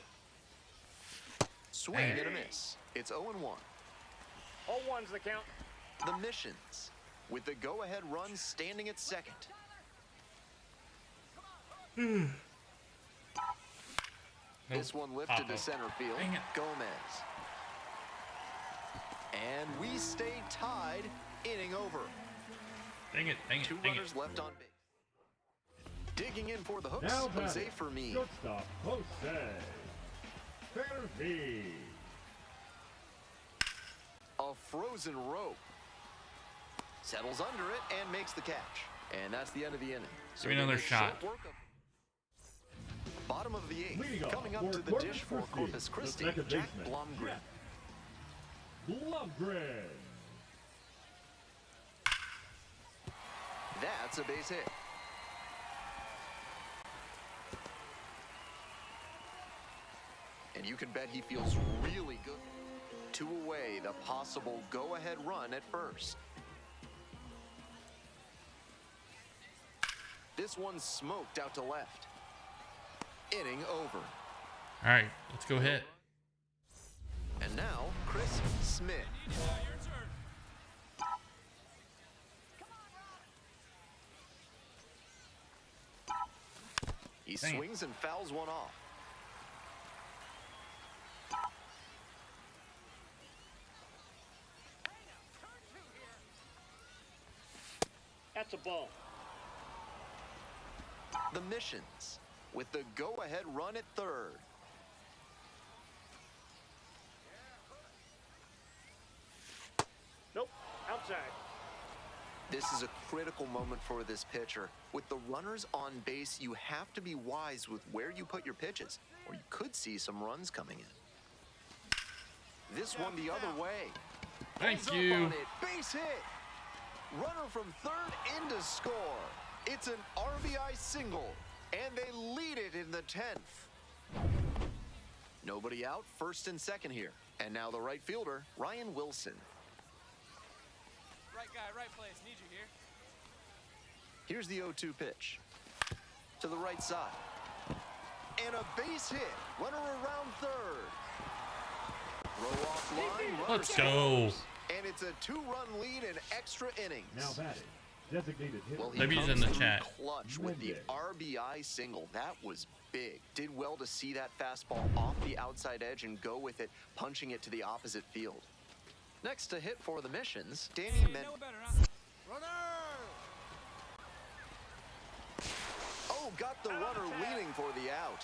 Swing and a miss. It's 0-1. 0-1's the count. The Missions, with the go-ahead run standing at second. This one lifted to Uh-oh. center field. Dang it. Gomez. And we stay tied, inning over. Dang it, dang it, 2 dang it. runners left on base. Digging in for the hooks, Now Jose batting. Fermin. Shortstop, Jose. Fermin. A frozen rope. Settles under it and makes the catch. And that's the end of the inning. So Give me they another make short shot. work of- Bottom of the Leading 8th. off Coming up for to the Corpus dish for Christi, Corpus the Christi, second Jack baseman, Blomgren. Blomgren. That's a base hit. And you can bet he feels really good. 2 away, the possible go-ahead run at first. This one's smoked out to left. Inning over. All right, let's go hit. And now, Chris Smith. Your turn. He Dang it. swings and fouls one off. That's a ball. The Missions with the go-ahead run at third. Nope. Outside. This is a critical moment for this pitcher. With the runners on base, you have to be wise with where you put your pitches, or you could see some runs coming in. This one the other way. Thank Heads up you. on it. Base hit. Runner from third in to score. It's an RBI single, and they lead it in the 10th. Nobody out, first and second here. And now the right fielder, Ryan Wilson. Right guy, right place. Need you here. Here's the 0-2 pitch. To the right side. And a base hit. Runner around third. Throw off line. Runner Let's go. scores. And it's a 2-run lead in extra innings. Now batting, designated hitter. Well, he Maybe he's comes in the through chat. clutch with the RBI single. That was big. Did well to see that fastball off the outside edge and go with it, punching it to the opposite field. Next to hit for the Missions, Danny You Mendick. know better, huh? Runner! Oh, got the runner leaning for the out.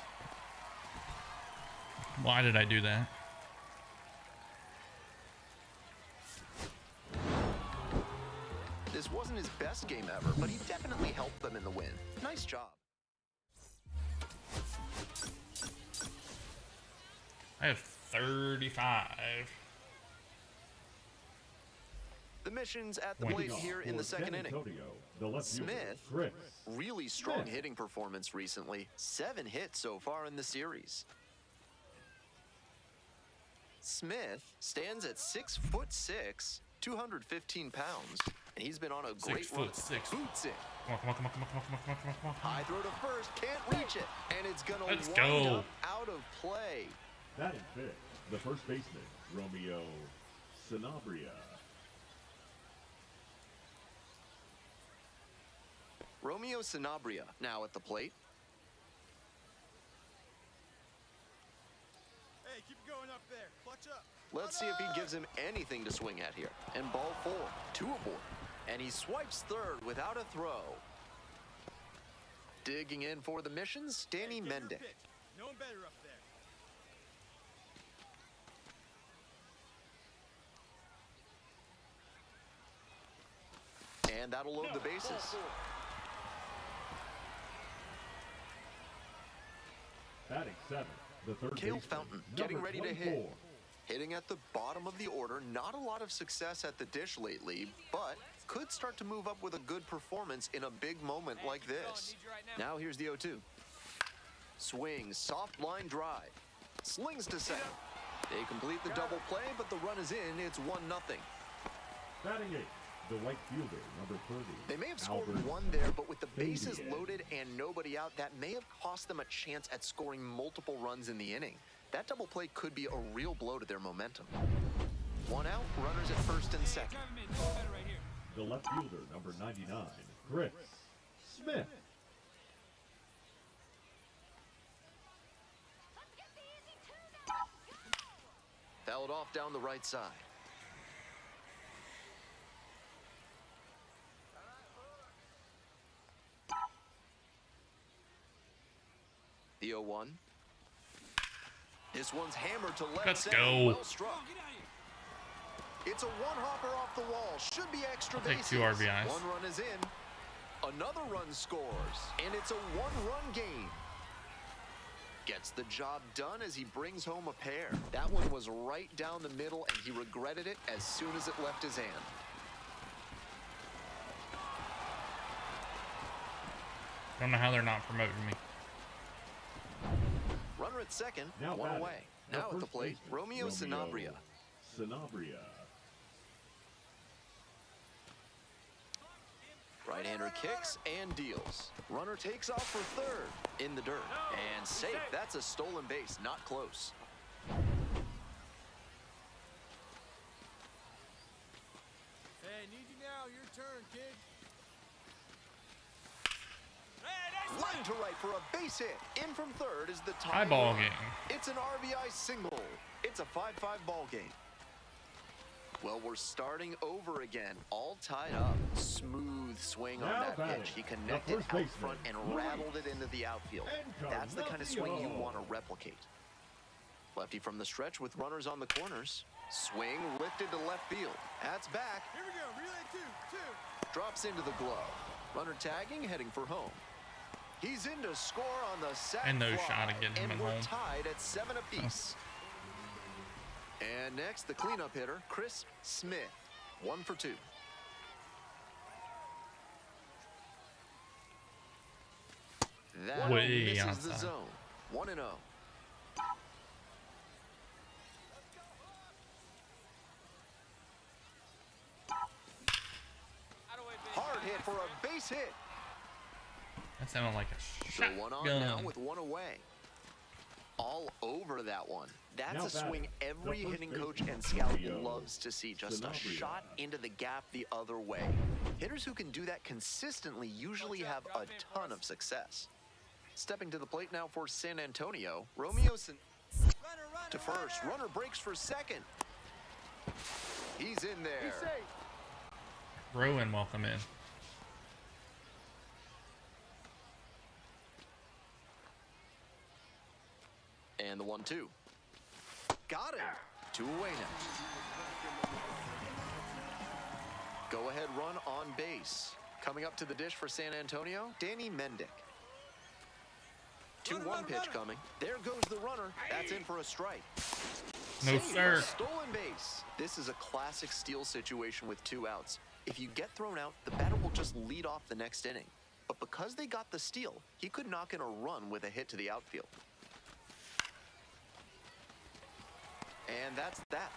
Why did I do that? This wasn't his best game ever, but he definitely helped them in the win. Nice job. I have 35. The Missions at the Point plate off here in the For second San inning. Antonio, the left fielder, Smith, Chris. really strong Smith. hitting performance recently. 7 hits so far in the series. Smith stands at 6'6", 215 pounds, and he's been on a great run. 6'6". Boots it. Come on, come on, come on, come on, come on, come on, come on, come on. High throw to first, can't reach it, and it's gonna Let's wind go. up out of play. Batting fifth, the first baseman, Romeo Sanabria. Romeo Sanabria now at the plate. Hey, keep it going up there. Clutch up. Let's see if he gives him anything to swing at here. And ball 4, 2 aboard. And he swipes third without a throw. Digging in for the Missions, Danny Hey, get your Mendick. pitch. No one better up there. And that'll load the bases. Batting seventh, the third Cale baseman, Fountain getting number ready to 24. hit. Hitting at the bottom of the order. Not a lot of success at the dish lately, but could start to move up with a good performance in a big moment like keep going. this. Need you right now. Now here's the 0-2. Swings, soft line drive. Slings to second. They complete the double play, but the run is in. It's 1-0. Batting eighth, the right fielder, number 30. They may have scored Albert 1 there, but with the bases Fabian. loaded and nobody out, that may have cost them a chance at scoring multiple runs in the inning. That double play could be a real blow to their momentum. 1 out, runners at first and second. Drive him in. No one better right here. The left fielder, number 99, Chris Smith. Fouled off down the right side. The 0-1. This one's hammered to left Let's center. go. Well struck. Get out of here. It's a one-hopper off the wall. Should be extra I'll take bases. 2 RBIs. 1 run is in. Another run scores. And it's a 1-run game. Gets the job done as he brings home a pair. That one was right down the middle, and he regretted it as soon as it left his hand. Don't know how they're not promoting me. Runner at second, Now 1 batting, away. the Now at the first plate, baseman, Romeo Sanabria. Sanabria. Right-hander kicks and deals. Runner takes off for third. In the dirt. And safe. That's a stolen base. Not close. Hey, need you now. Your turn, kid. Line to right for a base hit. In from third is the tie High ball run. game. It's an RBI single. It's a 5-5 ball game. Well, we're starting over again. All tied up. Smooth swing on Now that batting, pitch. He the connected first out baseman, front and Louis. rattled it into the outfield. That's the kind of swing you want to replicate. Lefty from the stretch with runners on the corners. Swing lifted to left field. That's back. Here we go. Relay two. Drops into the glove. Runner tagging, heading for home. He's in to score on the sac And no fly, shot of getting him and at we're home. tied at 7 apiece. And next, the cleanup hitter, Chris Smith. 1 for 2. That Way misses the outside. zone. 1-0. Hard hit for a base hit. That sounded like a So one on now shotgun. with one away. All over that one. That's Now a swing batting, every the first hitting coach baseman, and scout Romeo loves to see. Just a Sanabria. shot into the gap the other way. Hitters who can do that consistently usually have a ton of success. Stepping to the plate now for San Antonio, Romeo to first. Runner breaks for second. He's in there. Rowan, welcome in. And the 1-2. Got him. 2 away now. Go ahead run on base. Coming up to the dish for San Antonio, Danny Mendick. 2-1 pitch coming. There goes the runner. That's in for a strike. No, Save, sir. a stolen base. This is a classic steal situation with 2 outs. If you get thrown out, the batter will just lead off the next inning. But because they got the steal, he could knock in a run with a hit to the outfield. And that's that.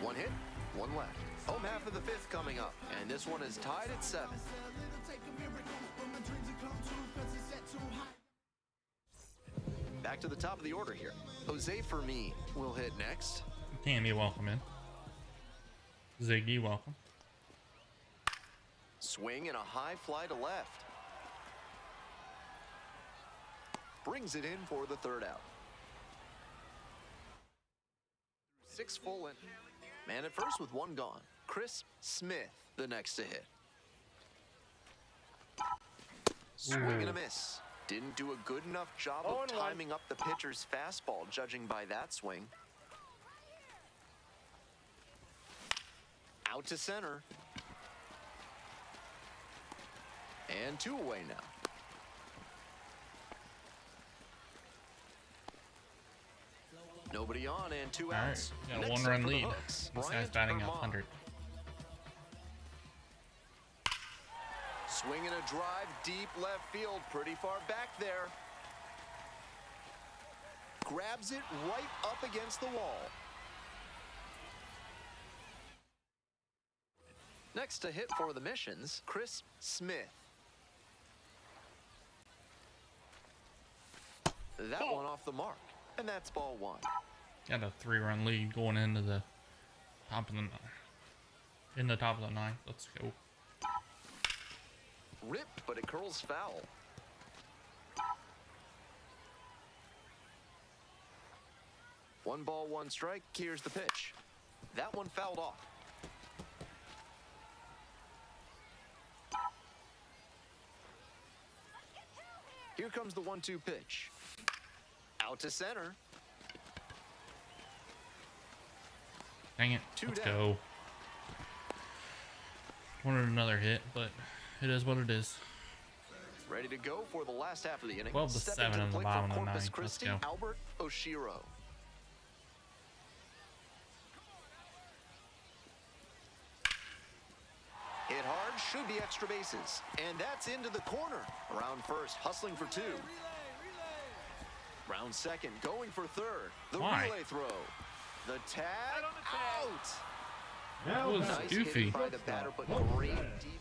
1 hit, 1 left. Home half of the 5th coming up. And this one is tied at 7. Back to the top of the order here. Jose Fermin will hit next. Tammy, welcome in. Ziggy, welcome. Swing and a high fly to left. Brings it in for the 3rd out. 6 full in. Man at first with 1 gone. Chris Smith, the next to hit. Swing and a miss. Didn't do a good enough job of timing up the pitcher's fastball, judging by that swing. Out to center. And 2 away now. Nobody on and 2 All right, outs. got a Next 1 up run for the lead. Hooks, This guy's Bryant batting Vermont. 100. Swinging a drive deep left field, pretty far back there. Grabs it right up against the wall. Next to hit for the Missions, Chris Smith. That one off the mark, and that's ball 1. Got a 3-run lead going into the top of the 9. In the top of the 9th. Let's go. Rip, but it curls foul. One ball, 1 strike. Here's the pitch. That one fouled off. Here comes the 1-2 pitch. Out to center. Dang it. Two Let's down. go. Wanted another hit, but it is what it is. Ready to go for the last half of the inning. 12 to Stepping 7 to in the plate bottom for of the Corpus 9th. Let's Christi, go. Albert Oshiro. Hit hard, should be extra bases. And that's into the corner. Round first, hustling for 2. Round second, going for 3rd. The Why? relay throw. The tag, out. Now That was batting, Nice goofy. hit by the batter, but great deep.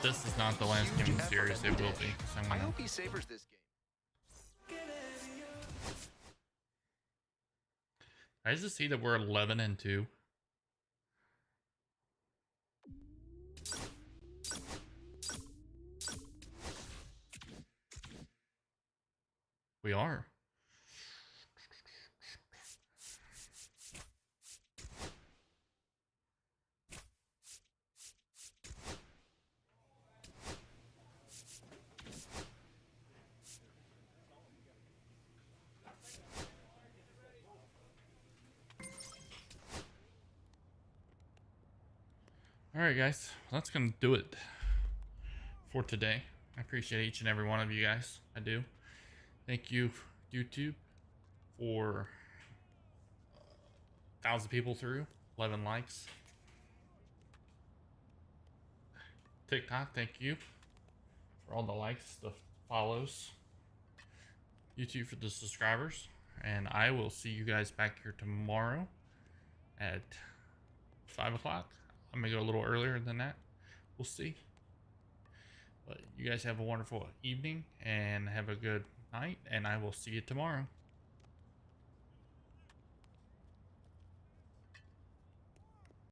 this is not the last Huge game effort series, at it the will dish. be. So I'm I gonna, hope he savors this game. I just see that we're 11-2. We are. Alright guys, that's gonna do it for today. I appreciate each and every one of you guys. I do. Thank you, YouTube, for 1,000 people through, 11 likes. TikTok, thank you for all the likes, the follows. YouTube for the subscribers. And I will see you guys back here tomorrow at 5 o'clock. I'm gonna go a little earlier than that. We'll see. But you guys have a wonderful evening and have a good night, and I will see you tomorrow.